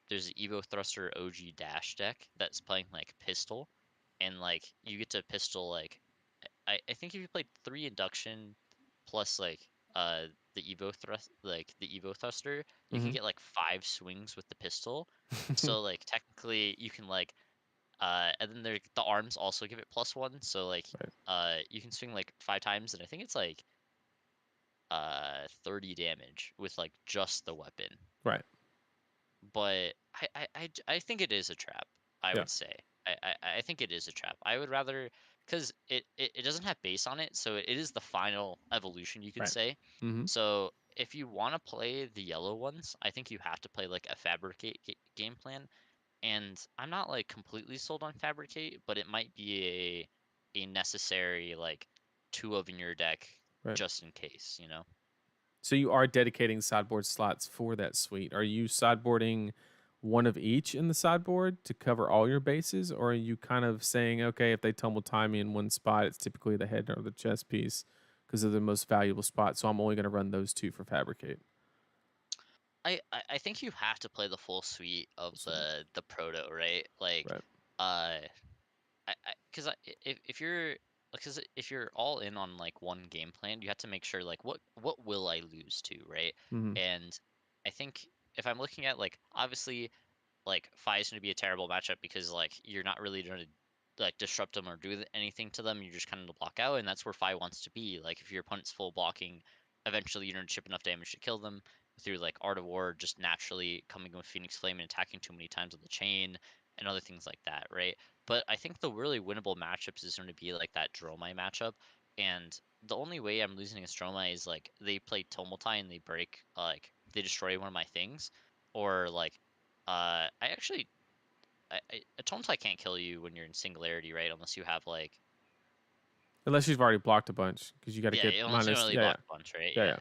there's an Evo Thruster OG Dash deck that's playing like pistol, and like you get to pistol like I think if you played 3 induction plus the Evo Thruster, you can Mm-hmm. get like 5 swings with the pistol. So like technically you can like and then the arms also give it +1, so like Right. you can swing like 5 times, and I think it's like 30 damage with like just the weapon. Right. But I think it is a trap. I Yeah. would say I think it is a trap. I would rather because it doesn't have base on it, so it is the final evolution you could Right. say. Mm-hmm. So if you want to play the yellow ones, I think you have to play like a fabricate game plan. And I'm not like completely sold on fabricate, but it might be a necessary like 2 of in your deck Right. just in case, you know. So you are dedicating sideboard slots for that suite. Are you sideboarding one of each in the sideboard to cover all your bases, or are you kind of saying, okay, if they tumble tie me in one spot, it's typically the head or the chest piece because they're the most valuable spot. So I'm only going to run those two for fabricate. I think you have to play the full suite of Sweet. the proto, right? Like, Right. uh, because if you're all in on like one game plan, you have to make sure like what will I lose to, right? Mm-hmm. And I think if I'm looking at like obviously like Fi is going to be a terrible matchup because like you're not really going to like disrupt them or do anything to them. You're just kind of block out, and that's where Fi wants to be. Like if your opponent's full blocking, eventually you're going to chip enough damage to kill them through like Art of War, just naturally coming with Phoenix Flame and attacking too many times with the chain and other things like that, right? But I think the really winnable matchups is going to be like that Dromai matchup, and the only way I'm losing against Dromai is like they play Tumultai and they break like they destroy one of my things, or like I actually, Atonetai can't kill you when you're in singularity, right? Unless you have like, Unless you've already blocked a bunch because you got to yeah, get unless you don't minus. really Yeah. Yeah. block a bunch, right? Yeah. Yeah.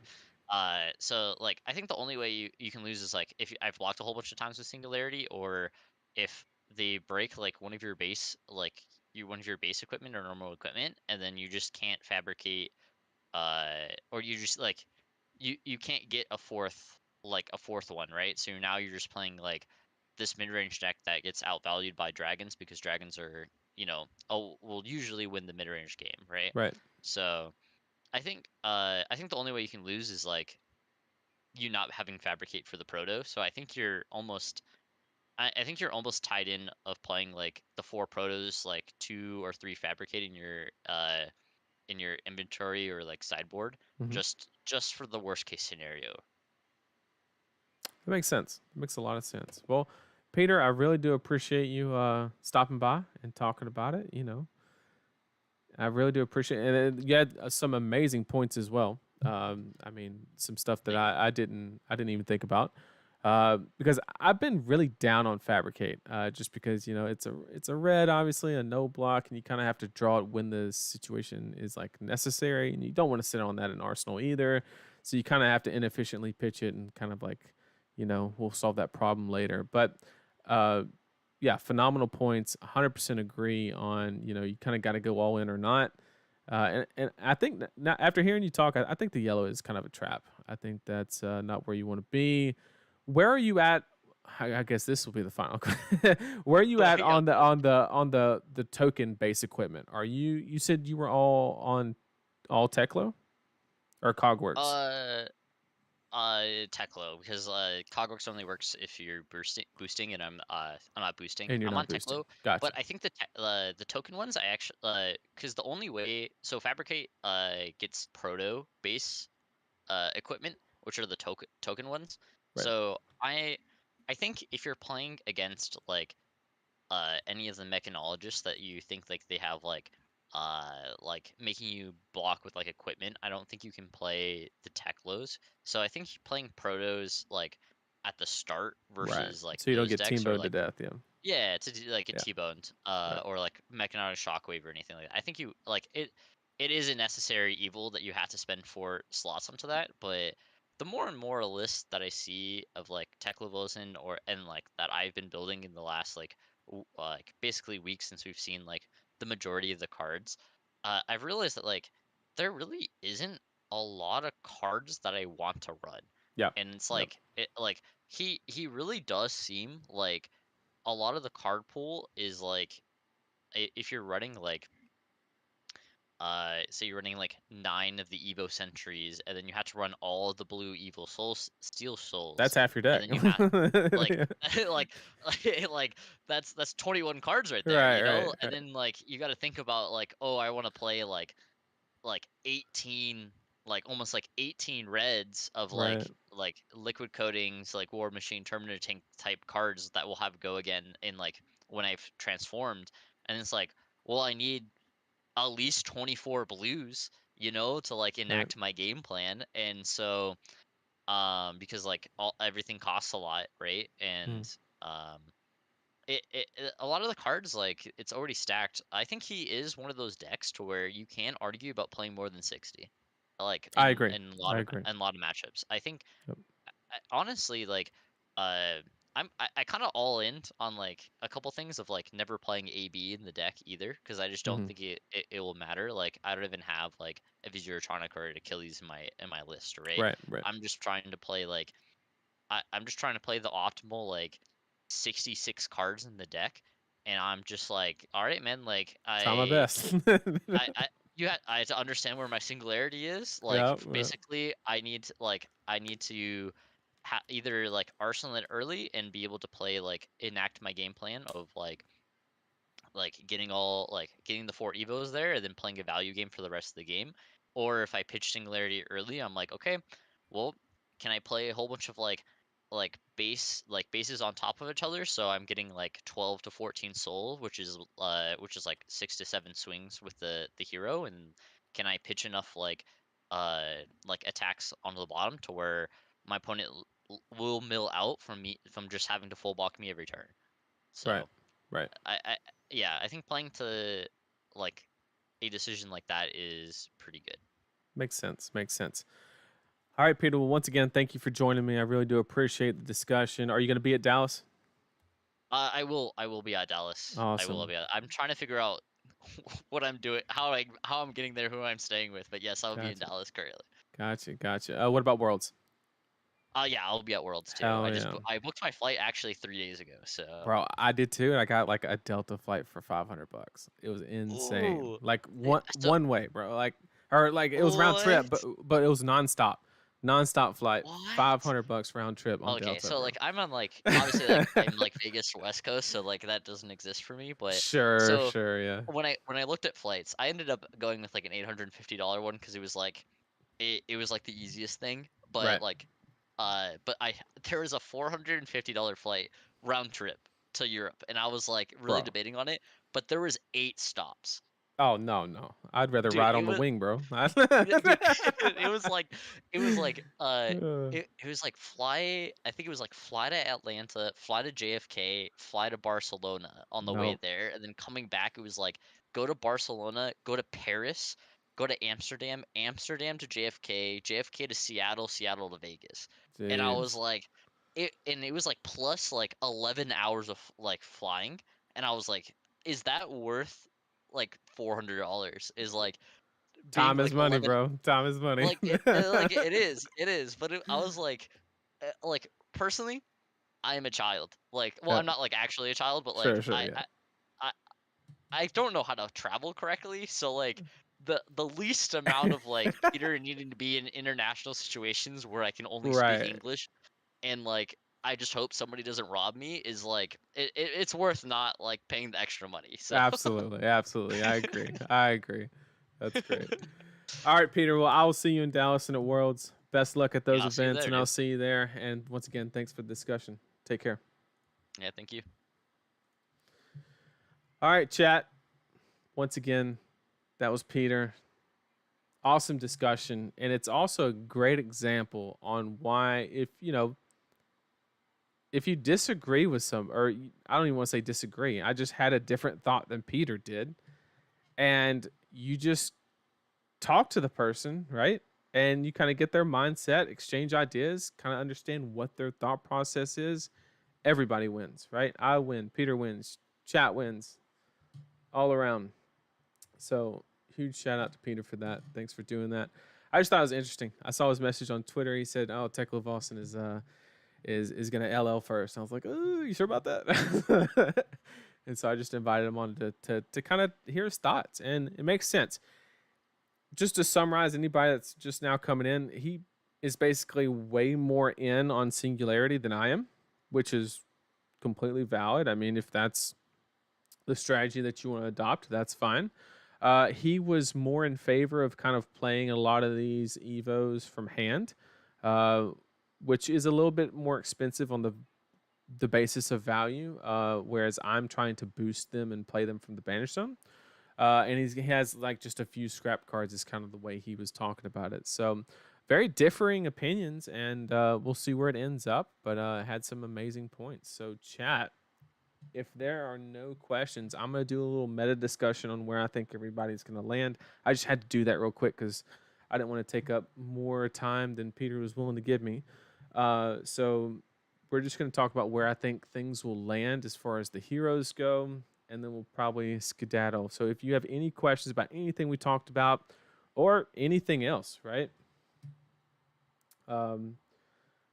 Yeah. So like, I think the only way you can lose is like if I've blocked a whole bunch of times with singularity, or if they break like one of your base, like one of your base equipment or normal equipment, and then you just can't fabricate, or you just like, you can't get a fourth one, right? So now you're just playing like this mid-range deck that gets outvalued by dragons because dragons are, will usually win the mid-range game, right? Right. So I think the only way you can lose is like you not having fabricate for the proto. So I think you're almost tied in of playing like the 4 protos, like 2 or 3 fabricate in your inventory or like sideboard, Mm-hmm. just for the worst case scenario. That makes sense. It makes a lot of sense. Well, Peter, I really do appreciate you stopping by and talking about it. I really do appreciate it. And you had some amazing points as well. I mean, some stuff that Thank you. I didn't even think about because I've been really down on Fabricate just because it's a red, obviously a no block, and you kind of have to draw it when the situation is like necessary, and you don't want to sit on that in Arsenal either. So you kind of have to inefficiently pitch it and kind of like, we'll solve that problem later. But uh, yeah, phenomenal points. 100% agree on, you kind of got to go all in or not. And I think now after hearing you talk, I think the yellow is kind of a trap. I think that's not where you want to be. Where are you at? I guess this will be the final. Where are you at Yeah. on the token base equipment? You said you were all on all Techlo or Cogworks? Uh, Techlo, because Cogworks only works if you're boosting, and I'm not boosting. And you're I'm on not boosting. Techlo, Gotcha. but I think the token ones I actually because the only way so Fabricate gets proto base equipment, which are the token ones. Right. So I think if you're playing against any of the mechanologists that you think like they have like making you block with like equipment, I don't think you can play the Techlos. So I think playing protos like at the start Right. versus like So you don't those get decks, or team-boned to like death, yeah. yeah, to do like a Yeah. T-boned, Right. or like mechanical shockwave or anything like that. I think you like it. It is a necessary evil that you have to spend 4 slots onto that. But the more and more lists that I see of like tech levels and like that I've been building in the last like basically weeks since we've seen like the majority of the cards, I've realized that like there really isn't a lot of cards that I want to run, Yeah. and it's Yep. like he really does seem like a lot of the card pool is like if you're running like say you're running like 9 of the Evo Sentries, and then you have to run all of the blue Evil Souls Steel Souls, That's half your and deck. then you have like Yeah. like like that's 21 cards right there, Right, you right, know? And right. then like you got to think about like, oh, I want to play like 18, like almost like 18 reds of Right. like liquid coatings, like war machine terminator tank type cards that will have go again in like when I've transformed. And it's like, well, I need at least 24 blues, to like Right. enact my game plan. And so because like everything costs a lot, right? Mm. And um a lot of the cards, like it's already stacked. I think he is one of those decks to where you can argue about playing more than 60, like I agree. in I agree. a lot of matchups. I think Yep. honestly, like uh I kind of all in on like a couple things of like never playing AB in the deck either, because I just don't Mhm. think it will matter. Like I don't even have like a Visurotronic or an Achilles in my list, right? Right, right. I'm just trying to play like I'm just trying to play the optimal like 66 cards in the deck, and I'm just like, all right, man, like Try my best. I I have to understand where my singularity is. Like Yep, yep. basically, I need to either like arsenal it early and be able to play like enact my game plan of getting the 4 evos there and then playing a value game for the rest of the game. Or if I pitch singularity early, I'm like, okay, well, can I play a whole bunch of bases on top of each other, so I'm getting like 12 to 14 soul, which is like 6 to 7 swings with the hero. And can I pitch enough like attacks onto the bottom to where my opponent will mill out from just having to full block me every turn. Right. So Right. I yeah, I think playing to like a decision like that is pretty good. Makes sense. Makes sense. All right, Peter. Well, once again, thank you for joining me. I really do appreciate the discussion. Are you going to be at Dallas? I will be at Dallas. I will Awesome. be. I'm trying to figure out what I'm doing, how I'm getting there, who I'm staying with. But yes, I'll be in Gotcha. Dallas currently. Gotcha. Gotcha. What about Worlds? Yeah, I'll be at Worlds too. Hell yeah. I booked my flight actually 3 days ago. So Bro, I did too, and I got like a Delta flight for $500. It was insane. ooh, Like yeah, so one way, bro. Like it was round trip, what? but it was nonstop, nonstop flight. What? $500 round trip on Okay, Delta, so bro. like I'm on like obviously like I'm like Vegas to West Coast, so like that doesn't exist for me. But Sure, so sure, yeah. when I looked at flights, I ended up going with like an $850 one because it was like it was like the easiest thing. But Right, like but I there was a $450 flight round trip to Europe, and I was like really bro. debating on it. But there was 8 stops, Oh no, no. I'd rather dude. ride It on the was wing, bro. dude, it was like Uh, it was like fly I think it was like fly to Atlanta, fly to JFK, fly to Barcelona on the way nope. there, and then coming back it was like go to Barcelona, go to Paris, go to Amsterdam, Amsterdam to JFK, JFK to Seattle, Seattle to Vegas. And I was Jeez. like it was like plus like 11 hours of like flying, and I was like, is that worth like $400? Is like being Time is like money, 11, bro. Time is money. like it is, but I was like personally, I am a child. Like, well, I'm Yep. not like actually a child, but Sure, like sure, yeah. I don't know how to travel correctly, so like the least amount of like Peter needing to be in international situations where I can only speak Right. English, and like I just hope somebody doesn't rob me is like it's worth not like paying the extra money. So Absolutely. Absolutely. I agree. I agree. That's great. All right, Peter. Well, I will see you in Dallas and at Worlds. Best luck at yeah, those I'll see you events, there, and I'll dude. see you there. And once again, thanks for the discussion. Take care. Yeah, thank you. All right, chat. Once again, that was Peter. Awesome discussion. And it's also a great example on why, if you disagree with I don't even want to say disagree, I just had a different thought than Peter did. And you just talk to the person, right? And you kind of get their mindset, exchange ideas, kind of understand what their thought process is. Everybody wins, right? I win, Peter wins, chat wins, all around. So huge shout out to Peter for that. Thanks for doing that. I just thought it was interesting. I saw his message on Twitter. He said, "Oh, Techlo Boston is gonna LL first." I was like, "Oh, you sure about that?" And so I just invited him on to kind of hear his thoughts, and it makes sense. Just to summarize, anybody that's just now coming in, he is basically way more in on Singularity than I am, which is completely valid. I mean, if that's the strategy that you want to adopt, that's fine. He was more in favor of kind of playing a lot of these Evos from hand, uh, which is a little bit more expensive on the basis of value, whereas I'm trying to boost them and play them from the Banish Zone. And he has like just a few scrap cards is kind of the way he was talking about it. So very differing opinions, and we'll see where it ends up. But had some amazing points. So chat, if there are no questions, I'm gonna do a little meta discussion on where I think everybody's gonna land. I just had to do that real quick because I didn't want to take up more time than Peter was willing to give me. So we're just gonna talk about where I think things will land as far as the heroes go, and then we'll probably skedaddle. So if you have any questions about anything we talked about or anything else, right? Um,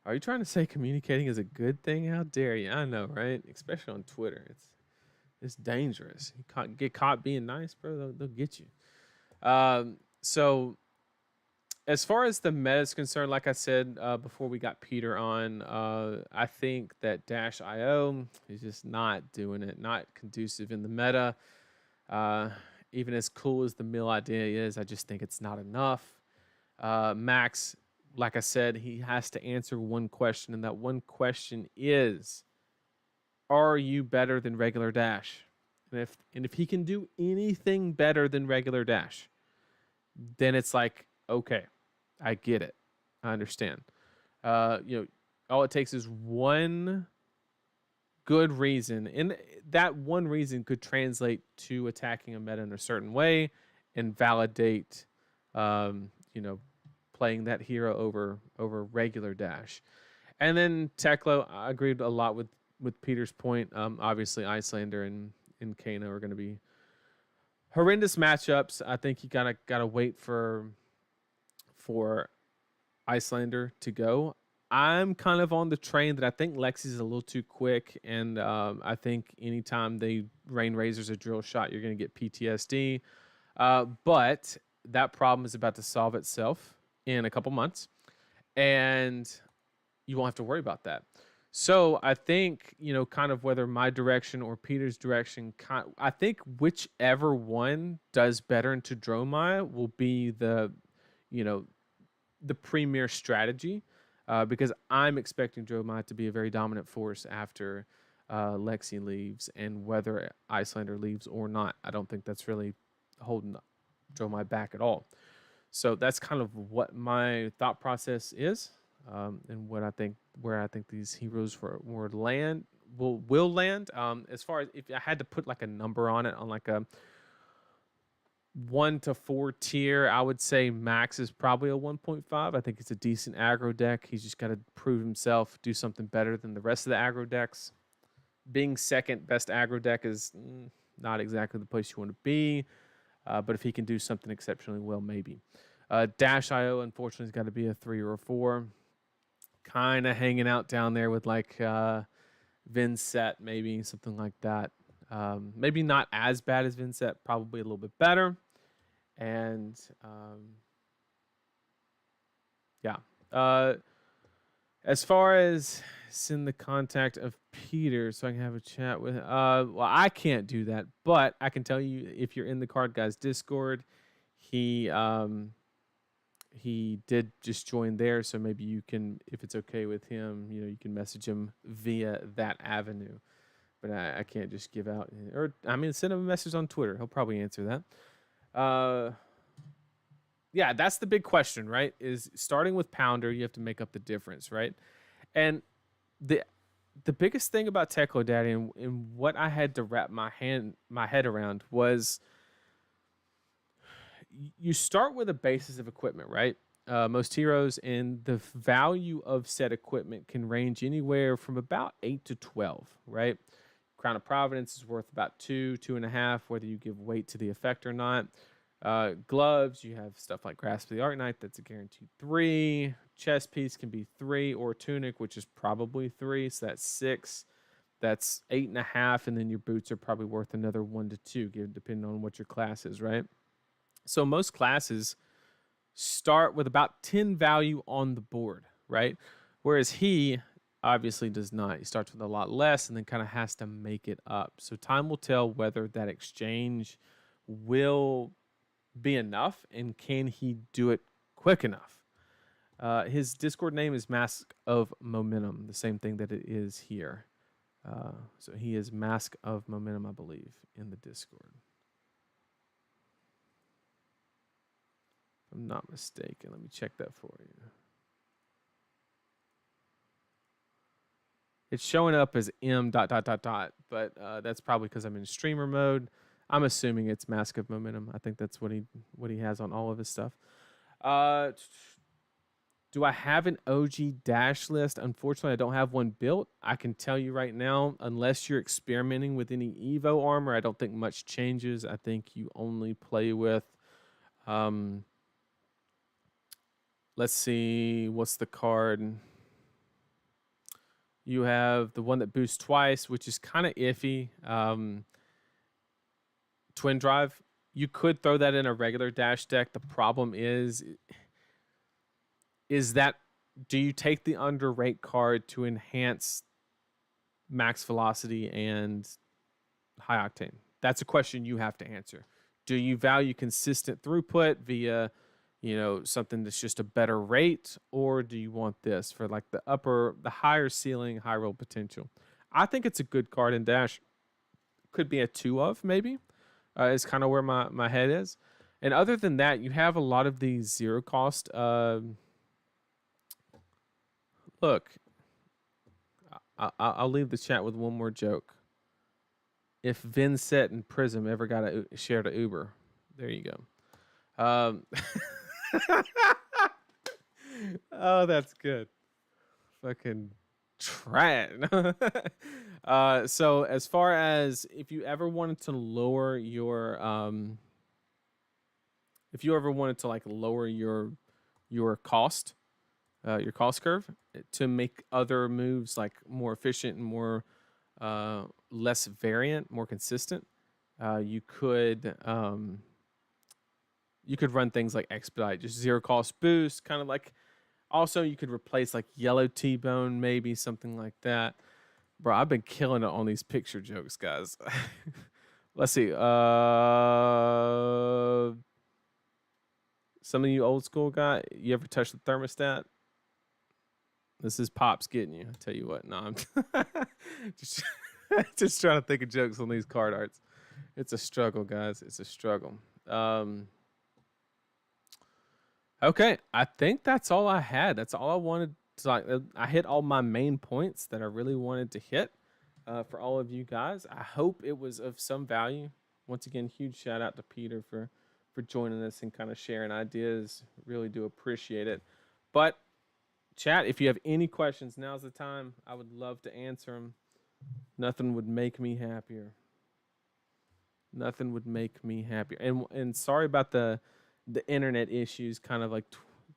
are you trying to say communicating is a good thing? How dare you? I know, right? Especially on Twitter, it's dangerous. You can't get caught being nice, bro. They'll get you. So as far as the meta is concerned, like I said before we got Peter on, I think that Dash IO is just not doing it, not conducive in the meta. Uh, Even as cool as the mill idea is, I just think it's not enough. Max, like I said, he has to answer one question, and that one question is, are you better than regular Dash? And if he can do anything better than regular Dash, then it's like, okay, I get it. I understand. All it takes is one good reason, and that one reason could translate to attacking a meta in a certain way and validate, um, you know, playing that hero over regular Dash. And then Teklo, I agreed a lot with Peter's point. Obviously, Icelander and Kano are going to be horrendous matchups. I think you gotta wait for Icelander to go. I'm kind of on the train that I think Lexi's a little too quick, and I think anytime they rain razors a drill shot, you're going to get PTSD. But that problem is about to solve itself in a couple months, and you won't have to worry about that. So I think, kind of whether my direction or Peter's direction, I think whichever one does better into Dromai will be you know, the premier strategy, because I'm expecting Dromai to be a very dominant force after Lexi leaves, and whether Icelander leaves or not, I don't think that's really holding Dromai back at all. So that's kind of what my thought process is, and what I think where I think these heroes for land will land. As far as if I had to put like a number on it, on like a 1 to 4 tier, I would say Max is probably a 1.5. I think it's a decent aggro deck. He's just got to prove himself, do something better than the rest of the aggro decks. Being second best aggro deck is not exactly the place you want to be, but if he can do something exceptionally well, maybe. Dash IO, unfortunately, has got to be a 3 or a 4. Kind of hanging out down there with like Vincet, maybe something like that. Maybe not as bad as Vincet, probably a little bit better. And yeah. As far as send the contact of Peter so I can have a chat with well, I can't do that, but I can tell you if you're in the Card Guys Discord, he did just join there, so maybe you can, if it's okay with him, you can message him via that avenue. But I can't just give out, or I mean, send him a message on Twitter. He'll probably answer that. Yeah, that's the big question, right? Is starting with Pounder, you have to make up the difference, right? And the biggest thing about Techlo Daddy and what I had to wrap my head around was you start with a basis of equipment, right? Most heroes, and the value of said equipment can range anywhere from about 8 to 12, right? Crown of Providence is worth about 2.5, whether you give weight to the effect or not. Gloves, you have stuff like Grasp of the Arcanite, that's a guaranteed 3. Chest piece can be 3, or tunic, which is probably 3, so that's 6. That's 8.5, and then your boots are probably worth another 1 to 2, depending on what your class is, right? So most classes start with about 10 value on the board, right? Whereas he obviously does not. He starts with a lot less and then kind of has to make it up. So time will tell whether that exchange will be enough and can he do it quick enough. His Discord name is Mask of Momentum, the same thing that it is here. So he is Mask of Momentum, I believe, in the Discord. If I'm not mistaken. Let me check that for you. It's showing up as M ... but that's probably because I'm in streamer mode. I'm assuming it's Mask of Momentum. I think that's what he has on all of his stuff. Do I have an OG dash list? Unfortunately, I don't have one built. I can tell you right now, unless you're experimenting with any Evo armor, I don't think much changes. I think you only play with let's see, what's the card? You have the one that boosts twice, which is kind of iffy. Twin Drive. You could throw that in a regular dash deck. The problem is that do you take the underrate card to enhance max velocity and high octane? That's a question you have to answer. Do you value consistent throughput via something that's just a better rate, or do you want this for like the higher ceiling, high roll potential? I think it's a good card in Dash. Could be a 2 of maybe, is kind of where my head is. And other than that, you have a lot of these zero cost. Look, I'll leave the chat with one more joke. If Vincent and Prism ever got shared a Uber, there you go. Oh, that's good. Fucking trash. So as far as if you ever wanted to lower your cost, your cost curve to make other moves like more efficient and more less variant, more consistent, you could run things like Expedite, just zero cost boost, kind of like. Also, you could replace like Yellow T-Bone, maybe something like that. Bro, I've been killing it on these picture jokes, guys. Let's see. Some of you old school guy, you ever touch the thermostat? This is Pops getting you. I tell you what. No, I'm just trying to think of jokes on these card arts. It's a struggle, guys. It's a struggle. Okay, I think that's all I had. That's all I wanted to I hit all my main points that I really wanted to hit for all of you guys. I hope it was of some value. Once again, huge shout out to Peter for joining us and kind of sharing ideas. Really do appreciate it. But chat, if you have any questions, now's the time. I would love to answer them. Nothing would make me happier. Nothing would make me happier. And sorry about the internet issues, kind of like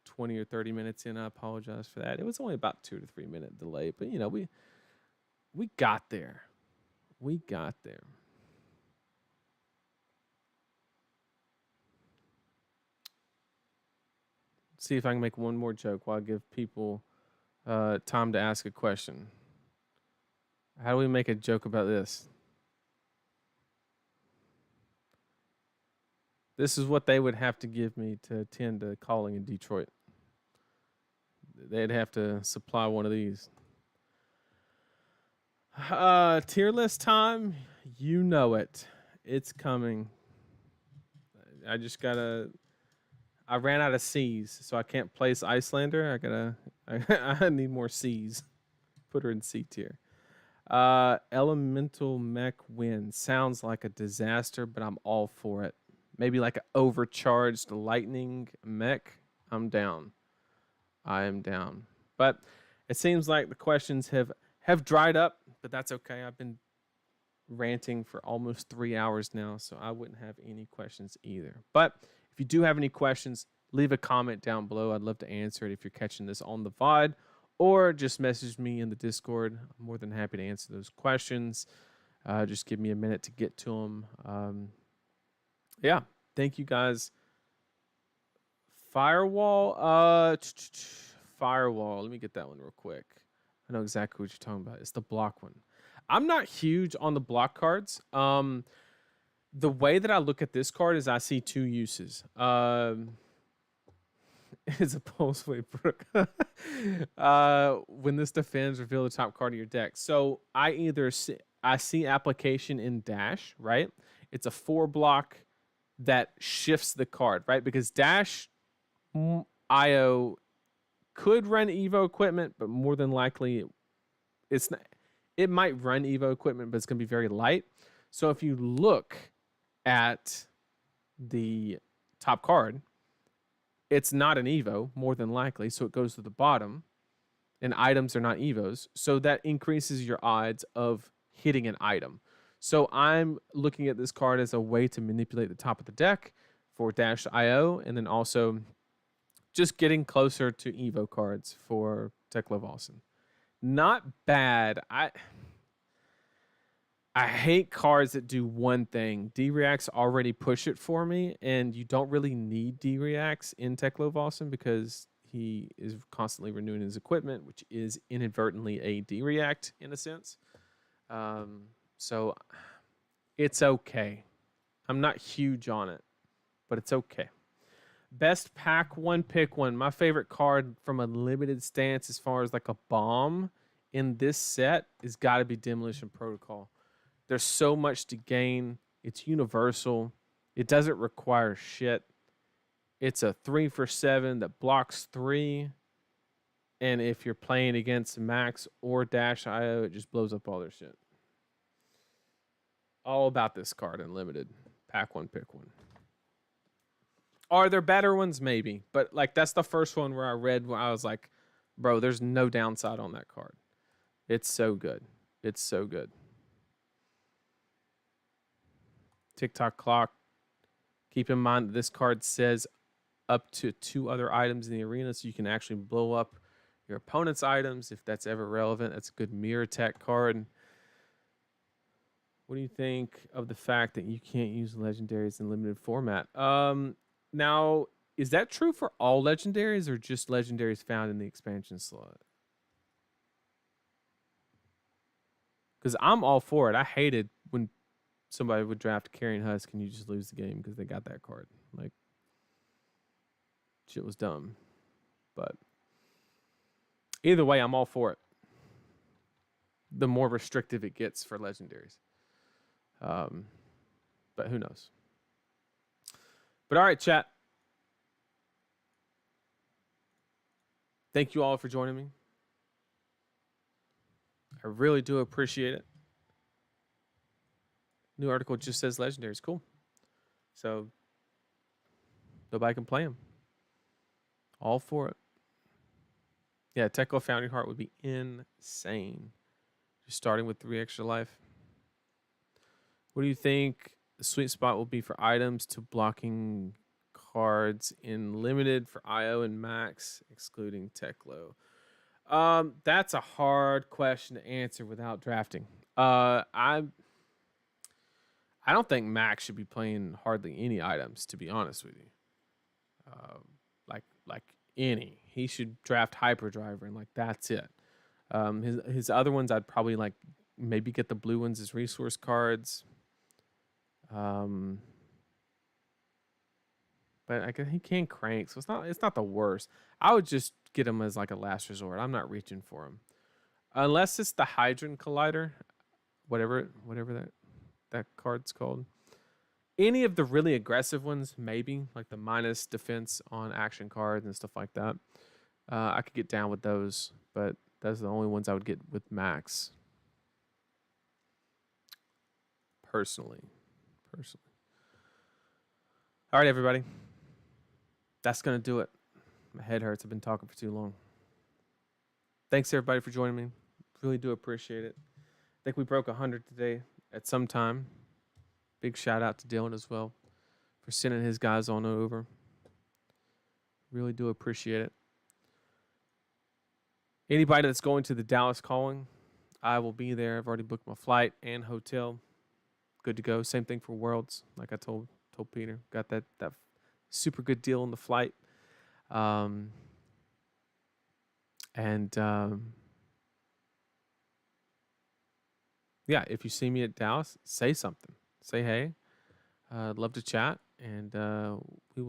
20 or 30 minutes in. I apologize for that. It was only about 2 to 3 minute delay, but we got there. We got there. see if I can make one more joke while I give people time to ask a question. How do we make a joke about this? This is what they would have to give me to attend to calling in Detroit. They'd have to supply one of these. Tier list time. You know it. It's coming. I just gotta. I ran out of C's, so I can't place Icelander. I need more C's. Put her in C tier. Elemental mech win. Sounds like a disaster, but I'm all for it. Maybe like an overcharged lightning mech. I'm down. I am down. But it seems like the questions have dried up, but that's okay. I've been ranting for almost 3 hours now, so I wouldn't have any questions either. But if you do have any questions, leave a comment down below. I'd love to answer it if you're catching this on the VOD, or just message me in the Discord. I'm more than happy to answer those questions. Just give me a minute to get to them. Yeah, thank you guys. Firewall, firewall. Let me get that one real quick. I know exactly what you're talking about. It's the block one. I'm not huge on the block cards. The way that I look at this card is I see two uses. It's a pulse wave brook. When this defends, reveal the top card of your deck. So I see application in Dash, right? It's a 4-block that shifts the card, right? Because Dash IO could run Evo equipment, but more than likely it's not. It might run Evo equipment, but it's going to be very light. So if you look at the top card, it's not an Evo, more than likely. So it goes to the bottom, and items are not Evos. So that increases your odds of hitting an item. So I'm looking at this card as a way to manipulate the top of the deck for Dash IO, and then also just getting closer to Evo cards for Techlo Daddy. Not bad. I hate cards that do one thing. D-Reacts already push it for me, and you don't really need D-Reacts in Techlo Daddy because he is constantly renewing his equipment, which is inadvertently a D-React in a sense. So it's okay. I'm not huge on it, but it's okay. Best pack one, pick one. My favorite card from a limited stance as far as like a bomb in this set is got to be Demolition Protocol. There's so much to gain. It's universal. It doesn't require shit. It's a 3-for-7 that blocks 3. And if you're playing against Max or Dash IO, it just blows up all their shit. All about this card in limited. Pack one, pick one. Are there better ones? Maybe. But like that's the first one where I read where I was like, bro, there's no downside on that card. It's so good. It's so good. TikTok clock. Keep in mind that this card says up to 2 other items in the arena, so you can actually blow up your opponent's items if that's ever relevant. That's a good mirror tech card. What do you think of the fact that you can't use legendaries in limited format? Now, is that true for all legendaries or just legendaries found in the expansion slot? Because I'm all for it. I hated when somebody would draft Carrion Husk and you just lose the game because they got that card. Like, shit was dumb. But either way, I'm all for it. The more restrictive it gets for legendaries. But who knows? But all right, chat. Thank you all for joining me. I really do appreciate it. New article just says legendaries. Cool. So nobody can play them. All for it. Yeah, Techlo Founding Heart would be insane. Just starting with 3 extra life. What do you think the sweet spot will be for items to blocking cards in limited for IO and Max, excluding Techlo? That's a hard question to answer without drafting. I don't think Max should be playing hardly any items, to be honest with you. Like any. He should draft Hyperdriver and like that's it. His other ones I'd probably like maybe get the blue ones as resource cards. But I guess he can crank, so it's not the worst. I would just get him as like a last resort. I'm not reaching for him unless it's the Hydron Collider, whatever that card's called. Any of the really aggressive ones, maybe like the minus defense on action cards and stuff like that. I could get down with those, but those are the only ones I would get with max. Personally. All right, everybody. That's going to do it. My head hurts. I've been talking for too long. Thanks, everybody, for joining me. Really do appreciate it. I think we broke 100 today at some time. Big shout out to Dylan as well for sending his guys on over. Really do appreciate it. Anybody that's going to the Dallas Calling, I will be there. I've already booked my flight and hotel. Good to go. Same thing for Worlds. Like I told Peter, got that super good deal on the flight. Yeah, if you see me at Dallas, say something. Say hey. I'd love to chat, and we will